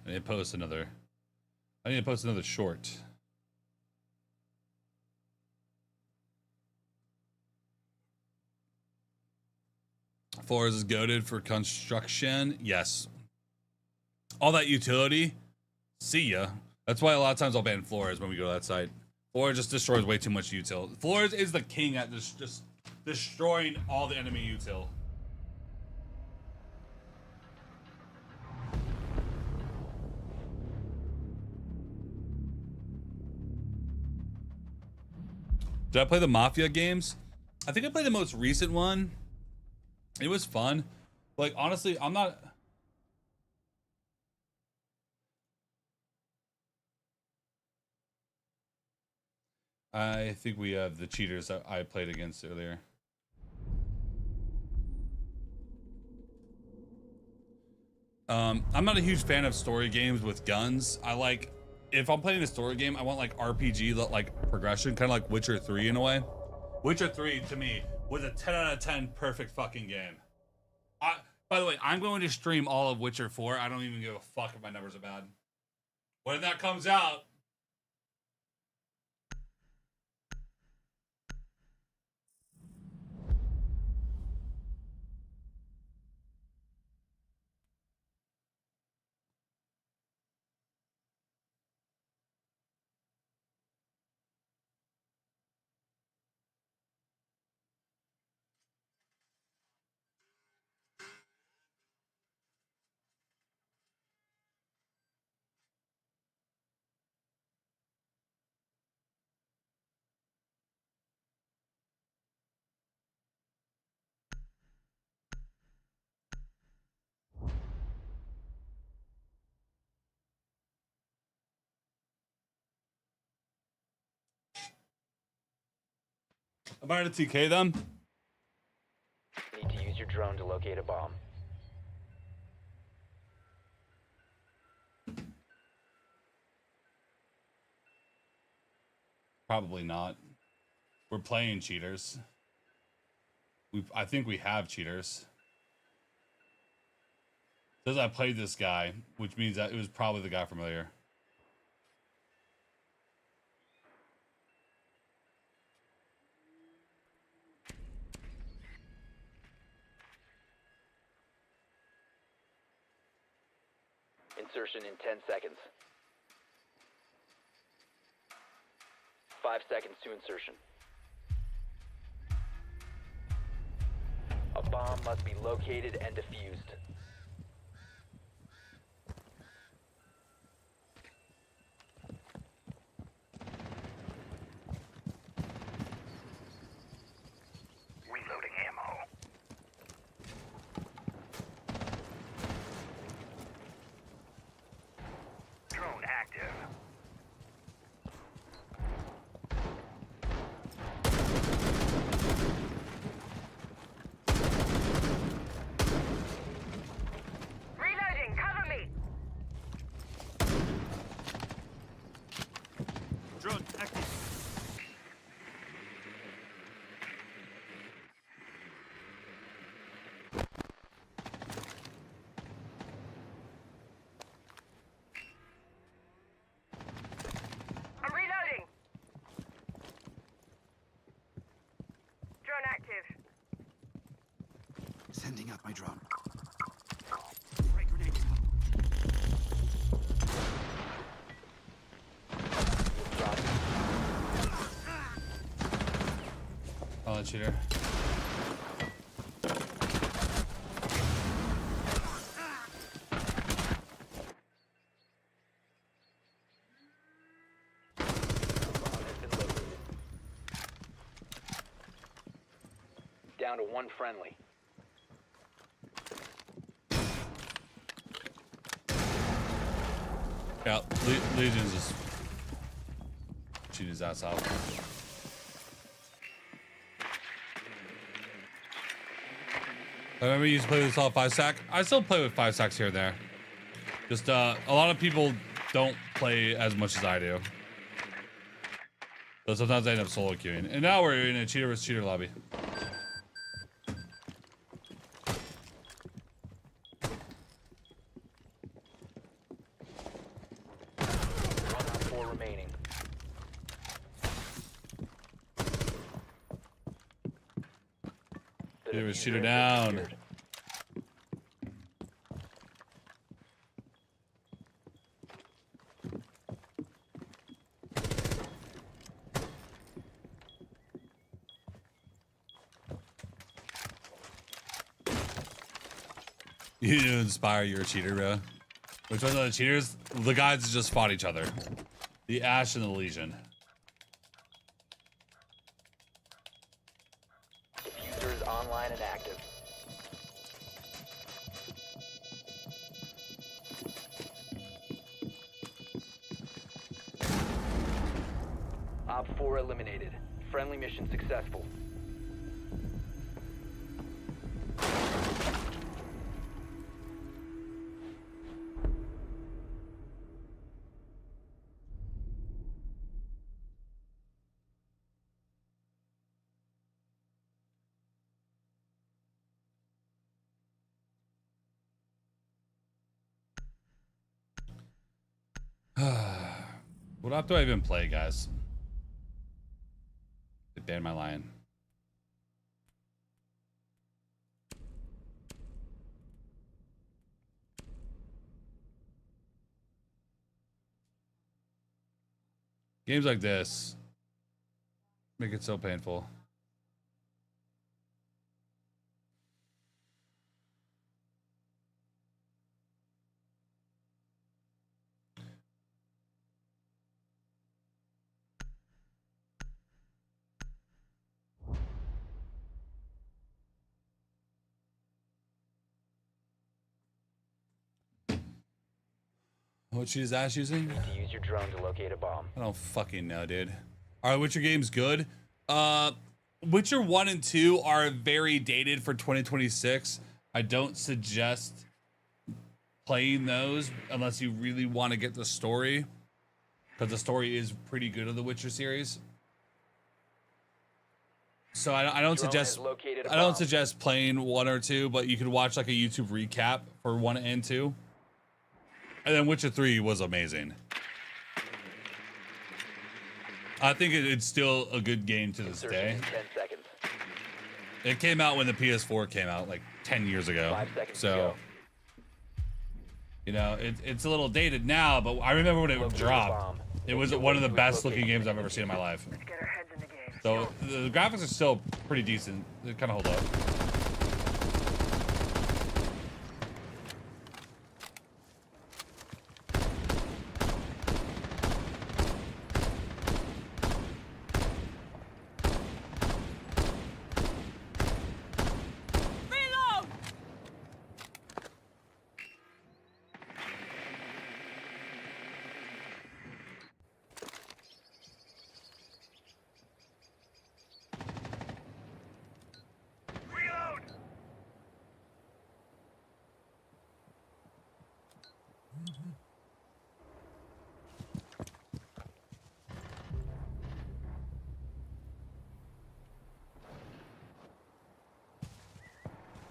I need to post another short. Floors is goated for construction. Yes. All that utility. See ya. That's why a lot of times I'll ban Flores when we go to that site. Flores just destroys way too much util. Flores is the king at just destroying all the enemy util. Did I play the Mafia games? I think I played the most recent one. It was fun. Like, honestly, I'm not... I think we have the cheaters that I played against earlier. I'm not a huge fan of story games with guns. I like, if I'm playing a story game, I want like RPG, like progression, kind of like Witcher 3 in a way. Witcher 3 to me was a 10 out of 10 perfect fucking game. By the way, I'm going to stream all of Witcher 4. I don't even give a fuck if my numbers are bad. When that comes out, am I going to TK them? Need to use your drone to locate a bomb. Probably not. We're playing cheaters. I think we have cheaters. Says I played this guy, which means that it was probably the guy from earlier. Insertion in 10 seconds. 5 seconds to insertion. A bomb must be located and defused. Reloading ammo. Sending out my drone. Frag grenade out. Oh, the cheater. Down to one friendly. Yeah, Legion's just cheat his ass out. I remember you used to play with this all 5-stack. I still play with 5 stacks here and there. Just a lot of people don't play as much as I do. So sometimes I end up solo queuing. And now we're in a cheater versus cheater lobby. Cheater down. You need to inspire, you're a cheater, bro. Which ones are the cheaters? The guys that just fought each other. The Ash and the Legion. Diffuser is online and active. Op 4 eliminated. Friendly mission successful. What app do I even play, guys? They banned my lion. Games like this make it so painful. What cheat is Ash using? To use your drone to locate a bomb. I don't fucking know, dude. All right, Witcher game's good. Witcher 1 and 2 are very dated for 2026. I don't suggest playing those unless you really want to get the story, because the story is pretty good of the Witcher series. So I don't suggest playing 1 or 2, but you could watch like a YouTube recap for 1 and 2. And then Witcher 3 was amazing. I think it's still a good game to this day. 10 seconds. It came out when the PS4 came out, like 10 years ago. 5 seconds so, to go. you know, it's a little dated now, but I remember when it dropped. It was one of the best looking games I've ever seen in my life. So the graphics are still pretty decent. They kind of hold up.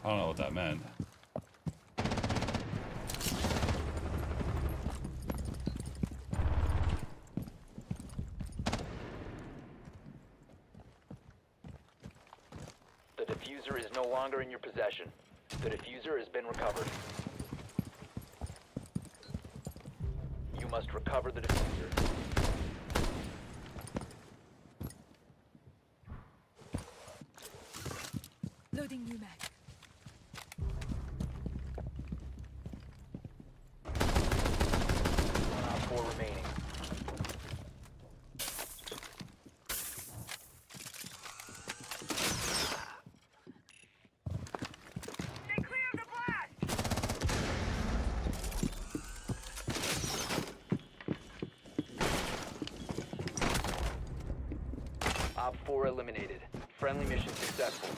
I don't know what that meant. The diffuser is no longer in your possession. The diffuser has been recovered. You must recover the diffuser. Loading new mag. One Op 4 remaining. Stay clear of the blast! Op 4 eliminated. Friendly mission successful.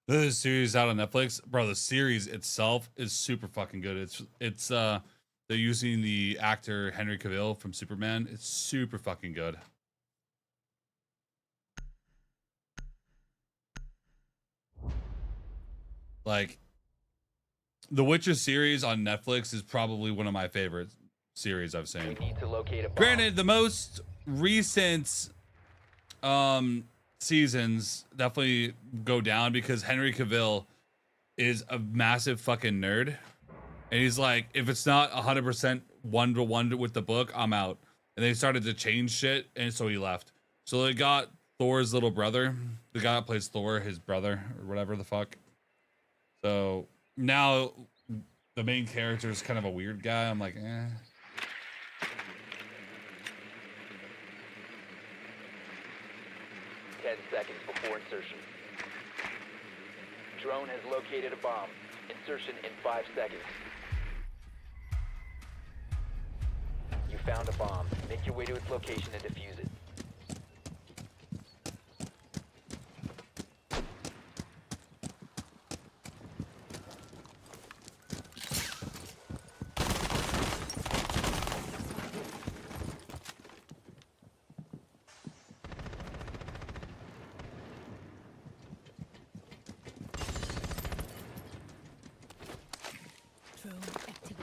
This series out on Netflix, bro. The series itself is super fucking good. It's they're using the actor Henry Cavill from Superman. It's super fucking good. Like, the Witcher series on Netflix is probably one of my favorite series I've seen. We need to locate a bomb. Granted, the most recent seasons definitely go down because Henry Cavill is a massive fucking nerd, and he's like, if it's not 100% one-to-one with the book, I'm out. And they started to change shit, and so he left. So they got Thor's little brother, the guy that plays Thor, his brother or whatever the fuck. So now the main character is kind of a weird guy. I'm like, eh. 10 seconds before insertion. Drone has located a bomb. Insertion in 5 seconds. You found a bomb. Make your way to its location and defuse it. Drone activated.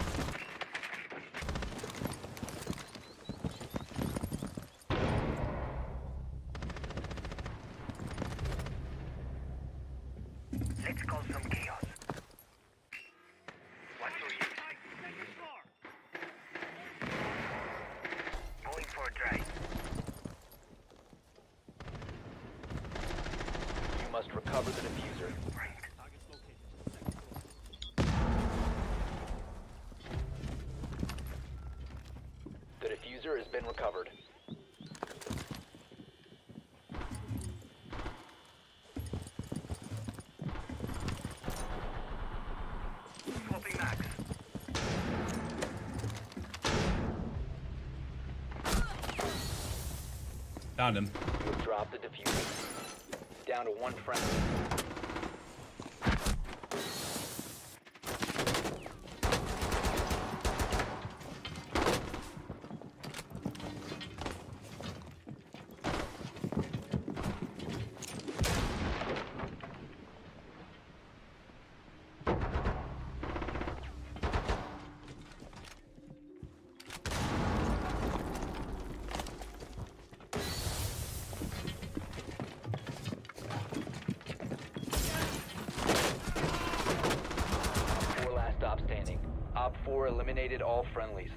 Let's cause some chaos. Watch your hip. Going for a drive. You must recover the diffuser. The diffuser has been recovered. Swapping max. Found him. You have dropped the diffuser. Down to one friendly. Four last stop standing. Op 4 eliminated all friendlies.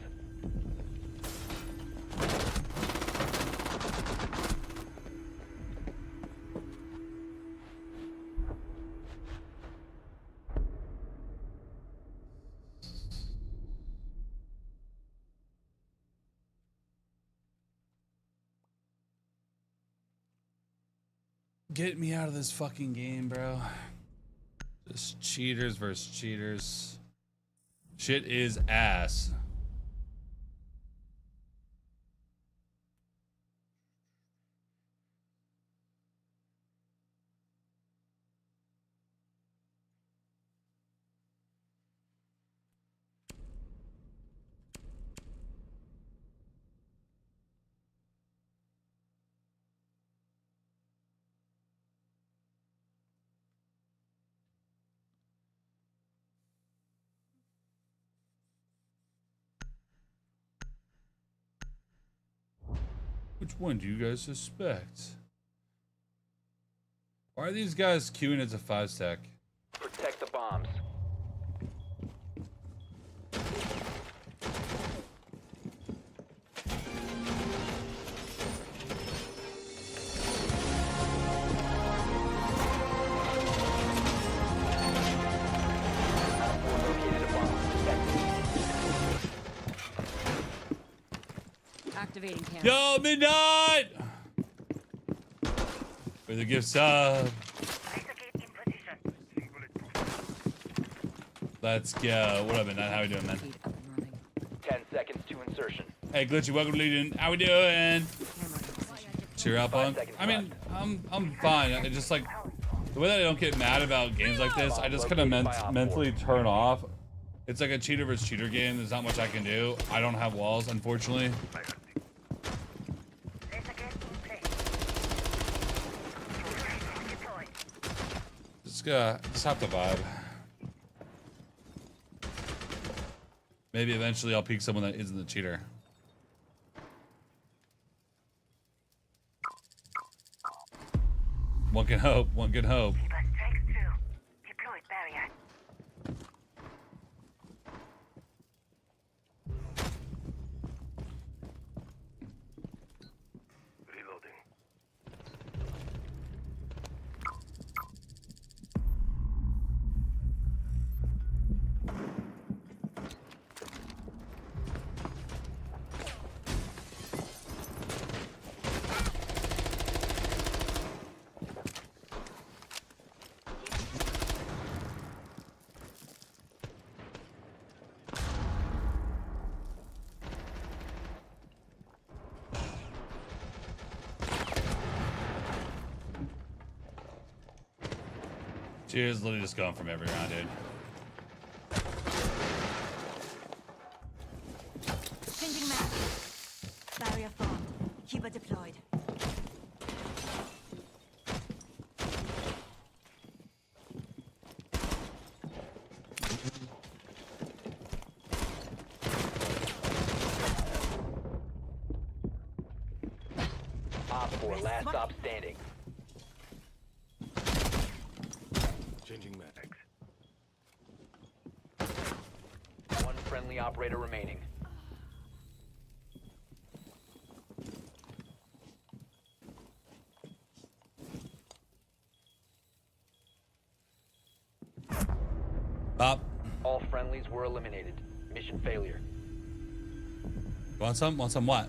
Get me out of this fucking game, bro. Just cheaters versus cheaters. Shit is ass. Which one do you guys suspect? Why are these guys queuing as a 5-stack? Protect the bombs. Activating camera. Yo, Midnight! For the gift sub. Let's go. What up, Midnight? How we doing, man? 10 seconds to insertion. Hey, Glitchy, welcome to Legion. How we doing? Cheer up, on. I mean, I'm fine. I just like the way that I don't get mad about games like this. I just kind of mentally turn off. It's like a cheater versus cheater game. There's not much I can do. I don't have walls, unfortunately. Just have to vibe. Maybe eventually I'll pick someone that isn't the cheater. One can hope. One can hope. Cheers, literally just going from every round, dude. Changing map. Barrier formed. Cuba deployed. Op 4, last stop standing. Changing mags. One friendly operator remaining. Pop. All friendlies were eliminated. Mission failure. Want some? Want some what?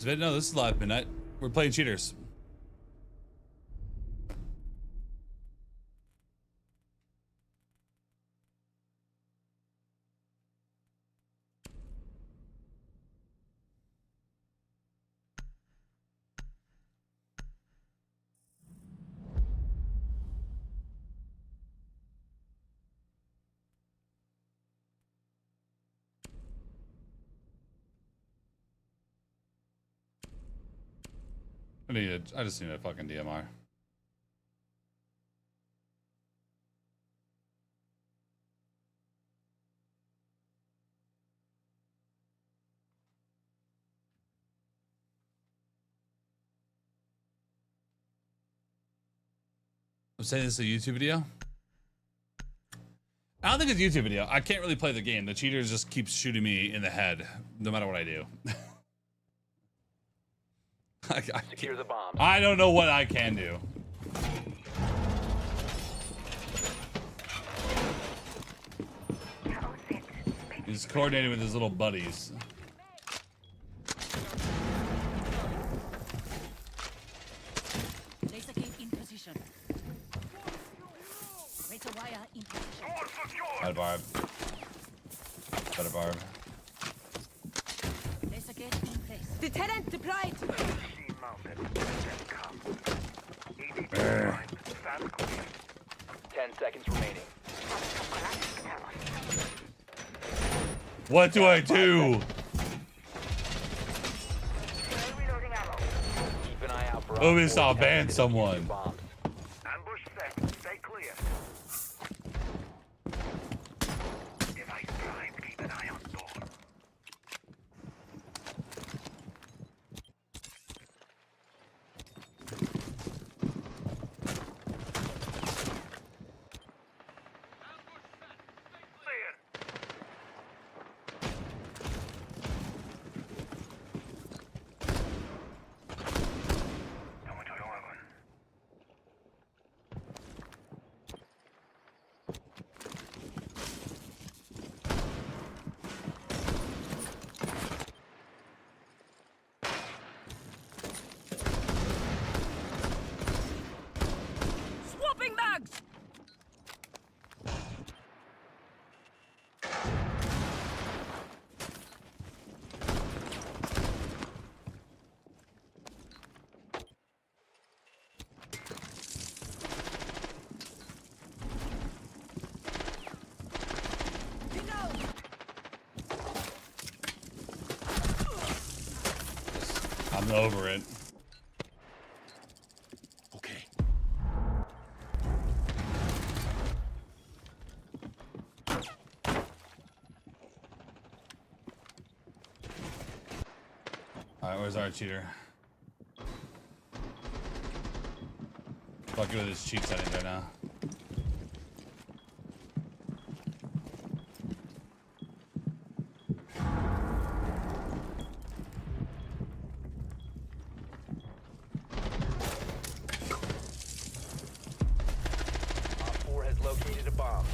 No, this is live, Midnight. We're playing cheaters. I just need a fucking DMR. I'm saying this is a YouTube video. I don't think it's a YouTube video. I can't really play the game. The cheaters just keep shooting me in the head, no matter what I do. Secure the bomb. I don't know what I can do. He's coordinating with his little buddies. Laser gate in Better barb. Deterrent deployed. Machine mounted. Then come. EDP primed. Stand clear. 10 seconds remaining. What do I do? Reloading ammo. Keep an eye out for Oh, we Op 4 saw attempting ban to defuse someone. your bombs. Ambush set. Stay clear. Device primed. Keep an eye on door. Clear. Toma todo wagon. Swapping mags. I'm over it. Okay. Alright, where's our cheater? Fuck it with his cheat settings right now. Op 4 has located a bomb.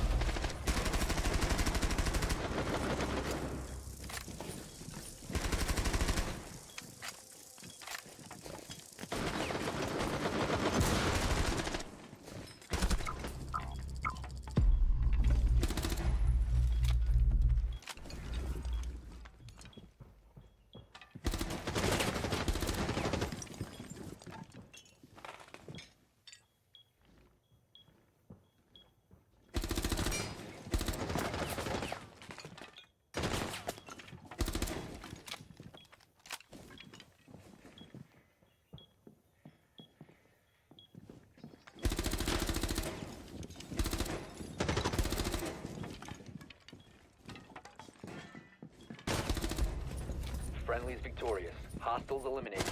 Friendly's victorious. Hostiles eliminated.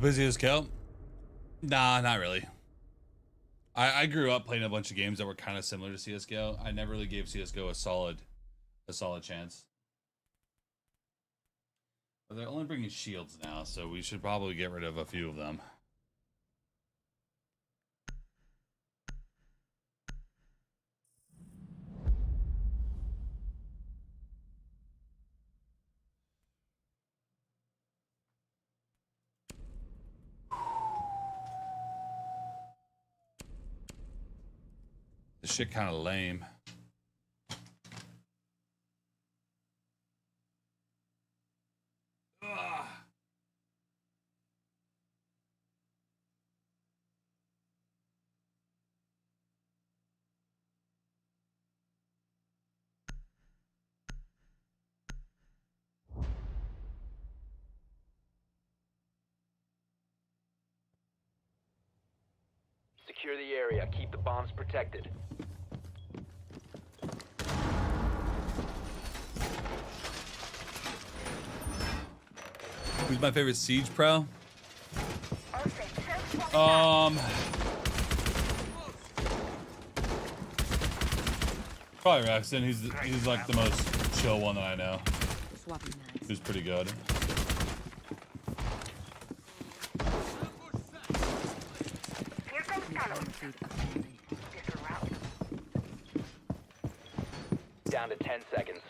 Busy as kill? Nah, not really. I grew up playing a bunch of games that were kind of similar to CSGO. I never really gave CSGO a solid chance. But they're only bringing shields now, so we should probably get rid of a few of them. This shit kind of lame. Ugh. Secure the area. Keep the bombs protected. Who's my favorite Siege Pro? Probably Rexton. He's like the most chill one that I know. Who's pretty good. Here comes Carlos. Different route. Down to 10 seconds.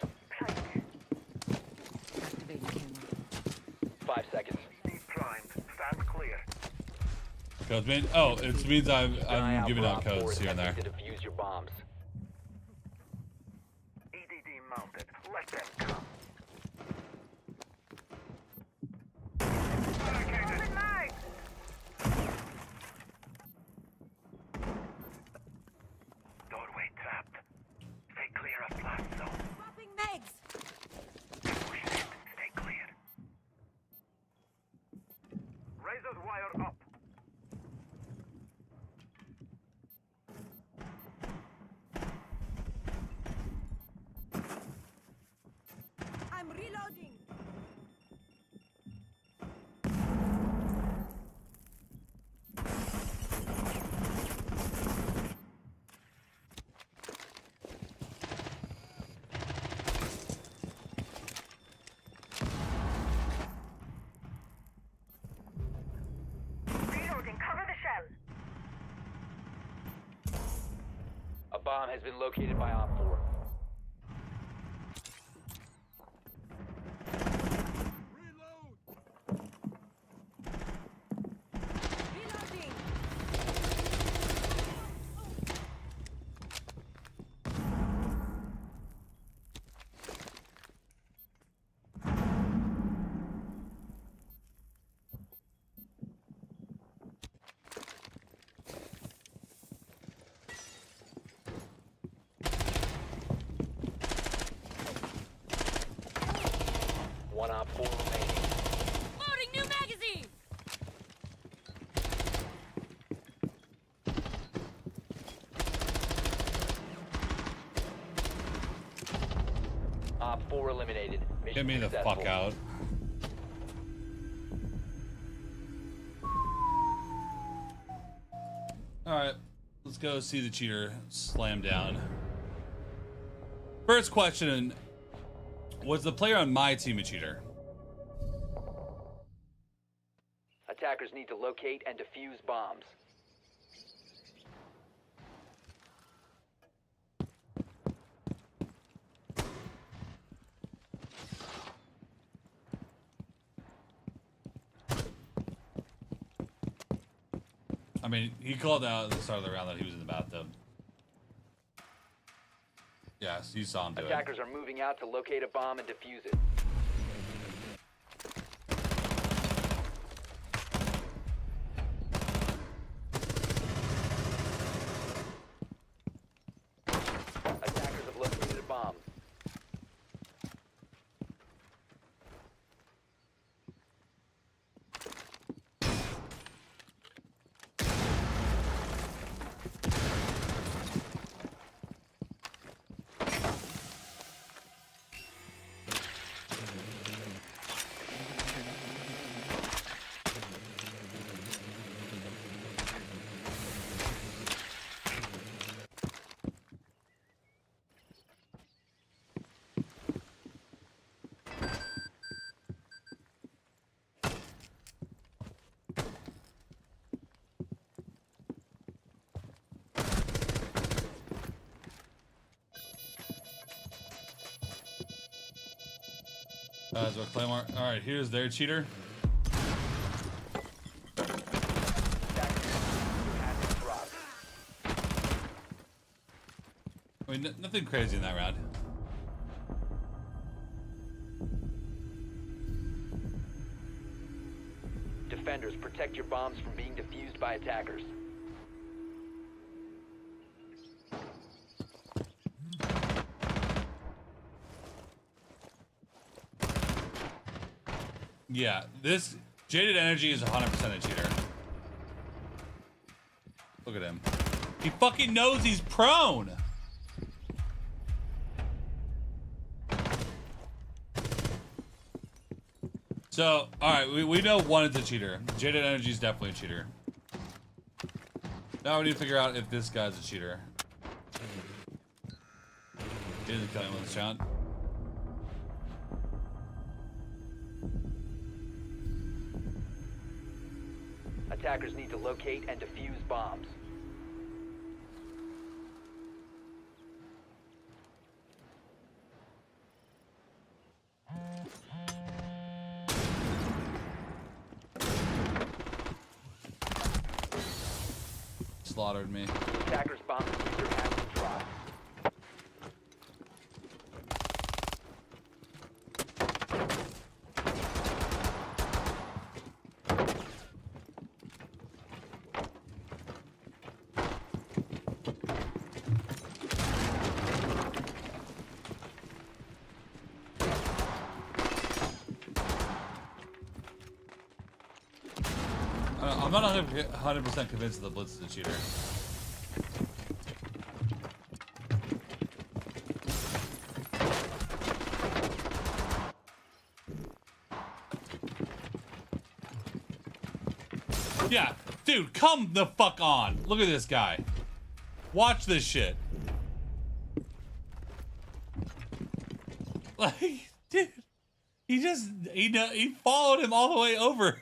5 seconds. Deep primed. Stand clear. codes mean? Oh, it means I'm giving out for Op 4 codes here and there. attempting to defuse your bombs. EDD mounted. Let them come. Open mag! Doorway trapped. Stay clear of blast zone. Swapping megs. Push it. Stay clear. Razor's wire up. I'm reloading. Reloading. Cover the shell. A bomb has been located by Op 4. Reloading. One Op 4 remaining. Loading new magazine. Op 4 eliminated. Mission Get me the successful. fuck out. Alright, let's go see the cheater slam down. First question, was the player on my team a cheater? Attackers need to locate and defuse bombs. I mean, he called out at the start of the round that he was in the bathtub. Yes, you saw him do it. Attackers are moving out to locate a bomb and defuse it. Attackers have located a bomb. So Claymore. Alright, here's their cheater. I mean, nothing crazy in that round. Defenders, protect your bombs from being defused by attackers. Yeah, this Jaded Energy is 100% a cheater. Look at him. He fucking knows he's prone. So, alright, we know one is a cheater. Jaded Energy is definitely a cheater. Now we need to figure out if this guy's a cheater. He isn't killing with a shot. Attackers need to locate and defuse bombs. slaughtered me. Attackers bomb diffuser has been dropped. I'm not 100% convinced that the Blitz is a cheater. Yeah, dude, come the fuck on. Look at this guy. Watch this shit. Like, dude, he followed him all the way over.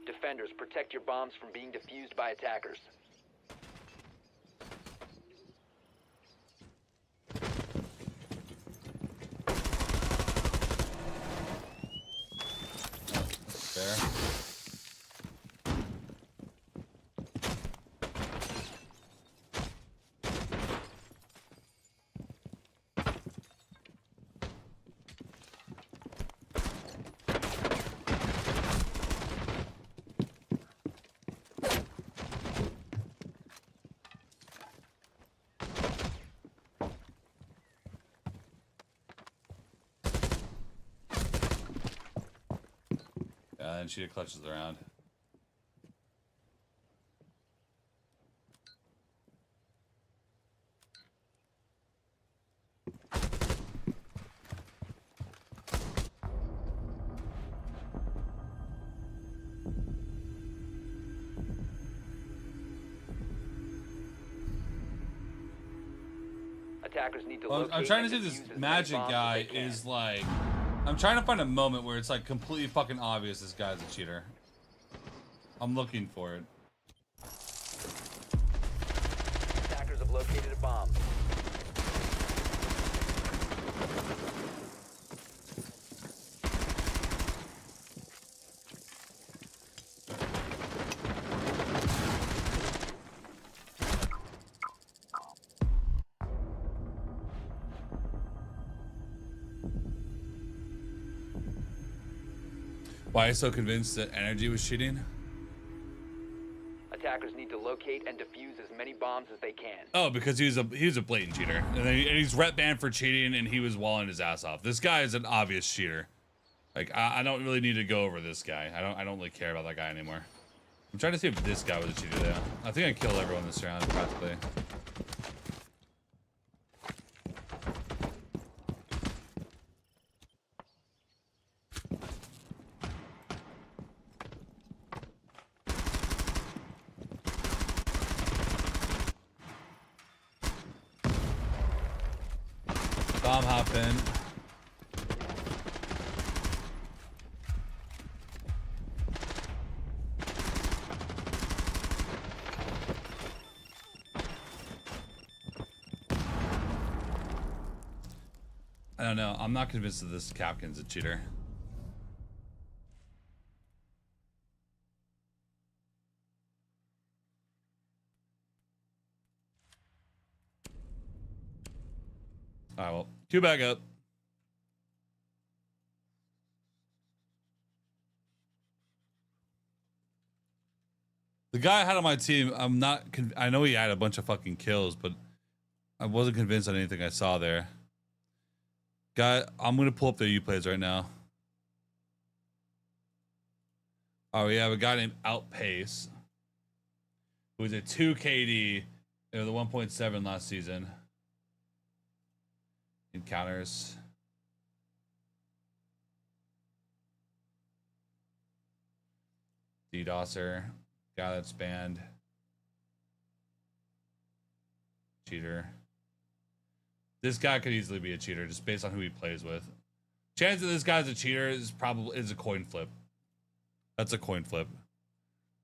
Defenders, protect your bombs from being defused by attackers. Fair. And she clutches around. Attackers need to Well, locate I'm trying to and see this defuse as many magic bombs as guy they can. is like... I'm trying to find a moment where it's like completely fucking obvious this guy's a cheater. I'm looking for it. Attackers have located a bomb. Why are you so convinced that Energy was cheating? Attackers need to locate and defuse as many bombs as they can. Oh, because he was a blatant cheater, and he's rep banned for cheating, and he was walling his ass off. This guy is an obvious cheater. Like I don't really need to go over this guy. I don't really care about that guy anymore. I'm trying to see if this guy was a cheater though. I think I killed everyone this round practically. Bomb hop in. I don't know. I'm not convinced that this Capkin's a cheater. Alright, well, queue back up. The guy I had on my team, I know he had a bunch of fucking kills, but I wasn't convinced on anything I saw there. Guy, I'm gonna pull up their Uplays right now. Oh, we have a guy named Outpace, who was a 2 KD with a 1.7 last season. Encounters. DDoSer. Guy that's banned. Cheater. This guy could easily be a cheater just based on who he plays with. Chance that this guy's a cheater is a coin flip. That's a coin flip.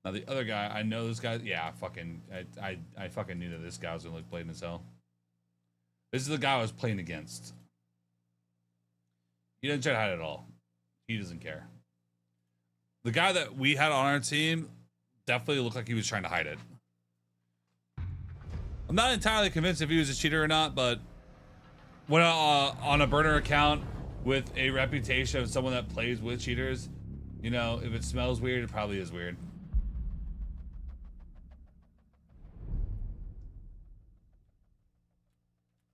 Now the other guy, I know this guy. Yeah, fucking, I fucking knew that this guy was gonna look blatant as hell. This is the guy I was playing against. He doesn't try to hide it at all. He doesn't care. The guy that we had on our team definitely looked like he was trying to hide it. I'm not entirely convinced if he was a cheater or not, but when on a burner account with a reputation of someone that plays with cheaters, you know, if it smells weird, it probably is weird.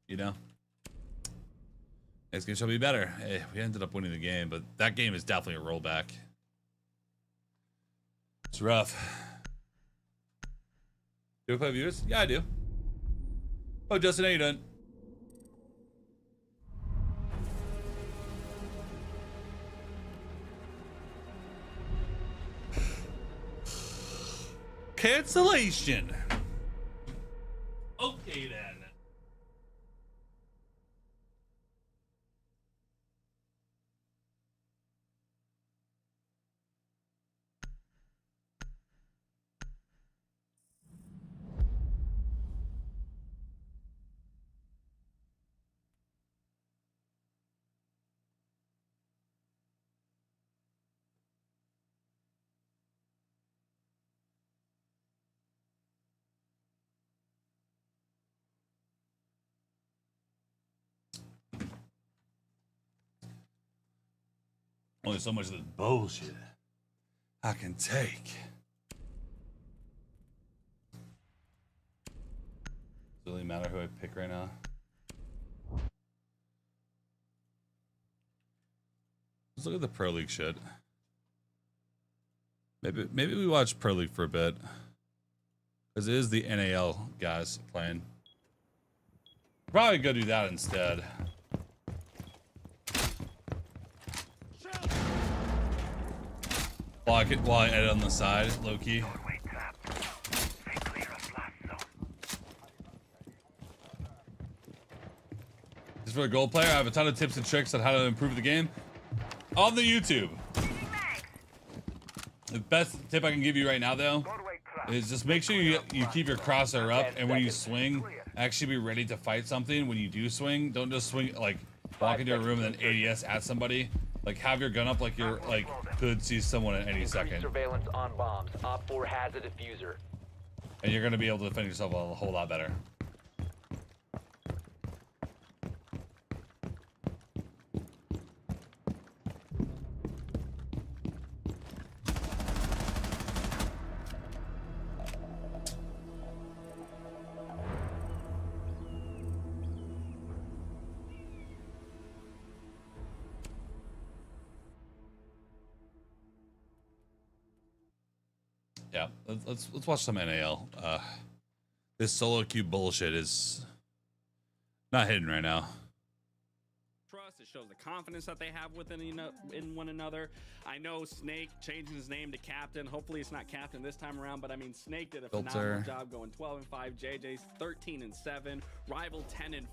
You know? Next game shall be better. Hey, we ended up winning the game, but that game is definitely a rollback. It's rough. Do you play viewers? Yeah, I do. Oh, Justin, how you doing? Cancellation. Okay then. Only so much of this bullshit I can take. Does it really matter who I pick right now? Let's look at the Pro League shit. Maybe we watch Pro League for a bit. Because it is the NAL guys playing. Probably go do that instead. While I edit on the side, low key. Just for a gold player, I have a ton of tips and tricks on how to improve the game on the YouTube. The best tip I can give you right now, though, is just make sure you keep your crosshair up, and when you swing, actually be ready to fight something. When you do swing, don't just swing like walk into a room and then ADS at somebody. Like, have your gun up like you're, like, could see someone at any second. Surveillance on bombs. Op 4 has a diffuser. And you're going to be able to defend yourself a whole lot better. Yeah, let's watch some NAL. This solo queue bullshit is not hidden right now. Trust, it shows the confidence that they have within in one another. I know Snake changing his name to Captain. Hopefully it's not Captain this time around, but I mean Snake did a phenomenal job going 12-5. JJ's 13-7. Rival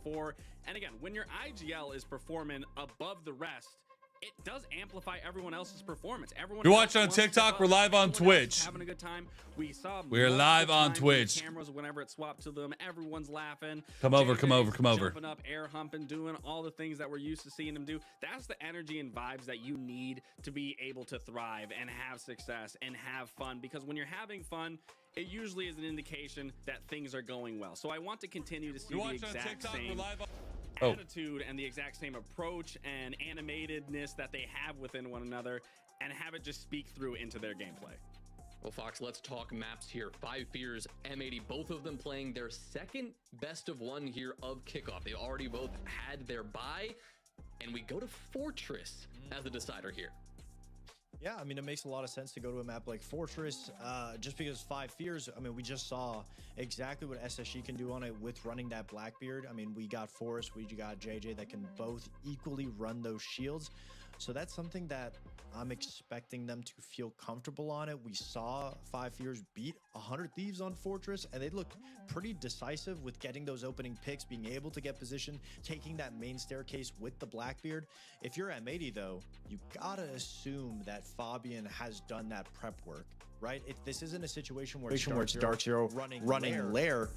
10-4. And again, when your IGL is performing above the rest, it does amplify everyone else's performance. Everyone. You're watching on TikTok. We're live on Twitch. Having a good time. We're live on Twitch. Cameras, whenever it swapped to them, everyone's laughing. Come over. Jumping up, air humping, doing all the things that we're used to seeing them do. That's the energy and vibes that you need to be able to thrive and have success and have fun. Because when you're having fun, it usually is an indication that things are going well. So I want to continue to see the exact same attitude and the exact same approach and animatedness that they have within one another, and have it just speak through into their gameplay. Well, Fox, let's talk maps here. Five Fears, M80, both of them playing their second best of one here of kickoff. They already both had their bye, and we go to Fortress as the decider here. Yeah, I mean, it makes a lot of sense to go to a map like Fortress, just because Five Fears, I mean, we just saw exactly what SSG can do on it with running that Blackbeard. I mean, we got Forrest, we got JJ that can both equally run those shields. So that's something that I'm expecting them to feel comfortable on it. We saw 5 Fears beat 100 Thieves on Fortress, and they looked pretty decisive with getting those opening picks, being able to get position, taking that main staircase with the Blackbeard. If you're M80 though, you gotta assume that Fabian has done that prep work, right? This isn't a situation where it's Dark Zero running Lair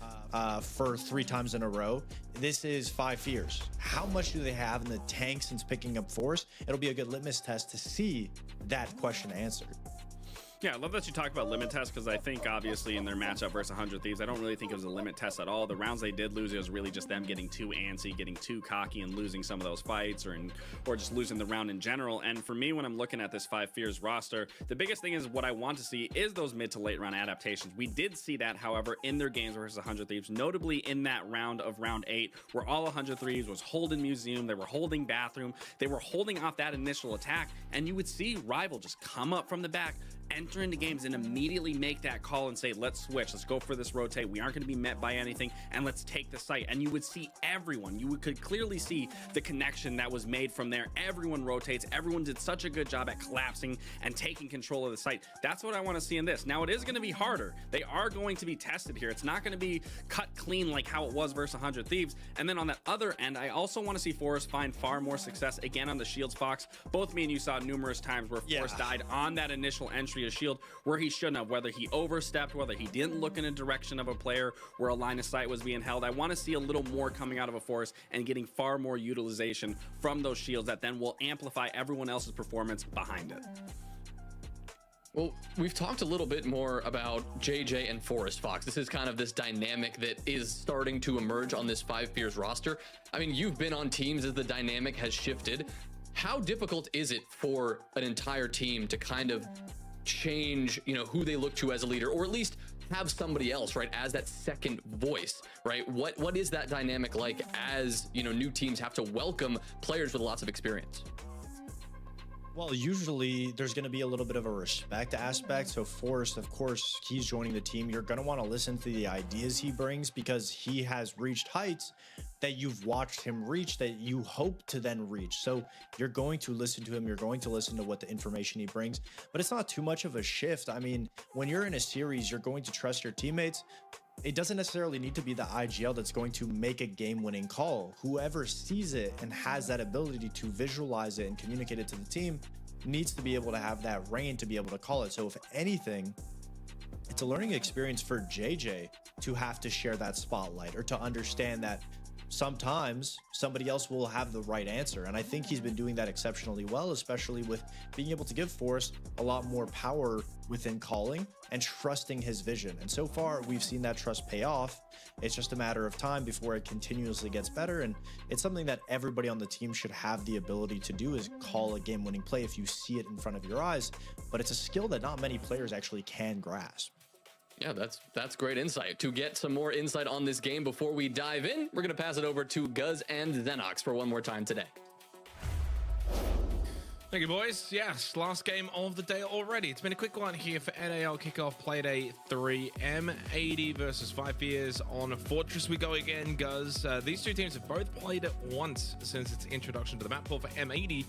for 3 times in a row. This is 5 Fears. How much do they have in the tank since picking up Force? It'll be a good litmus test to see that question answered. Yeah, I love that you talk about limit tests, because I think obviously in their matchup versus 100 Thieves, I don't really think it was a limit test at all. The rounds they did lose, it was really just them getting too antsy, getting too cocky, and losing some of those fights, or just losing the round in general. And for me, when I'm looking at this 5 Fears roster, the biggest thing is what I want to see is those mid to late round adaptations. We did see that, however, in their games versus 100 Thieves, notably in that round of round 8, where all 100 Thieves was holding Museum, they were holding Bathroom, they were holding off that initial attack, and you would see Rival just come up from the back, enter into games, and immediately make that call and say, let's switch, let's go for this rotate, we aren't going to be met by anything, and let's take the site. And you would see everyone, could clearly see the connection that was made from there. Everyone rotates, everyone did such a good job at collapsing and taking control of the site. That's what I want to see in this. Now, it is going to be harder, they are going to be tested here. It's not going to be cut clean like how it was versus 100 Thieves. And then on that other end, I also want to see Forrest find far more success again on the Shields Fox. Both me and you saw numerous times where Forrest died on that initial entry of Shield where he shouldn't have, whether he overstepped, whether he didn't look in a direction of a player where a line of sight was being held. I want to see a little more coming out of a Forest and getting far more utilization from those shields that then will amplify everyone else's performance behind it. Well, we've talked a little bit more about JJ and Forest Fox. This is kind of this dynamic that is starting to emerge on this 5 Fears roster. I mean, you've been on teams as the dynamic has shifted. How difficult is it for an entire team to kind of change, who they look to as a leader, or at least have somebody else, right, as that second voice, right? What is that dynamic like as, new teams have to welcome players with lots of experience? Well, usually there's going to be a little bit of a respect aspect. So Forrest, of course, he's joining the team. You're going to want to listen to the ideas he brings because he has reached heights that you've watched him reach that you hope to then reach. So you're going to listen to him. You're going to listen to what the information he brings, but it's not too much of a shift. I mean, when you're in a series, you're going to trust your teammates. It doesn't necessarily need to be the IGL that's going to make a game-winning call. Whoever sees it and has that ability to visualize it and communicate it to the team needs to be able to have that reign to be able to call it. So if anything, it's a learning experience for JJ to have to share that spotlight or to understand that sometimes somebody else will have the right answer. And I think he's been doing that exceptionally well, especially with being able to give Forrest a lot more power within calling and trusting his vision. And so far, we've seen that trust pay off. It's just a matter of time before it continuously gets better. And it's something that everybody on the team should have the ability to do, is call a game-winning play if you see it in front of your eyes. But it's a skill that not many players actually can grasp. Yeah, that's great insight. To get some more insight on this game before we dive in, we're going to pass it over to Guz and Xenox for one more time today. Thank you, boys. Yes, last game of the day already. It's been a quick one here for NAL Kickoff Playday 3. M80 versus 5 Fears on Fortress. We go again, Guz. These two teams have both played it once since its introduction to the map pool. For M80,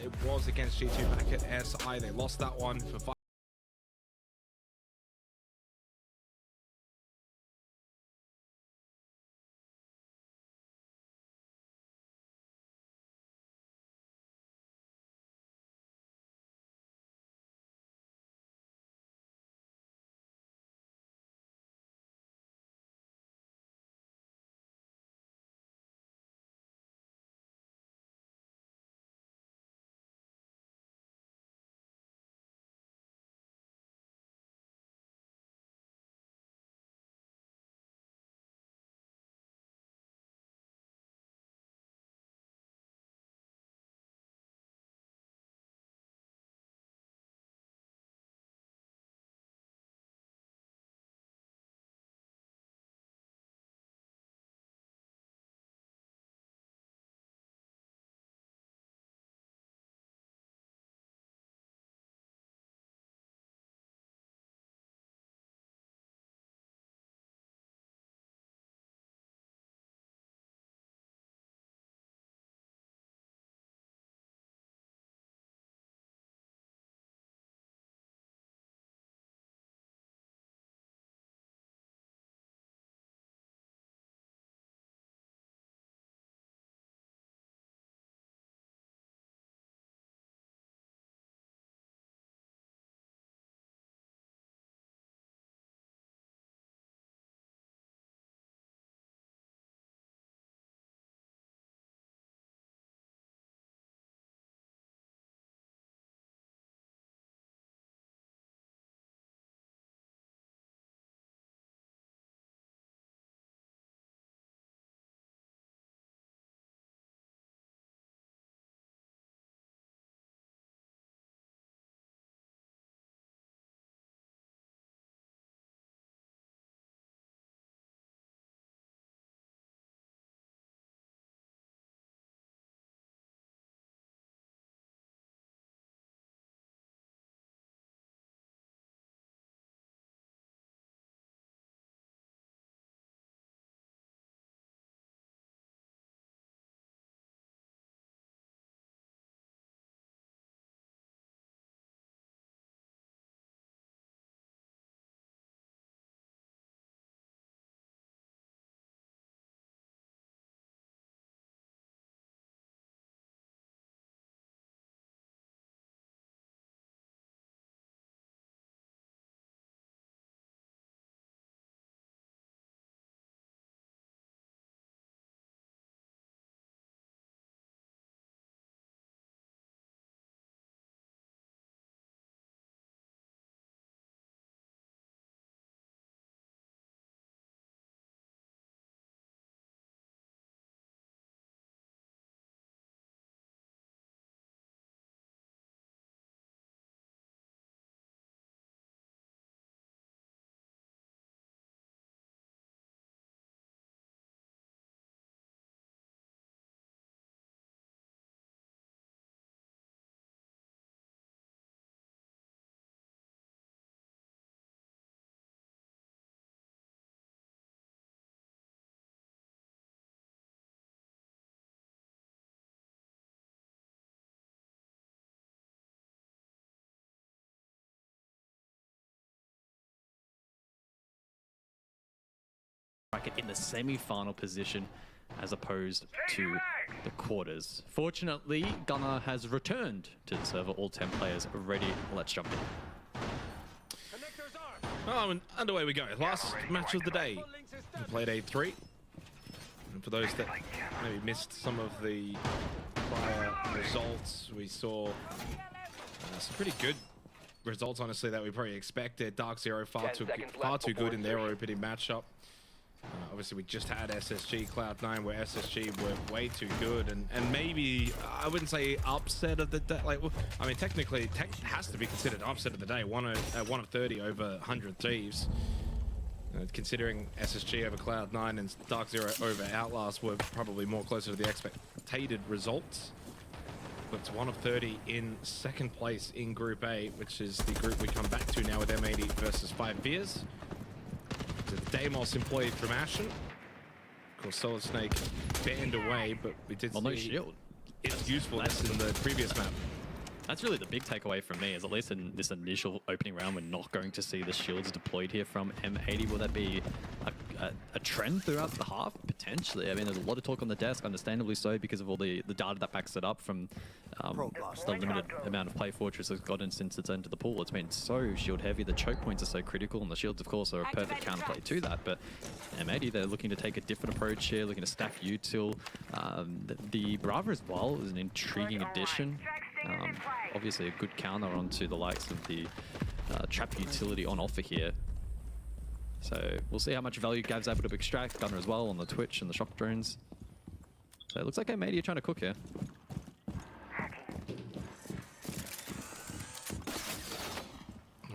it was against G2 back at SI. They lost that one. For 5 bracket in the semi-final position as opposed to the quarters. Fortunately, Gunnar has returned to the server. All 10 players are ready. Let's jump in. Oh, and underway we go. Last match of the day. We played A3. And for those that maybe missed some of the prior results, we saw some pretty good results, honestly, that we probably expected. Dark Zero far too good in their opening matchup. Obviously, we just had SSG Cloud9, where SSG were way too good, and maybe I wouldn't say upset of the day. Like, I mean, technically, has to be considered upset of the day. 1 of 30 over 100 Thieves. Considering SSG over Cloud9 and Dark Zero over Outlast were probably more closer to the expected results. But it's 1 of 30 in second place in Group A, which is the group we come back to now with M80 versus 5 Fears. The Deimos employee from Ashen. Of course, Solid Snake banned away, but we did see no shield. Its usefulness in the previous map. That's really the big takeaway from me, is at least in this initial opening round, we're not going to see the shields deployed here from M80. Will that be a trend throughout the half? Potentially. I mean, there's a lot of talk on the desk, understandably so, because of all the data that backs it up from the limited amount of play Fortress has gotten since it's entered the pool. It's been so shield heavy. The choke points are so critical, and the shields, of course, are a perfect counterplay to that. But M80, they're looking to take a different approach here, looking to stack util. The Brava as well is an intriguing addition. Obviously a good counter onto the likes of the trap utility on offer here. So we'll see how much value Gav's able to extract. Gunner as well on the Twitch and the shock drones. So it looks like M80 are trying to cook here.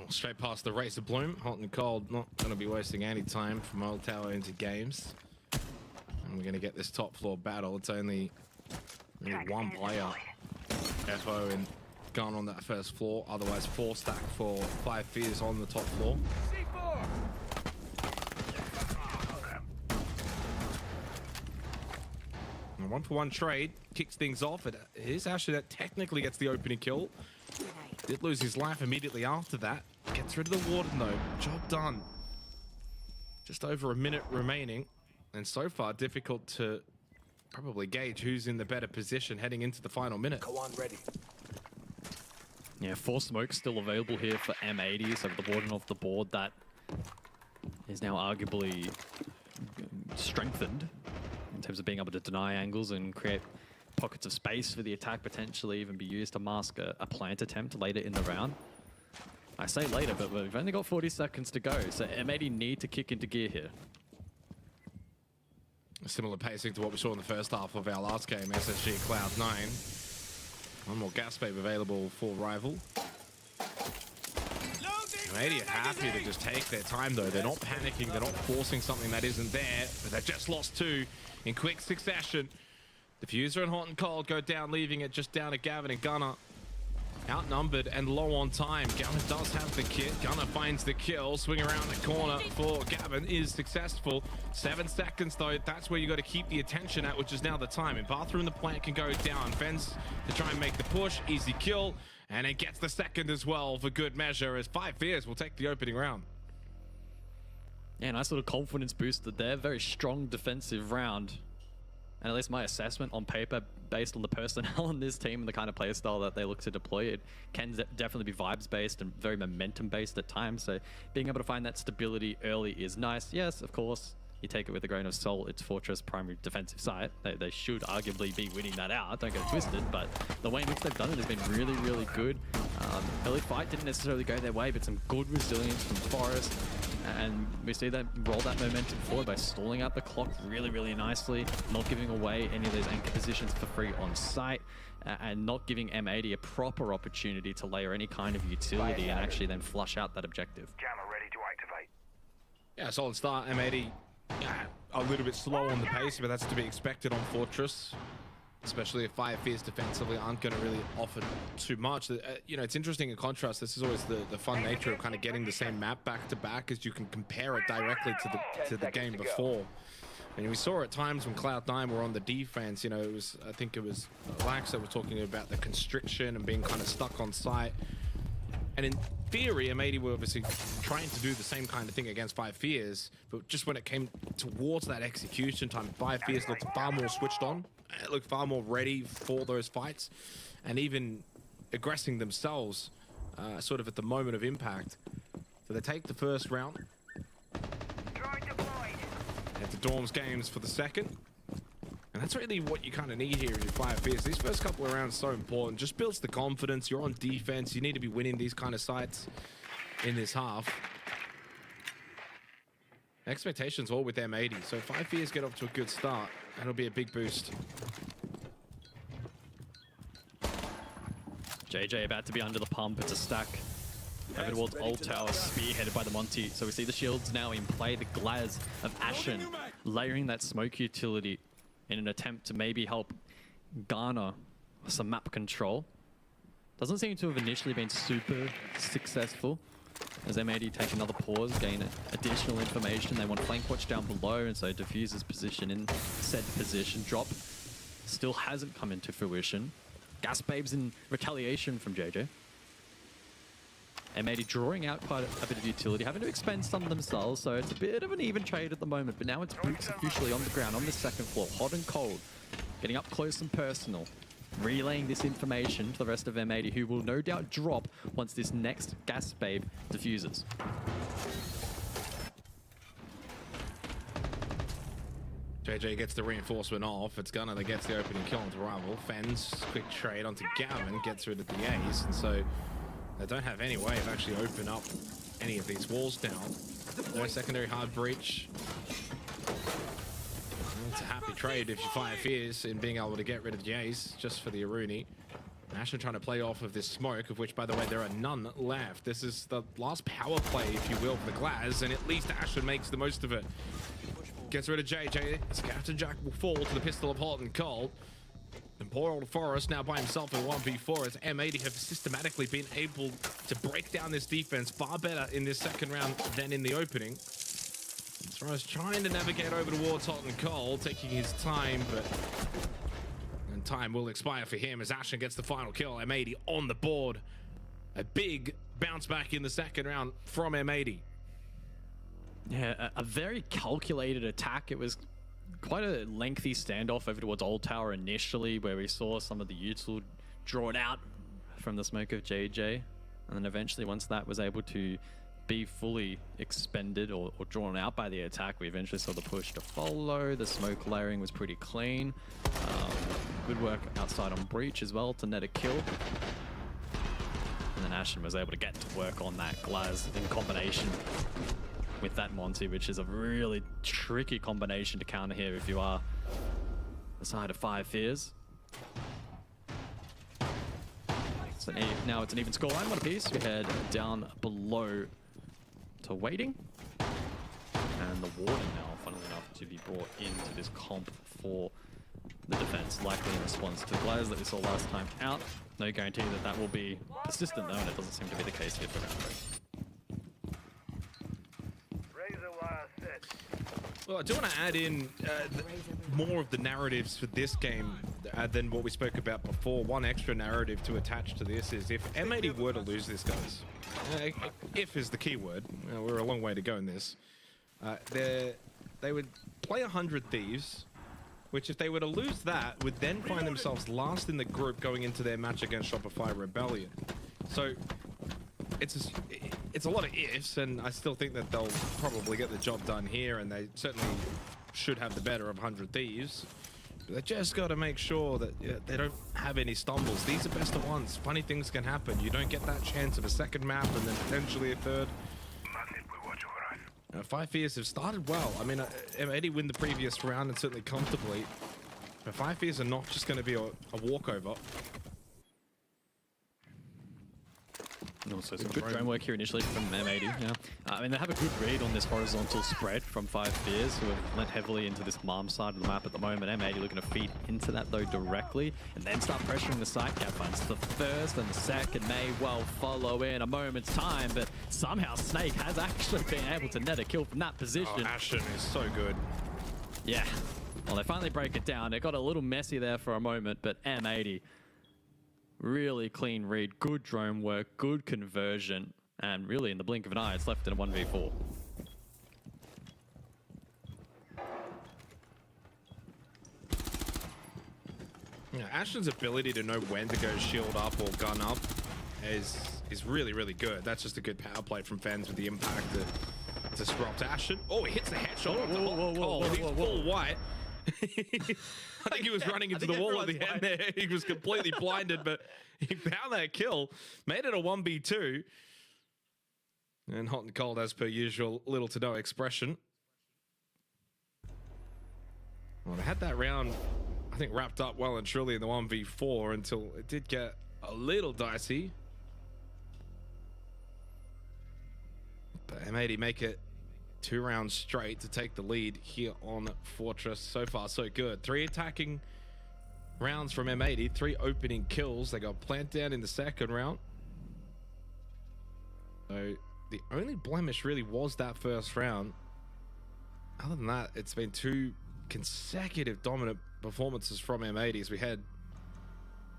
Straight past the Razor Bloom. Hot and cold, not going to be wasting any time from Old Tower into games. And we're going to get this top floor battle. It's only one player, FO, and Gun on that first floor. Otherwise, 4 stack for 5 Fears on the top floor. A 1-for-1 trade kicks things off. It is Asher that technically gets the opening kill. Did lose his life immediately after that. Gets rid of the Warden though. Job done. Just over a minute remaining. And so far, difficult to probably gauge who's in the better position heading into the final minute. Go on, ready. Yeah, 4 smokes still available here for M80, so the Warden off the board, that is now arguably strengthened in terms of being able to deny angles and create pockets of space for the attack, potentially even be used to mask a plant attempt later in the round. I say later, but we've only got 40 seconds to go, so M80 need to kick into gear here. A similar pacing to what we saw in the first half of our last game, SSG Cloud9. One more gas babe available for Rival. M80 are happy to just take their time though. They're not panicking, they're not forcing something that isn't there, but they've just lost 2 in quick succession. Diffuser and Hot and Cold go down, leaving it just down to Gavin and Gunner. Outnumbered and low on time. Gunner does have the kit. Gunner finds the kill. Swing around the corner for Gavin is successful. 7 seconds though. That's where you got to keep the attention at, which is now the time. And Bathroom, the plant can go down. Fence to try and make the push. Easy kill. And it gets the second as well for good measure, as 5 Fears will take the opening round. Yeah, nice little confidence booster there. Very strong defensive round. And at least my assessment on paper, based on the personnel on this team and the kind of play style that they look to deploy, it can definitely be vibes-based and very momentum-based at times. So being able to find that stability early is nice. Yes, of course, you take it with a grain of salt. It's Fortress primary defensive site. They should arguably be winning that out. Don't get twisted, but the way in which they've done it has been really, really good. Early fight didn't necessarily go their way, but some good resilience from Forest. And we see them roll that momentum forward by stalling out the clock really, really nicely, not giving away any of those anchor positions for free on site, and not giving M80 a proper opportunity to layer any kind of utility and actually then flush out that objective. Jammer ready to activate. Yeah, solid start. M80 a little bit slow on the pace, but that's to be expected on Fortress. Especially if 5 Fears defensively aren't going to really offer too much. You know, it's interesting in contrast. This is always the fun nature of kind of getting the same map back to back, as you can compare it directly to the game before. And we saw at times when Cloud9 were on the defense, you know, it was, I think it was Lax that was talking about the constriction and being kind of stuck on site. And in theory, M80 were obviously trying to do the same kind of thing against Five Fears, but just when it came towards that execution time, Five Fears looked far more switched on. It looked far more ready for those fights, and even aggressing themselves sort of at the moment of impact. So they take the first round. Head to Dorm's games for the second. And that's really what you kind of need here in your Five Fears. These first couple of rounds are so important. Just builds the confidence. You're on defense. You need to be winning these kind of sites in this half. Expectations all with M80. So Five Fears get off to a good start. That'll be a big boost. JJ about to be under the pump. It's a stack over towards Old Tower, spearheaded by the Monty. So we see the shields now in play. The Glaz of Ashen layering that smoke utility in an attempt to maybe help garner some map control. Doesn't seem to have initially been super successful, as M80 take another pause, gain additional information. They want flank watch down below, and so Diffuser's position in said position. Drop still hasn't come into fruition. Gas Babes in retaliation from JJ. M80 drawing out quite a bit of utility, having to expend some themselves, so it's a bit of an even trade at the moment. But now it's Boots officially on the ground on the second floor, hot and cold, getting up close and personal, relaying this information to the rest of M80, who will no doubt drop once this next Gas Babe diffuses. JJ gets the reinforcement off. It's Gunner that gets the opening kill onto Rival. Fens, quick trade onto Gavin, gets rid of the Ace, and so they don't have any way of actually opening up any of these walls now. No secondary hard breach. It's a happy trade if you Five Fears in being able to get rid of the Ace just for the Aruni. Ashen trying to play off of this smoke, of which, by the way, there are none left. This is the last power play, if you will, for the Glaz, and at least Ashen makes the most of it. Gets rid of JJ. Captain Jack will fall to the pistol of Hot and Cold. And poor old Forrest now by himself in 1v4 as M80 have systematically been able to break down this defense far better in this second round than in the opening. Forrest trying to navigate over towards Hot and Cold, taking his time, but and time will expire for him as Ashen gets the final kill. M80 on the board. A big bounce back in the second round from M80. Yeah, a very calculated attack. It was quite a lengthy standoff over towards Old Tower initially, where we saw some of the util drawn out from the smoke of JJ. And then eventually, once that was able to be fully expended or drawn out by the attack, we eventually saw the push to follow. The smoke layering was pretty clean. Good work outside on Breach as well to net a kill. And then Ashen was able to get to work on that Glaz in combination with that Monty, which is a really tricky combination to counter here if you are the side of Five Fears. So now it's an even scoreline, one apiece. We head down below to waiting. And the Warden now, funnily enough, to be brought into this comp for the defense, likely in response to the Glaz that we saw last time out. No guarantee that that will be persistent though, and it doesn't seem to be the case here for round 3. Well, I do want to add in more of the narratives for this game than what we spoke about before. One extra narrative to attach to this is if M80 were to lose this, guys, if is the key word, we're a long way to go in this, they would play 100 Thieves, which if they were to lose that, would then find themselves last in the group going into their match against Shopify Rebellion. So it's a lot of ifs, and I still think that they'll probably get the job done here, and they certainly should have the better of 100 Thieves. But they just got to make sure that they don't have any stumbles. These are best of ones. Funny things can happen. You don't get that chance of a second map and then potentially a third. Five Fears have started well. I mean, M80 win the previous round and certainly comfortably. But Five Fears are not just going to be a walkover. Also some good drone work here initially from M80, yeah. I mean, they have a good read on this horizontal spread from Five Fears, who have lent heavily into this Marm side of the map at the moment. M80 looking to feed into that, though, directly, and then start pressuring the site cap finds. The first and the second may well follow in a moment's time, but somehow Snake has actually been able to net a kill from that position. Oh, Ashen is so good. Yeah. Well, they finally break it down. It got a little messy there for a moment, but M80 Really clean read, good drone work, good conversion, and really in the blink of an eye, it's left in a 1v4. Yeah, Ashton's ability to know when to go shield up or gun up is really, really good. That's just a good power play from Fens with the impact to disrupt Ashton. Oh, he hits the headshot off the whole. He's full white. I think he was running into the wall at the end there. He was completely blinded, but he found that kill, made it a 1v2. And hot and cold as per usual, little to no expression. Well, they had that round, I think, wrapped up well and truly in the 1v4 until it did get a little dicey. But M80 make it 2 rounds straight to take the lead here on Fortress. So far, so good. 3 attacking rounds from M80, 3 opening kills. They got plant down in the second round. So the only blemish really was that first round. Other than that, it's been 2 consecutive dominant performances from M80 as we head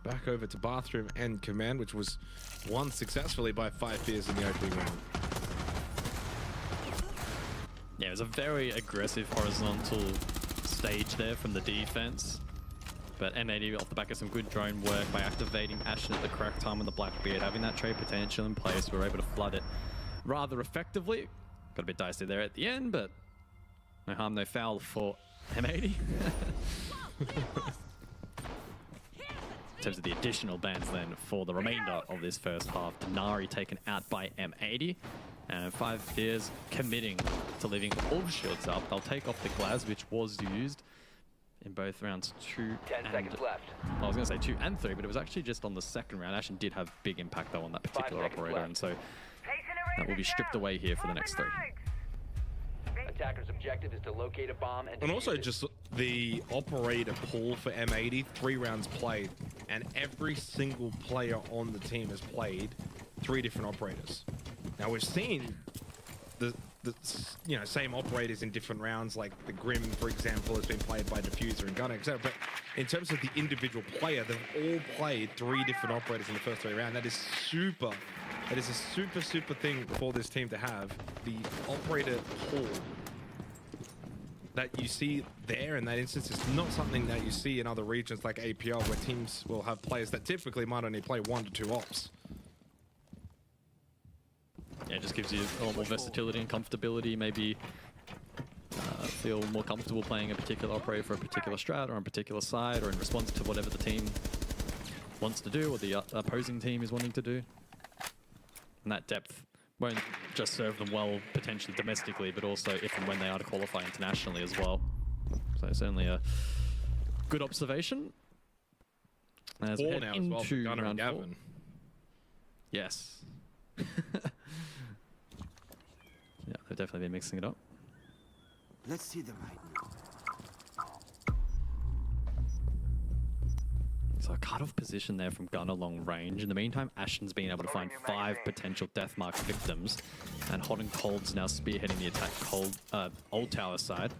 back over to Bathroom and Command, which was won successfully by 5 Fears in the opening round. Yeah, it was a very aggressive horizontal stage there from the defense. But M80 off the back of some good drone work by activating Ashen at the correct time on the Blackbeard, having that trade potential in place, we were able to flood it rather effectively. Got a bit dicey there at the end, but no harm, no foul for M80. In terms of the additional bans then for the remainder of this first half, Denari taken out by M80. And 5 Fears committing to leaving all shields up. They'll take off the Glaz, which was used in both rounds 2 10 seconds left. I was going to say 2 and 3, but it was actually just on the second round. Ashen did have big impact though on that particular operator, and so that will be stripped away here for the next 3. Attacker's objective is to locate a bomb and also just the operator pool for M80, 3 rounds played, and every single player on the team has played 3 different operators. Now we've seen the same operators in different rounds, like the Grim, for example, has been played by Diffuser and Gunner, etc. But in terms of the individual player, they've all played 3 different operators in the first 3 rounds. That is super. That is a super thing for this team to have. The operator pool that you see there in that instance is not something that you see in other regions like APL, where teams will have players that typically might only play 1 to 2 ops. Yeah, it just gives you a lot more versatility and comfortability. Maybe feel more comfortable playing a particular operator for a particular strat or on a particular side, or in response to whatever the team wants to do or the opposing team is wanting to do. And that depth won't just serve them well potentially domestically, but also if and when they are to qualify internationally as well. So certainly a good observation. As we head into round 4. Yes. Yeah, they've definitely been mixing it up. Let's see the right now. So a cut-off position there from Gunner long range. In the meantime, Ashen's been able to find 5 potential deathmark victims, and Hot and Cold's now spearheading the attack Old Tower side.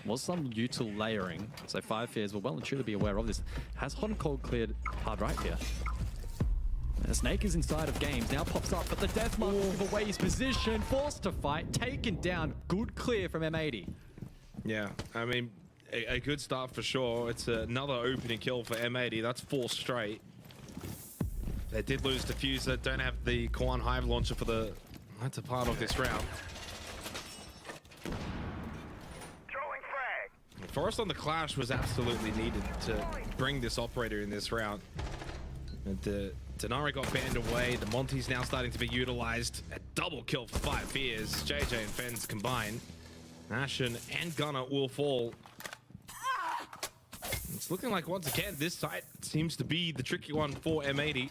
Was some util layering, so 5 Fears will well and truly be aware of this. Has Hot and Cold cleared hard right here? And Snake is inside of games, now pops up, but the deathmark will give away his position, forced to fight, taken down, good clear from M80. Yeah, I mean, a good start for sure. It's another opening kill for M80. That's 4 straight. They did lose Diffuser, don't have the Kwan Hive launcher for the latter part of this round. Throwing frag. Forest on the Clash was absolutely needed to bring this operator in this round. And Denari got banned away. The Monty's now starting to be utilized. A double kill for 5 Fears. JJ and Fens combined. Ashen and Gunner will fall. It's looking like, once again, this site seems to be the tricky one for M80.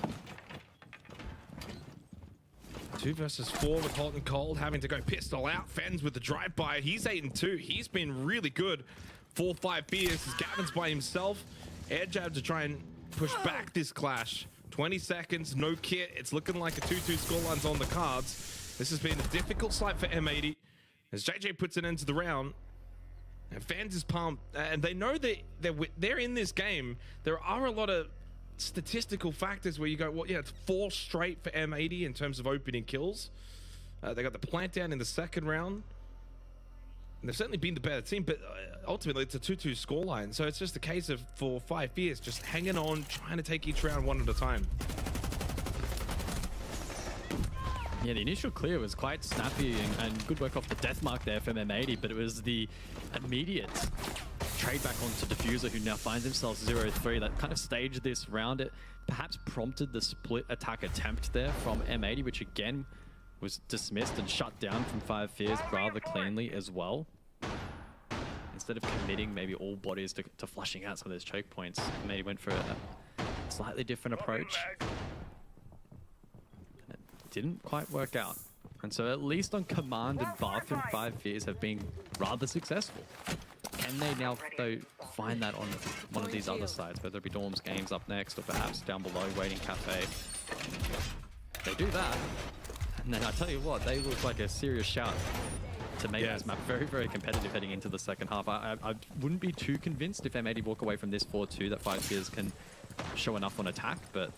2 versus 4 with Hot and Cold having to go pistol out. Fens with the drive-by. He's 8-2. He's been really good. 4-5 Fears. Gavin's by himself. Air jab to try and push back this clash. 20 seconds, no kit. It's looking like a 2-2 scoreline's on the cards. This has been a difficult site for M80 as JJ puts an end to the round. And Fans is pumped, and they know that they're in this game. There are a lot of statistical factors where you go, well, yeah, it's 4 straight for M80 in terms of opening kills. They got the plant down in the second round. And they've certainly been the better team, but ultimately it's a 2-2 scoreline. So it's just a case of, for 5 Fears, just hanging on, trying to take each round one at a time. Yeah, the initial clear was quite snappy and good work off the death mark there from M80, but it was the immediate trade back onto Diffuser, who now finds himself 0-3. That kind of staged this round. It perhaps prompted the split attack attempt there from M80, which again was dismissed and shut down from 5 Fears rather cleanly as well. Instead of committing maybe all bodies to flushing out some of those choke points, M80 went for a slightly different approach. And it didn't quite work out. And so at least on command and bathroom, 5 Fears have been rather successful. Can they now, though, find that on one of these other sides, whether it be Dorms Games up next or perhaps down below, Waiting Cafe? They do that, and then I tell you what, they look like a serious shout to make this map very, very competitive heading into the second half. I wouldn't be too convinced if M80 walk away from this 4-2 that 5 Fears can show enough on attack, but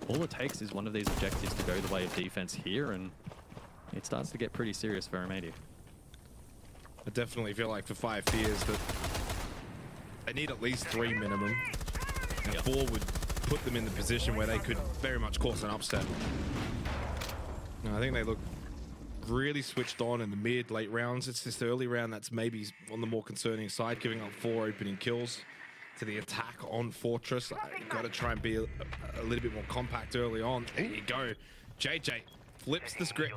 all it takes is one of these objectives to go the way of defense here, and it starts to get pretty serious for M80. I definitely feel like for 5 Fears that they need at least 3 minimum, and 4 would put them in the position where they could very much cause an upset. And I think they look really switched on in the mid, late rounds. It's this early round that's maybe on the more concerning side, giving up 4 opening kills to the attack on Fortress. You've got to try and be a little bit more compact early on. There you go. JJ flips the script.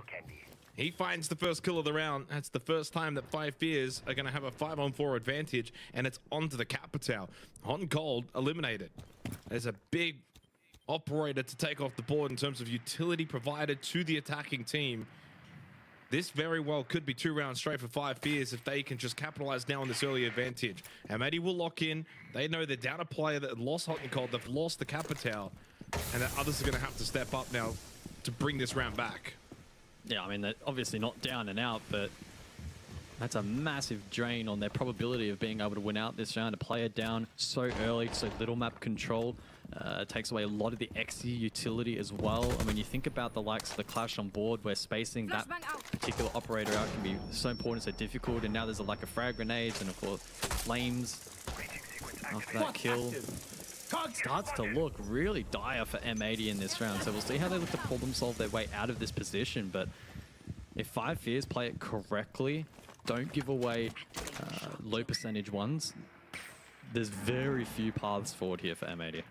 He finds the first kill of the round. That's the first time that 5 Fears are going to have a 5-on-4 advantage, and it's onto the Capitao. Hot and cold, eliminated. There's a big operator to take off the board in terms of utility provided to the attacking team. This very well could be 2 rounds straight for 5 Fears if they can just capitalize now on this early advantage. M80 will lock in. They know they're down a player that lost Hot and Cold. They've lost the Capitao, and that others are going to have to step up now to bring this round back. Yeah, I mean, they're obviously not down and out, but that's a massive drain on their probability of being able to win out this round. A player down so early, so little map control, takes away a lot of the XE utility as well. I mean, you think about the likes of the Clash on board, where spacing that particular operator out can be so important, so difficult, and now there's a lack of frag grenades, and of course, flames after that kill. Starts to look really dire for M80 in this round, so we'll see how they look to pull themselves their way out of this position. But if 5 Fears play it correctly, don't give away low percentage ones, there's very few paths forward here for M80.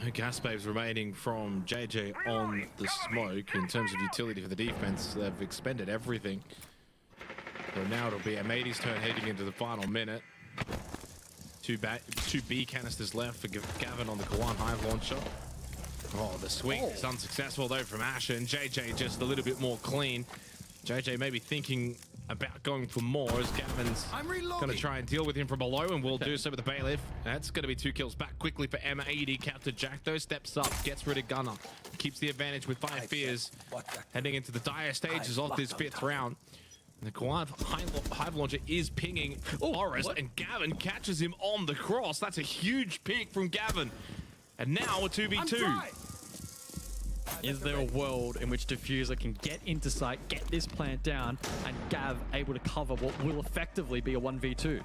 No gas babes remaining from JJ on the smoke. In terms of utility for the defense, they've expended everything. So now it'll be M80's turn heading into the final minute. 2 B canisters left for Gavin on the Kawan Hive launcher. Oh, the swing is unsuccessful though from Asher, and JJ just a little bit more clean. JJ maybe thinking about going for more as Gavin's going to try and deal with him from below, and will do so with the Bailiff. That's going to be 2 kills back quickly for M80. Counter Jack though steps up, gets rid of Gunner, keeps the advantage with 5 Fears heading into the dire stages of this 5th round. The Kawan Hive launcher is pinging Forrest, and Gavin catches him on the cross. That's a huge pick from Gavin. And now a 2v2. Is there a world in which Diffuser can get into sight, get this plant down, and Gav able to cover what will effectively be a 1v2?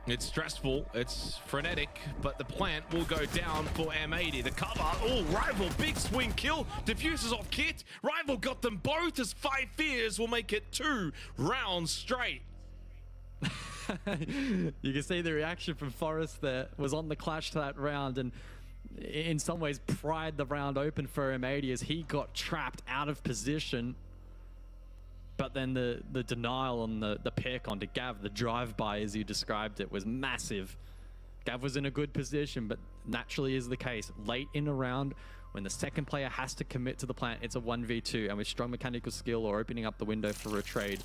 It's stressful, it's frenetic, but the plant will go down for M80. The cover, oh, Rival, big swing kill. Diffuser's off kit. Rival got them both as 5 Fears will make it 2 rounds straight. You can see the reaction from Forrest there was on the Clash to that round, and in some ways pried the round open for M80 as he got trapped out of position. But then the denial on the pick onto Gav, the drive-by as you described it, was massive. Gav was in a good position, but naturally is the case. Late in a round, when the second player has to commit to the plant, it's a 1v2, and with strong mechanical skill or opening up the window for a trade,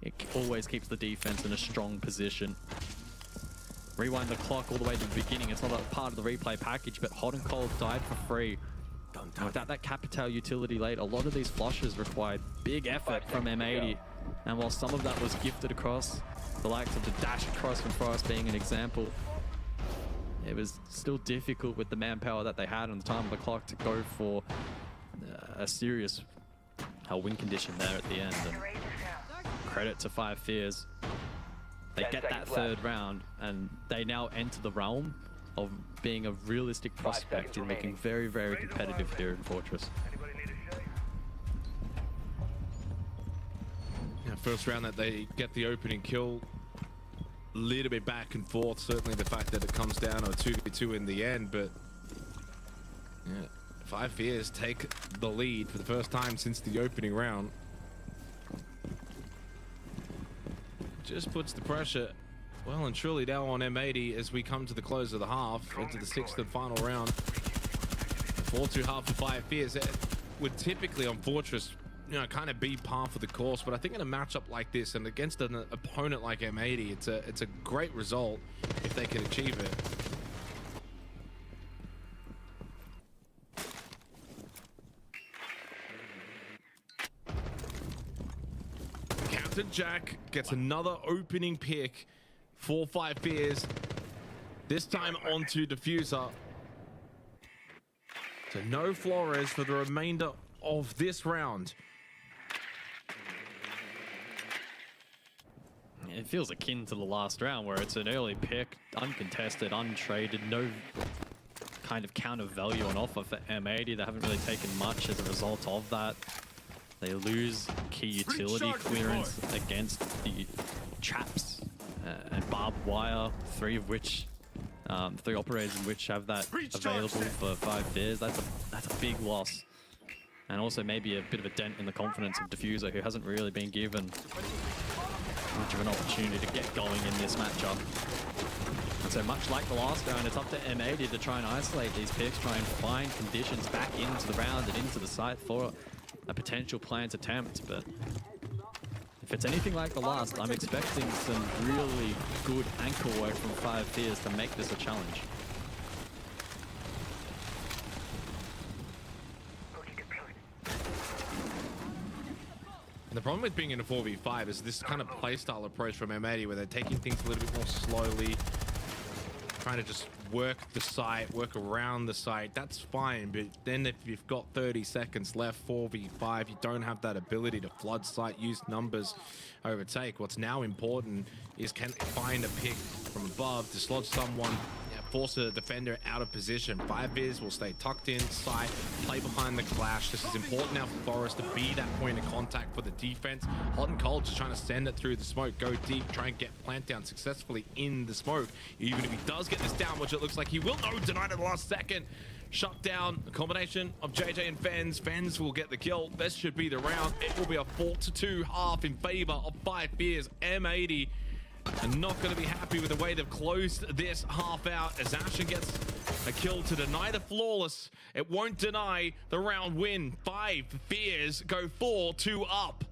it always keeps the defense in a strong position. Rewind the clock all the way to the beginning. It's not a part of the replay package, but Hot and Cold died for free. Without that Capitao utility late, a lot of these flushes required big effort from M80. And while some of that was gifted across, the likes of the dash across from Forrest being an example, it was still difficult with the manpower that they had on the time of the clock to go for a serious win condition there at the end. And credit to Five Fears. They get that third round, and they now enter the realm of being a realistic prospect in looking very, very competitive here in Fortress. Yeah, first round that they get the opening kill, a little bit back and forth. Certainly the fact that it comes down to a 2v2 in the end, but yeah, Five Fears take the lead for the first time since the opening round. Just puts the pressure well and truly down on M80 as we come to the close of the half, into the 6th and final round. 4-2 half for Five Fears. It would typically on Fortress, you know, kind of be par for the course, but I think in a matchup like this and against an opponent like M80, it's a great result if they can achieve it. Captain Jack gets another opening pick for Five Fears. This time onto Diffuser. So no Flores for the remainder of this round. It feels akin to the last round where it's an early pick, uncontested, untraded, no kind of counter value on offer for M80. They haven't really taken much as a result of that. They lose key utility clearance against the traps and barbed wire, three operators in which have that available for Five Fears. That's a big loss. And also maybe a bit of a dent in the confidence of Diffuser, who hasn't really been given much of an opportunity to get going in this matchup. And so much like the last round, it's up to M80 to try and isolate these picks, try and find conditions back into the round and into the site for a potential plant attempt. But if it's anything like the last, I'm expecting some really good anchor work from Five Fears to make this a challenge. The problem with being in a 4v5 is this kind of playstyle approach from M80 where they're taking things a little bit more slowly, trying to just work the site, work around the site. That's fine, but then if you've got 30 seconds left, 4v5, you don't have that ability to flood site, use numbers, overtake. What's now important is can find a pick from above, dislodge someone, force a defender out of position. Five Fears will stay tucked in, side, play behind the clash. This is important now for Forest to be that point of contact for the defense. Hot and Cold just trying to send it through the smoke, go deep, try and get plant down successfully in the smoke. Even if he does get this down, which it looks like he will, no, denied at the last second. Shut down. A combination of JJ and Fens. Fens will get the kill. This should be the round. It will be a 4-2 half in favor of Five Fears. M80 and not going to be happy with the way they've closed this half out as Ashen gets a kill to deny the flawless. It won't deny the round win. Five Fears go 4-2 up.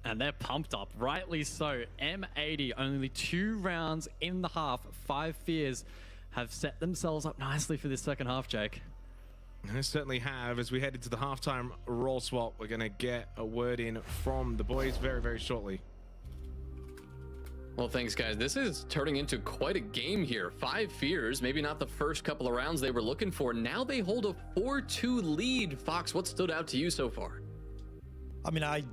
And they're pumped up, rightly so. M80, only 2 rounds in the half. Five Fears have set themselves up nicely for this second half, Jake. They certainly have. As we head into the halftime roll swap, we're going to get a word in from the boys very, very shortly. Well, thanks, guys. This is turning into quite a game here. Five Fears, maybe not the first couple of rounds they were looking for. Now they hold a 4-2 lead. Fox, what stood out to you so far? I mean, I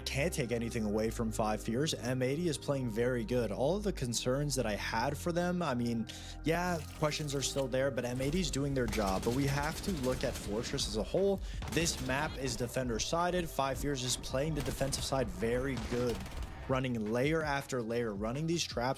can't take anything away from Five Fears. M80 is playing very good. All of the concerns that I had for them, I mean, yeah, questions are still there, but M80 is doing their job. But we have to look at Fortress as a whole. This map is defender-sided. Five Fears is playing the defensive side very good, running layer after layer, running these trap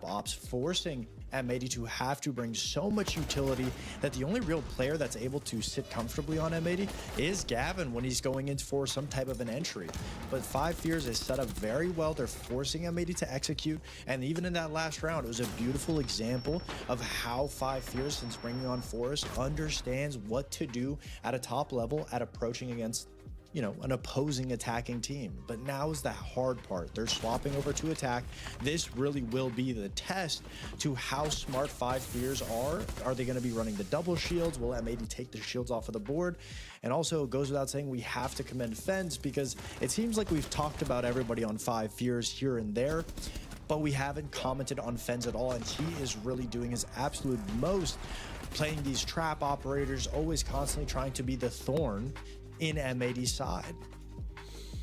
ops, forcing M80 to have to bring so much utility that the only real player that's able to sit comfortably on M80 is Gavin when he's going in for some type of an entry. But Five Fears is set up very well. They're forcing M80 to execute, and even in that last round, it was a beautiful example of how Five Fears, since bringing on Forest, understands what to do at a top level at approaching against, you know, an opposing attacking team. But now is the hard part. They're swapping over to attack. This really will be the test to how smart Five Fears are. Are they going to be running the double shields? Will M80 take the shields off of the board? And also, it goes without saying, we have to commend Fens, because it seems like we've talked about everybody on Five Fears here and there. but we haven't commented on Fens at all, and he is really doing his absolute most, playing these trap operators, always constantly trying to be the thorn in M80's side.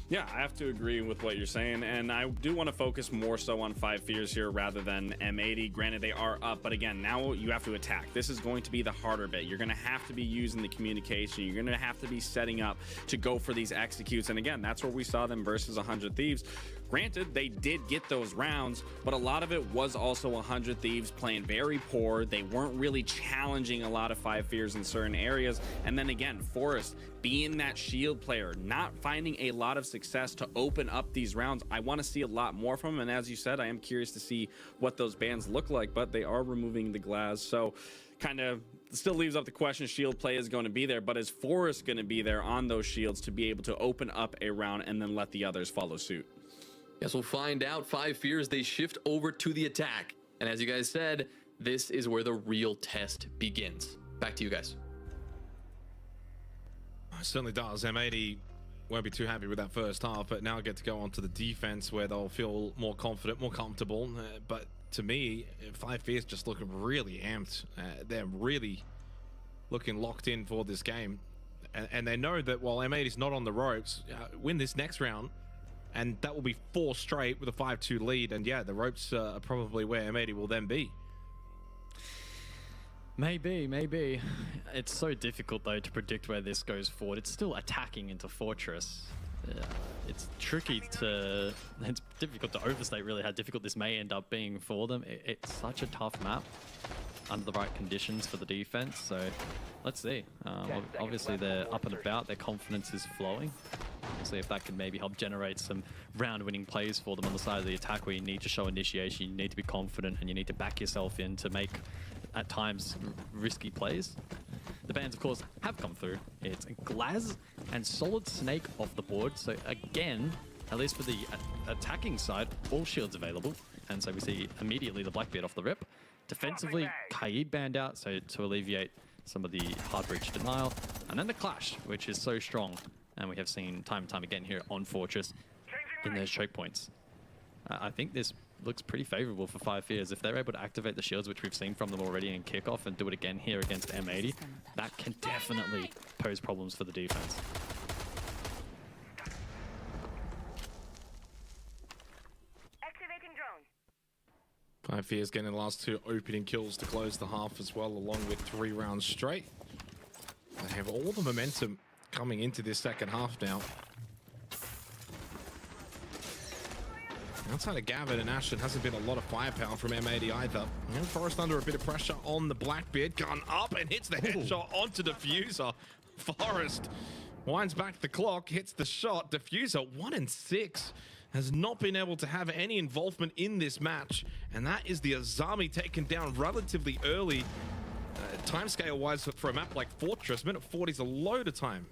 Yeah, I have to agree with what you're saying, and I do want to focus more so on 5 Fears here rather than M80. Granted, they are up, but again, now you have to attack. This is going to be the harder bit. You're going to have to be using the communication. You're going to have to be setting up to go for these executes, and again, that's where we saw them versus 100 Thieves. Granted, they did get those rounds, but a lot of it was also 100 Thieves playing very poor. They weren't really challenging a lot of 5 Fears in certain areas. And then again, Forest being that shield player, not finding a lot of success to open up these rounds. I want to see a lot more from him. And as you said, I am curious to see what those bans look like, but they are removing the glass. So kind of still leaves up the question. Shield play is going to be there, but is Forest going to be there on those shields to be able to open up a round and then let the others follow suit? Guess we'll find out. 5 Fears, they shift over to the attack. And as you guys said, this is where the real test begins. Back to you guys. It certainly does. M80 won't be too happy with that first half, but now get to go on to the defense where they'll feel more confident, more comfortable. But to me, 5 Fears just looking really amped. They're really looking locked in for this game. And they know that while M80 is not on the ropes, win this next round, and that will be 4 straight with a 5-2 lead. And yeah, the ropes are probably where M80 will then be. Maybe. It's so difficult, though, to predict where this goes forward. It's still attacking into Fortress. It's tricky to... It's difficult to overstate, really, how difficult this may end up being for them. It's such a tough map under the right conditions for the defense, so let's see. Obviously, they're up and about. Their confidence is flowing. We'll see if that can maybe help generate some round-winning plays for them on the side of the attack, where you need to show initiation, you need to be confident, and you need to back yourself in to make, at times, risky plays. The bans, of course, have come through. It's Glaz and Solid Snake off the board. So again, at least for the attacking side, all shields available. And so we see immediately the Blackbeard off the rip. Defensively, Kaid banned out, so to alleviate some of the hard breach denial. And then the Clash, which is so strong. And we have seen time and time again here on Fortress in those choke points. I think this looks pretty favorable for 5 Fears. If they're able to activate the shields, which we've seen from them already in kickoff, and do it again here against M80, that can definitely pose problems for the defense. Activating drone. 5 Fears getting the last 2 opening kills to close the half as well, along with 3 rounds straight. They have all the momentum coming into this second half now. Outside of Gavin and Ashton, hasn't been a lot of firepower from M80 either. And Forrest under a bit of pressure on the Blackbeard. Gun up and hits the headshot onto Diffuser. Forrest winds back the clock, hits the shot. Diffuser 1 and 6. Has not been able to have any involvement in this match. And that is the Azami taken down relatively early. Timescale-wise for a map like Fortress, minute 40 is a load of time.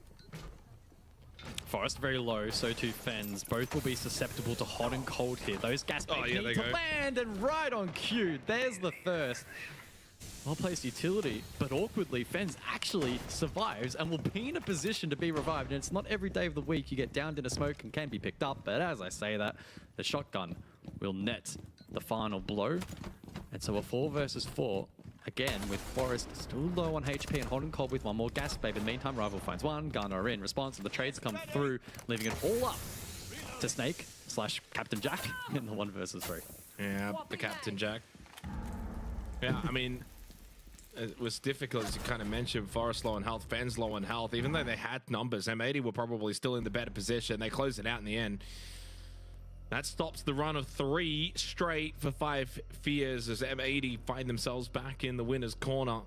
Forest very low, so too Fens. Both will be susceptible to hot and cold here. Those gas baits need to land, and right on cue. There's the first. Well-placed utility, but awkwardly, Fens actually survives and will be in a position to be revived. And it's not every day of the week you get downed in a smoke and can be picked up. But as I say that, the shotgun will net the final blow. And so a 4 versus 4. Again, with Forest still low on HP and hot and cold with one more gas babe. In the meantime, Rival finds one. Gunner in response, and the trades come through, leaving it all up to Snake / Captain Jack in the 1 versus 3. Yeah, the Captain Jack. Yeah, I mean, it was difficult, as you kind of mentioned. Forest low on health, Fens low on health. Even though they had numbers, M80 were probably still in the better position. They closed it out in the end. That stops the run of 3 straight for 5 Fears as M80 find themselves back in the winner's corner.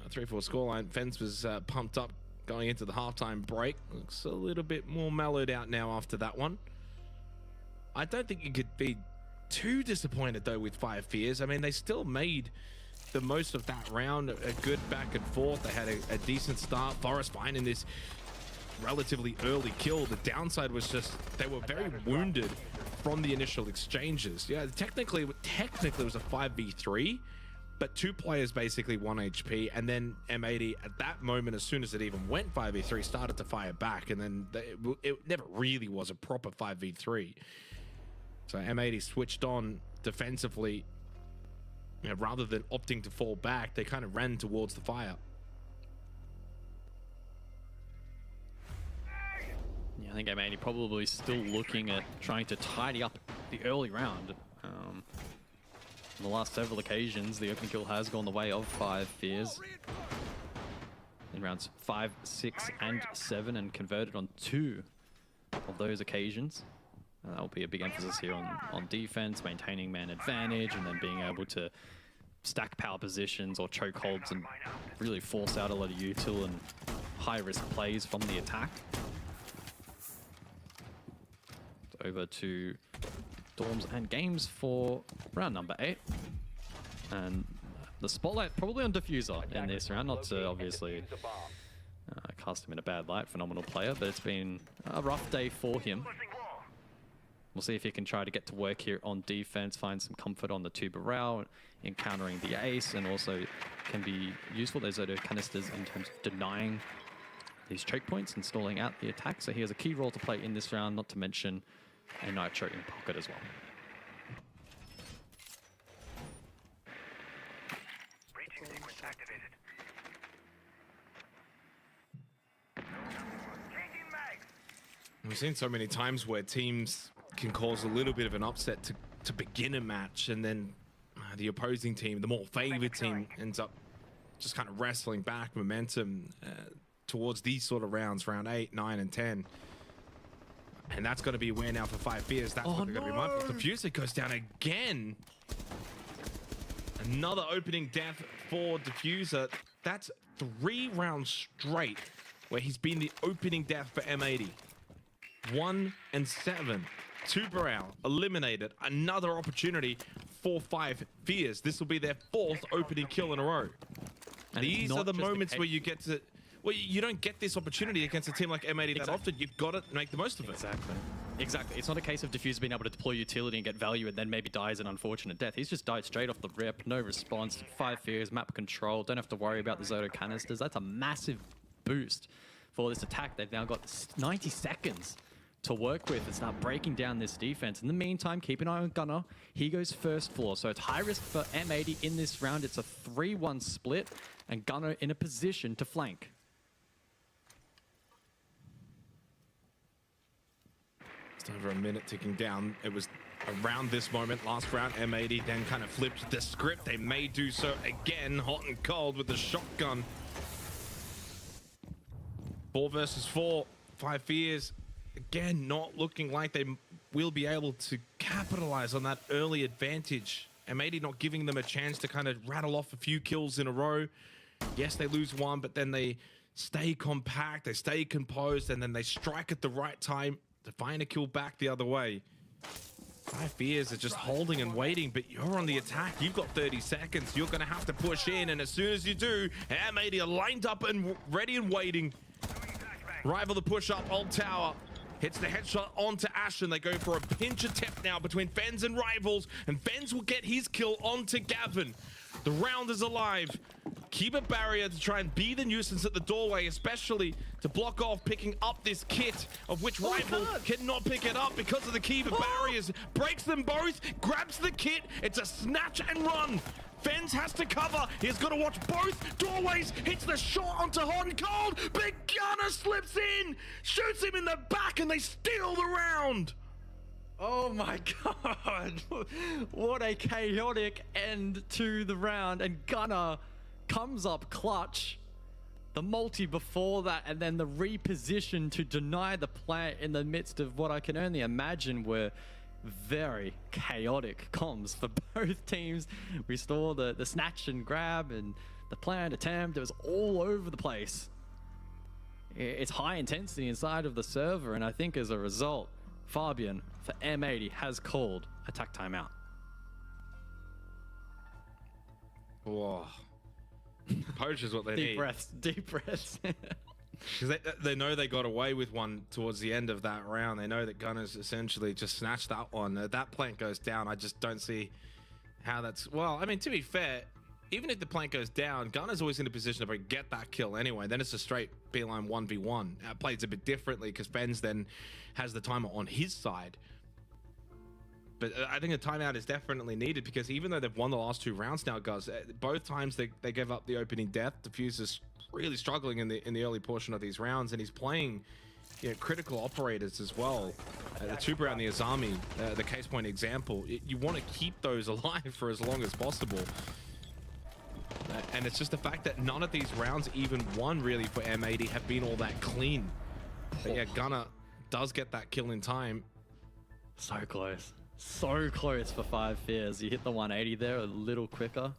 3-4 scoreline. Fens was pumped up going into the halftime break. Looks a little bit more mellowed out now after that one. I don't think you could be too disappointed, though, with 5 Fears. I mean, they still made the most of that round. A good back and forth. They had a decent start. Forest finding this relatively early kill. The downside was just they were very wounded from the initial exchanges. Yeah, technically it was a 5v3, but 2 players basically 1 HP, and then M80 at that moment, as soon as it even went 5v3, started to fire back, and then it never really was a proper 5v3. So M80 switched on defensively, rather than opting to fall back, they kind of ran towards the fire. Yeah, I think M80 probably still looking at trying to tidy up the early round. On the last several occasions, the open kill has gone the way of 5 Fears. In rounds 5, 6, and 7, and converted on 2 of those occasions. That will be a big emphasis here on defense, maintaining man advantage, and then being able to stack power positions or choke holds and really force out a lot of util and high-risk plays from the attack. Over to Dorms and Games for round number 8. And the spotlight probably on Diffuser in this round, not to obviously cast him in a bad light, phenomenal player, but it's been a rough day for him. We'll see if he can try to get to work here on defense, find some comfort on the 2 Barrel, encountering the ace, and also can be useful, those Zoto canisters, in terms of denying these choke points and stalling out the attack. So he has a key role to play in this round, not to mention a Nitro in pocket as well. Breaching sequence activated. Changing mags. We've seen so many times where teams can cause a little bit of an upset to begin a match, and then the opposing team, the more favored team, ends up just kind of wrestling back momentum towards these sort of rounds, round 8, 9, and 10. And that's going to be aware now for 5 Fears. That's what they're going to be mindful. Diffuser goes down again. Another opening death for Diffuser. That's 3 rounds straight where he's been the opening death for M80. 1 and 7. 2 Barrel eliminated. Another opportunity for 5 Fears. This will be their 4th opening kill in a row. And these are the moments where you get to... Well, you don't get this opportunity against a team like M80 that often. You've got to make the most of it. Exactly. It's not a case of Diffuser being able to deploy utility and get value and then maybe dies an unfortunate death. He's just died straight off the rip. No response. 5 Fears, map control. Don't have to worry about the Zoto canisters. That's a massive boost for this attack. They've now got 90 seconds to work with and start breaking down this defense. In the meantime, keep an eye on Gunner. He goes first floor, so it's high risk for M80 in this round. It's a 3-1 split, and Gunner in a position to flank. Just over a minute ticking down. It was around this moment last round. M80 then kind of flipped the script. They may do so again, hot and cold with the shotgun. 4 versus 4. 5 Fears. Again, not looking like they will be able to capitalize on that early advantage. M80 not giving them a chance to kind of rattle off a few kills in a row. Yes, they lose 1, but then they stay compact, they stay composed, and then they strike at the right time to find a kill back the other way. 5 Fears are just holding and waiting, but you're on the attack. You've got 30 seconds. You're going to have to push in, and as soon as you do, M80 are lined up and ready and waiting. Rival the push up, old tower. Hits the headshot onto Ashen. They go for a pinch attempt now between Fens and Rivals, and Fens will get his kill onto Gavin. The round is alive. Keep a barrier to try and be the nuisance at the doorway, especially to block off picking up this kit, of which Rival cannot pick it up because of the Kiva barriers. Breaks them both, grabs the kit. It's a snatch and run. Fens has to cover. He's got to watch both doorways. Hits the shot onto Hot and Cold. Big Gunner slips in, shoots him in the back, and they steal the round. Oh my god. What a chaotic end to the round. And Gunner comes up clutch. The multi before that, and then the reposition to deny the plant in the midst of what I can only imagine were very chaotic comms for both teams. We saw the snatch and grab and the planned attempt. It was all over the place. It's high intensity inside of the server, and I think as a result, Fabian for M80 has called attack timeout. Whoa. Poach is what they need. Deep breaths. Because they know they got away with one towards the end of that round. They know that Gunners essentially just snatched that one. That plank goes down. I just don't see how that's... Well, I mean, to be fair, even if the plank goes down, Gunner's always in a position to get that kill anyway. Then it's a straight beeline 1v1. Plays a bit differently because Fens then has the timer on his side. But I think a timeout is definitely needed because even though they've won the last 2 rounds now, guys, both times they gave up the opening death. Diffuser's really struggling in the early portion of these rounds, and he's playing critical operators as well. The Tuber and the Azami, the case point example, you want to keep those alive for as long as possible. And it's just the fact that none of these rounds, even one really for M80, have been all that clean. But yeah, Gunner does get that kill in time. So close. So close for 5 Fears. You hit the 180 there a little quicker.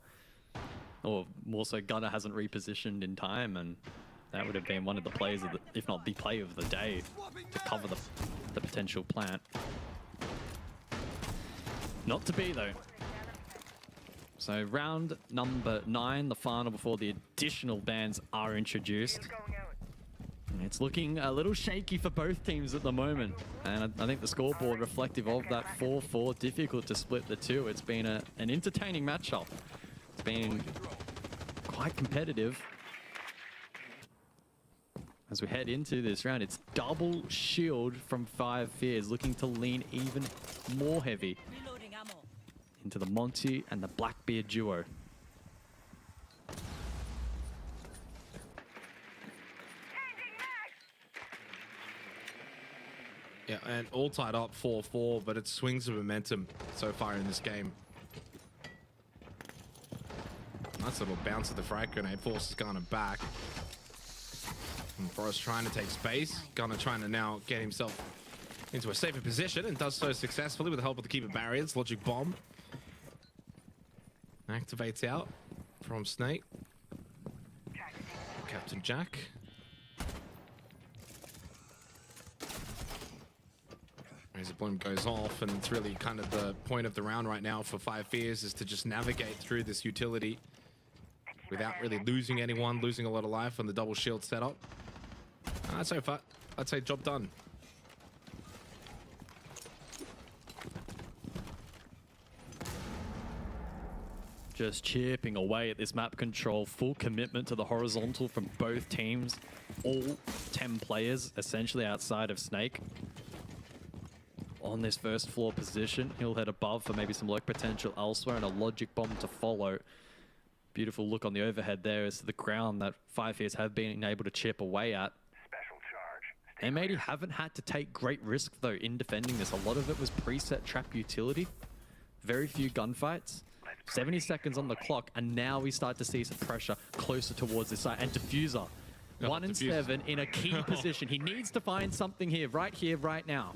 Or more so, Gunner hasn't repositioned in time, and that would have been one of the plays, of the, if not the play of the day, to cover the potential plant. Not to be, though. So round number 9, the final before the additional bans are introduced. It's looking a little shaky for both teams at the moment. And I think the scoreboard reflective of that 4-4, difficult to split the two. It's been an entertaining matchup. It's been quite competitive. As we head into this round, it's double shield from 5 Fears, looking to lean even more heavy into the Monty and the Blackbeard duo. Yeah, and all tied up 4-4, but it's swings of momentum so far in this game. Nice little bounce of the frag grenade, forces Gunner back. And Forrest trying to take space. Gunner trying to now get himself into a safer position and does so successfully with the help of the keeper barriers. Logic bomb activates out from Snake. Captain Jack. Razor Bloom goes off, and it's really kind of the point of the round right now for 5 Fears is to just navigate through this utility without really losing anyone, losing a lot of life on the double shield setup. So far, I'd say job done. Just chipping away at this map control, full commitment to the horizontal from both teams. All 10 players essentially outside of Snake. On this first floor position, he'll head above for maybe some lurk potential elsewhere and a logic bomb to follow. Beautiful look on the overhead there as to the ground that 5 Fears have been able to chip away at. M80 haven't had to take great risk though in defending this. A lot of it was preset trap utility. Very few gunfights. 70 seconds on the clock, and now we start to see some pressure closer towards this side. And Diffuser, 1 and 7 in a key position. He needs to find something here, right now.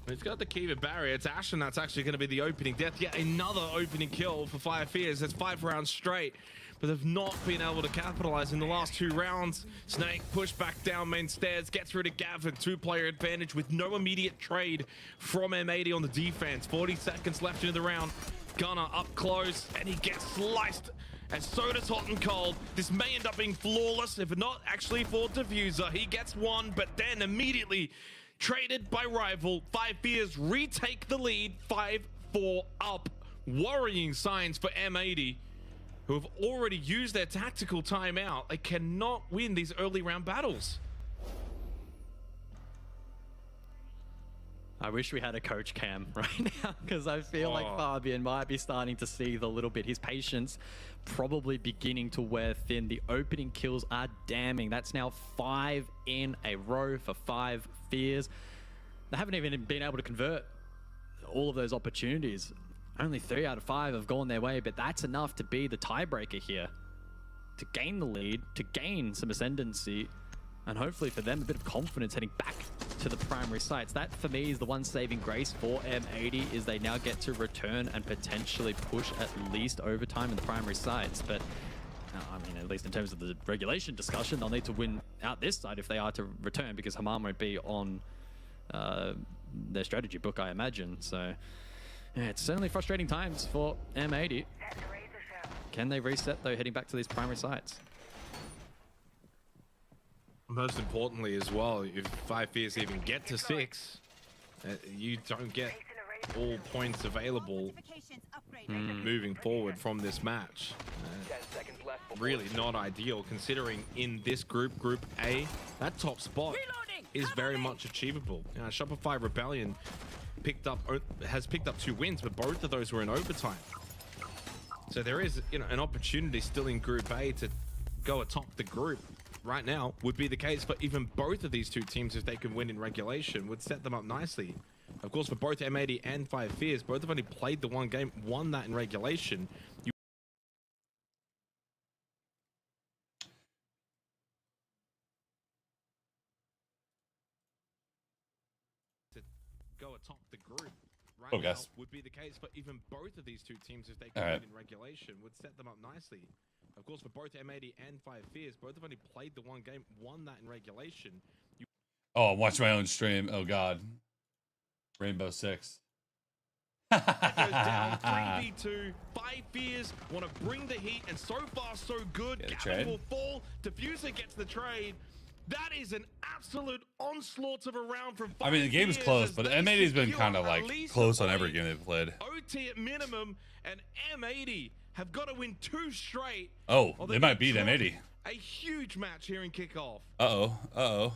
He's got the Kiva barrier. It's Ashen that's actually going to be the opening death. Yet another opening kill for 5 Fears. That's 5 rounds straight, but they've not been able to capitalize in the last 2 rounds. Snake pushed back down main stairs, gets rid of Gavin. 2-player advantage with no immediate trade from M80 on the defense. 40 seconds left in the round. Gunner up close, and he gets sliced. And so does Hot and Cold. This may end up being flawless, if not actually for Diffuser. He gets 1, but then immediately traded by rival. 5 Fears retake the lead, 5-4 up. Worrying signs for M80, who have already used their tactical timeout. They cannot win these early round battles. I wish we had a coach cam right now, because I feel like Fabian might be starting to seethe a little bit. His patience probably beginning to wear thin. The opening kills are damning. That's now 5 in a row for 5 Fears. They haven't even been able to convert all of those opportunities. Only 3 out of 5 have gone their way, but that's enough to be the tiebreaker here. To gain the lead, to gain some ascendancy, and hopefully for them a bit of confidence heading back to the primary sites. That for me is the one saving grace for M80, is they now get to return and potentially push at least overtime in the primary sites. But I mean, at least in terms of the regulation discussion, they'll need to win out this side if they are to return, because Hamam won't be on their strategy book, I imagine. So yeah, it's certainly frustrating times for M80. Can they reset though, heading back to these primary sites? Most importantly as well, if 5 Fears even get to 6, you don't get all points available moving forward from this match. Really not ideal, considering in this group, Group A, that top spot is very much achievable. Shopify Rebellion has picked up 2 wins, but both of those were in overtime. So there is, you know, an opportunity still in Group A to go atop the group. Right now would be the case for even both of these 2 teams if they can win in regulation, would set them up nicely. Of course, for both M80 and 5 Fears, both have only played the 1 game, won that in regulation. To go atop the group right now would be the case for even both of these 2 teams if they can win in regulation, would set them up nicely. Of course, for both M80 and 5 Fears, both have only played the 1 game, won that in regulation. Oh, watch my own stream. Oh God. Rainbow Six. It goes down 3v2. 5 Fears want to bring the heat, and so far so good. Gavin will fall. Diffuser gets the trade. That is an absolute onslaught of a round from 5 I mean, the game is close, but M80's been kind of like close on every game they've played. OT at minimum, and M80 have got to win 2 straight. Oh, they might beat M80. A huge match here in kickoff. Uh-oh.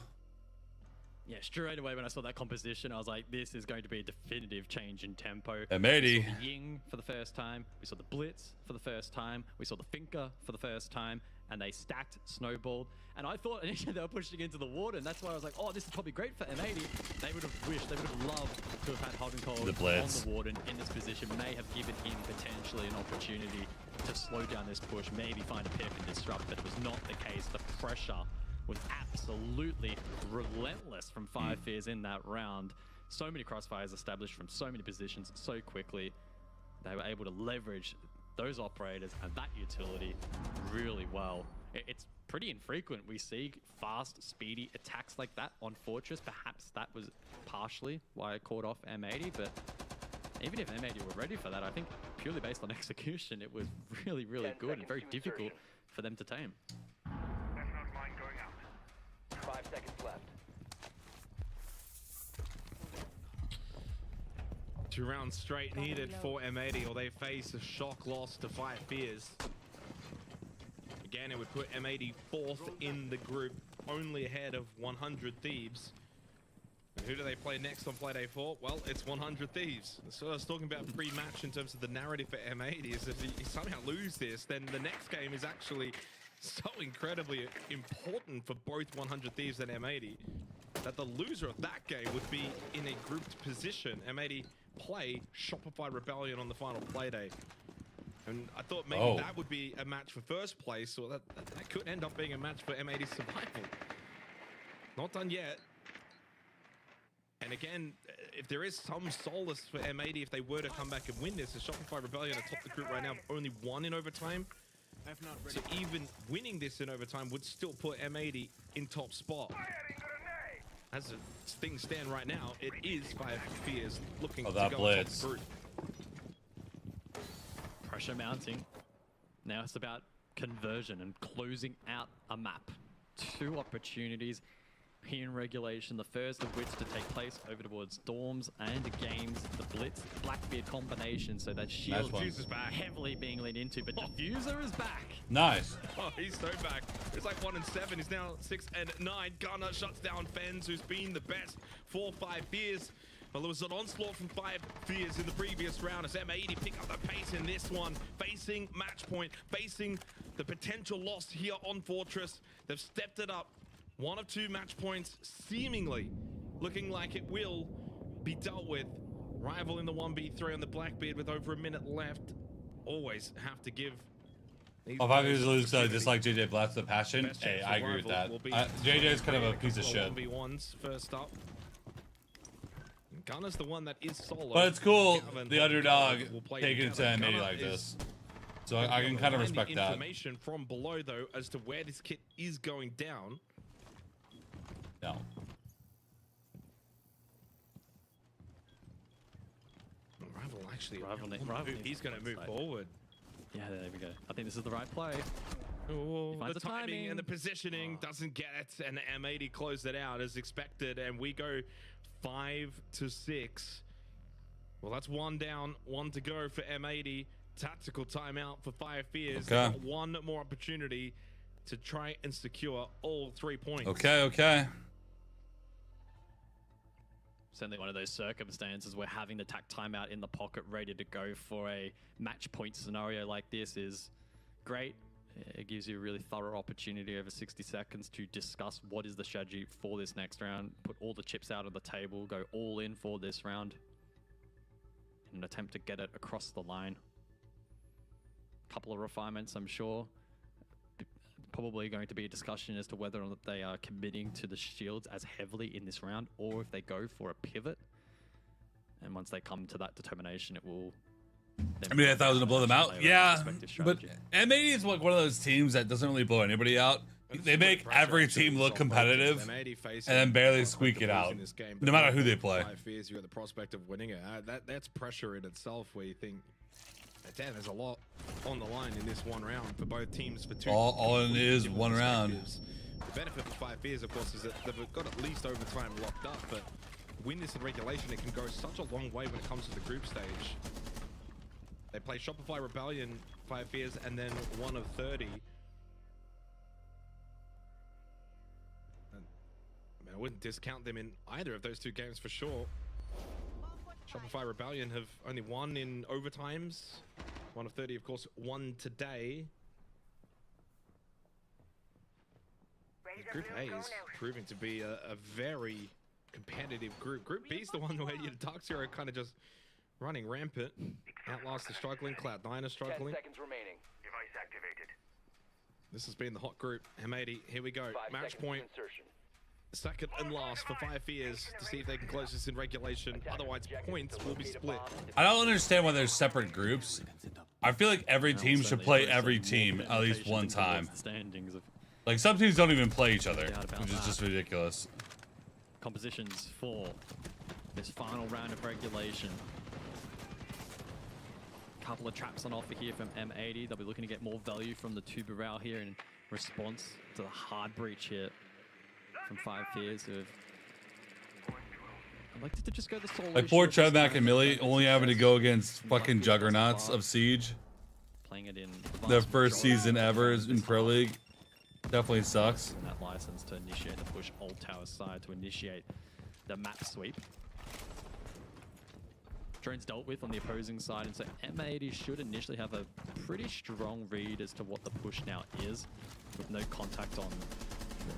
Yeah, straight away when I saw that composition, I was like, this is going to be a definitive change in tempo. M80. We saw the Ying for the first time. We saw the Blitz for the first time. We saw the Finker for the first time. And they stacked, snowballed. And I thought initially they were pushing into the water. And that's why I was like, oh, this is probably great for M80. They would have wished, they would have loved to have had Holdencold on the Warden in this position. May have given him potentially an opportunity to slow down this push, maybe find a pick and disrupt. But it was not the case. The pressure was absolutely relentless from 5 Fears in that round. So many crossfires established from so many positions so quickly. They were able to leverage those operators and that utility really well. It's pretty infrequent we see fast, speedy attacks like that on Fortress. Perhaps that was partially why I caught off M80, but even if M80 were ready for that, I think purely based on execution, it was really, really good and very difficult for them to tame. 5 seconds left. 2 rounds straight needed for M80, or they face a shock loss to 5 Fears. Again, it would put M80 4th in the group, only ahead of 100 Thieves. And who do they play next on Playday 4? Well, it's 100 Thieves. So I was talking about pre-match in terms of the narrative for M80 is if you somehow lose this, then the next game is actually so incredibly important for both 100 Thieves and M80 that the loser of that game would be in a grouped position. M80 play Shopify Rebellion on the final Playday. And I thought maybe that would be a match for first place, or that could end up being a match for M80 survival. Not done yet. And again, if there is some solace for M80 if they were to come back and win this, the Shopify Rebellion atop the group right now, only 1 in overtime. So even winning this in overtime would still put M80 in top spot. As things stand right now, it is 5 Fears looking to go top the group. Pressure mounting. Now it's about conversion and closing out a map. 2 opportunities here in regulation, the first of which to take place over towards Storms and Games, the Blitz, Blackbeard combination, so that shield is back, heavily being leaned into, but Diffuser is back. Nice. Oh, he's so back. It's like 1 and 7. He's now 6 and 9. Gunner shuts down Fens, who's been the best for 5 Fears. Well, there was an onslaught from 5 Fears in the previous round as M80 pick up the pace in this one, facing match point, facing the potential loss here on Fortress. They've stepped it up. 1 of 2 match points, seemingly looking like it will be dealt with. Rival in the 1v3 on the Blackbeard with over a minute left. Always have to give. Oh, 5 Fears lose just like JJ Blatz the passion. Hey, I agree with that. JJ is kind of a piece of shit. 1v1s first up. Gunner's the one that is solo. But it's cool, the underdog taking it to M80 like this. So I can kind of respect that. Information from below, though, as to where this kit is going down. No. Rival actually, he's going to move forward. Yeah, there we go. I think this is the right play. Oh, the timing and the positioning doesn't get it, and M80 closed it out as expected, and we go 5-6. Well, that's 1 down, 1 to go for M80. Tactical timeout for 5 Fears. Okay. 1 more opportunity to try and secure all 3 points. Okay. certainly one of those circumstances where having the tack timeout in the pocket ready to go for a match point scenario like this is great. It gives you a really thorough opportunity over 60 seconds to discuss what is the strategy for this next round, put all the chips out on the table, go all in for this round in an attempt to get it across the line. Couple of refinements, I'm sure. Probably going to be a discussion as to whether or not they are committing to the shields as heavily in this round, or if they go for a pivot. And once they come to that determination, it will... I mean, I thought I was going to blow them out. Yeah, but M80 is like one of those teams that doesn't really blow anybody out. They make every team look competitive and then barely squeak it out, no matter who they play. You got the prospect of winning it. That's pressure in itself, where you think, damn, there's a lot on the line in this one round for both teams. For two, all it is one round. The benefit for 5 Fears, of course, is that they've got at least overtime locked up. But win this in regulation, it can go such a long way when it comes to the group stage. They play Shopify Rebellion, 5 Fears, and then 1 of 30. And, I mean, I wouldn't discount them in either of those 2 games for sure. Shopify Rebellion have only won in overtimes. 1 of 30, of course, won today. Group A is proving to be a very competitive group. Group B is the one where your Dark Zero kind of just running rampant. Outlast is struggling, Cloud9 is struggling. 10 seconds remaining. Device activated. This has been the hot group. M80, here we go. 5 Match seconds point. insertion. Second and last for 5 Fears to see if they can close this in regulation. Otherwise, points will be split. I don't understand why there's separate groups. I feel like every team should play every team at least one time. Like, some teams don't even play each other, which is just ridiculous. Compositions for this final round of regulation. Couple of traps on offer here from M80. They'll be looking to get more value from the Tubarão here in response to the hard breach here from 5 Fears, who have elected to just go the solo. Like poor Chudmac and Millie only having to go against fucking juggernauts of Siege. Playing it in their first season ever in Pro League. Definitely sucks. And that license to initiate the push, Old Tower side to initiate the map sweep. Drones dealt with on the opposing side, and so M80 should initially have a pretty strong read as to what the push now is, with no contact on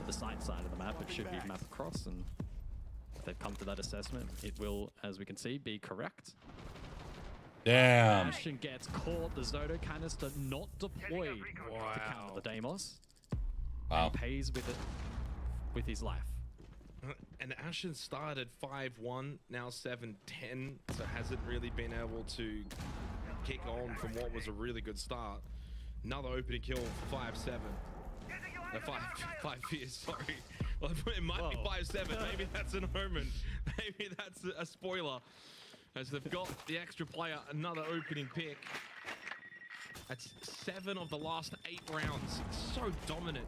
the side of the map. It should be map across, and if they've come to that assessment, it will, as we can see, be correct. Damn. Ashen gets caught, the Zoto canister not deployed to counter the Deimos. Wow. And pays with it with his life. And Ashen started 5-1, now 7-10, so hasn't really been able to kick on from what was a really good start. Another opening kill for 5-7. 5 Fears, sorry. Well, it might be 5-7, maybe that's an omen. Maybe that's a spoiler. As they've got the extra player, another opening pick. That's 7 of the last 8 rounds. So dominant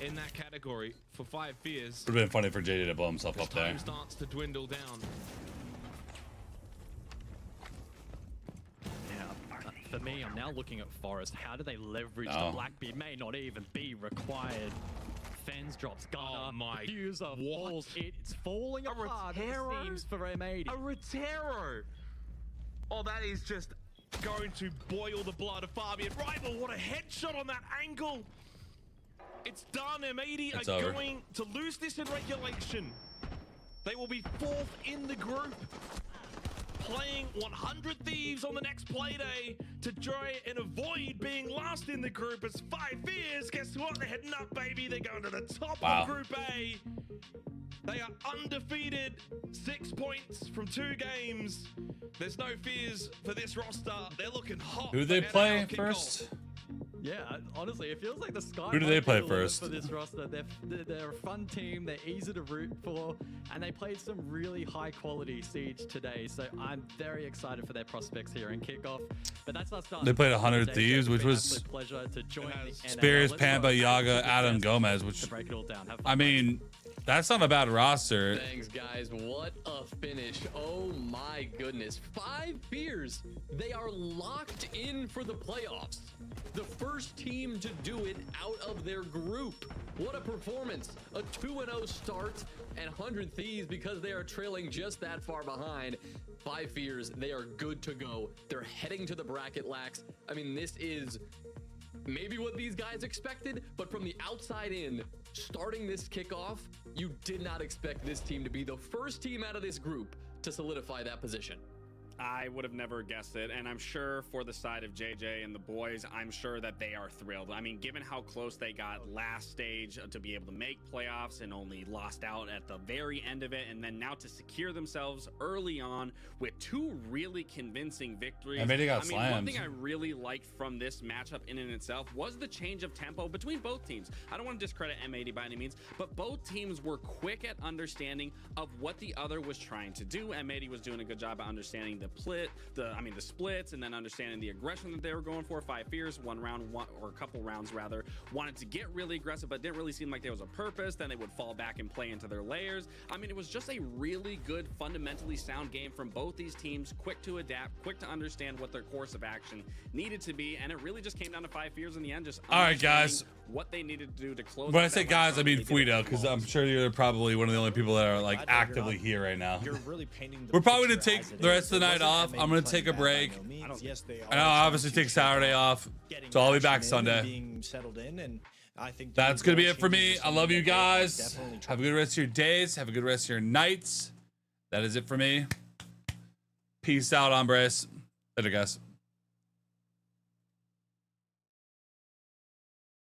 in that category for 5 Fears. Would have been funny for JD to blow himself up there. Time starts to dwindle down. Yeah, for me, I'm now looking at Forest. How do they leverage the Blackbeard? May not even be required. Fens drops Gunner. Oh my. Diffuser falls. It's falling apart. It seems for M80. A Rotero! Oh, that is just going to boil the blood of Fabian Rival. What a headshot on that angle. It's done. M80 It's are over. going to lose this in regulation. They will be 4th in the group. Playing 100 Thieves on the next play day to try and avoid being last in the group as 5 Fears. Guess what? They're heading up, baby. They're going to the top of Group A. They are undefeated, 6 points from 2 games. There's no fears for this roster. They're looking hot. Who do they play first? Yeah, honestly, it feels like the sky. Who do they play first? For this roster, they're a fun team. They're easy to root for, and they played some really high quality Siege today. So I'm very excited for their prospects here in kickoff. But that's not starting. They played 100 Thieves, which was pleasure to join Spirius, Pampa, Yaga, Adam Gomez, which break it all down. I mean, That's not a bad roster. Thanks, guys. What a finish. Oh my goodness. 5 fears. They are locked in for the playoffs. The first team to do it out of their group. What a performance. A 2-0 start and 100 Thieves, because they are trailing just that far behind. 5 fears. They are good to go. They're heading to the bracket lax. I mean, this is maybe what these guys expected, but from the outside in, starting this kickoff, you did not expect this team to be the first team out of this group to solidify that position. I would have never guessed it, and I'm sure for the side of JJ and the boys, I'm sure that they are thrilled. I mean, given how close they got last stage to be able to make playoffs and only lost out at the very end of it, and then now to secure themselves early on with 2 really convincing victories. I mean, they got one slammed. thing I really liked from this matchup in and itself was the change of tempo between both teams. I don't want to discredit M80 by any means, but both teams were quick at understanding of what the other was trying to do. M80 was doing a good job at understanding the splits, and then understanding the aggression that they were going for. 5 fears, or a couple rounds rather, wanted to get really aggressive, but didn't really seem like there was a purpose. Then they would fall back and play into their layers. I mean, it was just a really good, fundamentally sound game from both these teams. Quick to adapt, quick to understand what their course of action needed to be, and it really just came down to 5 fears in the end. Just all right, guys, what they needed to do to close. When I say guys, I mean Fuido, because I'm sure you're probably one of the only people that are like actively here right now. You're really painting the We're probably gonna picture take as it the is. rest of the It night wasn't off. M80 I'm gonna playing take a bad by break. no means. Yes, they are And I'll obviously trying take to Saturday get off, getting so I'll be back action in and Sunday. being settled in, and I think That's doing gonna be those it for me. changes is I love something you that they are guys. definitely Have a good rest of your days. Have a good rest of your nights. That is it for me. Peace out, hombres. Later, guys.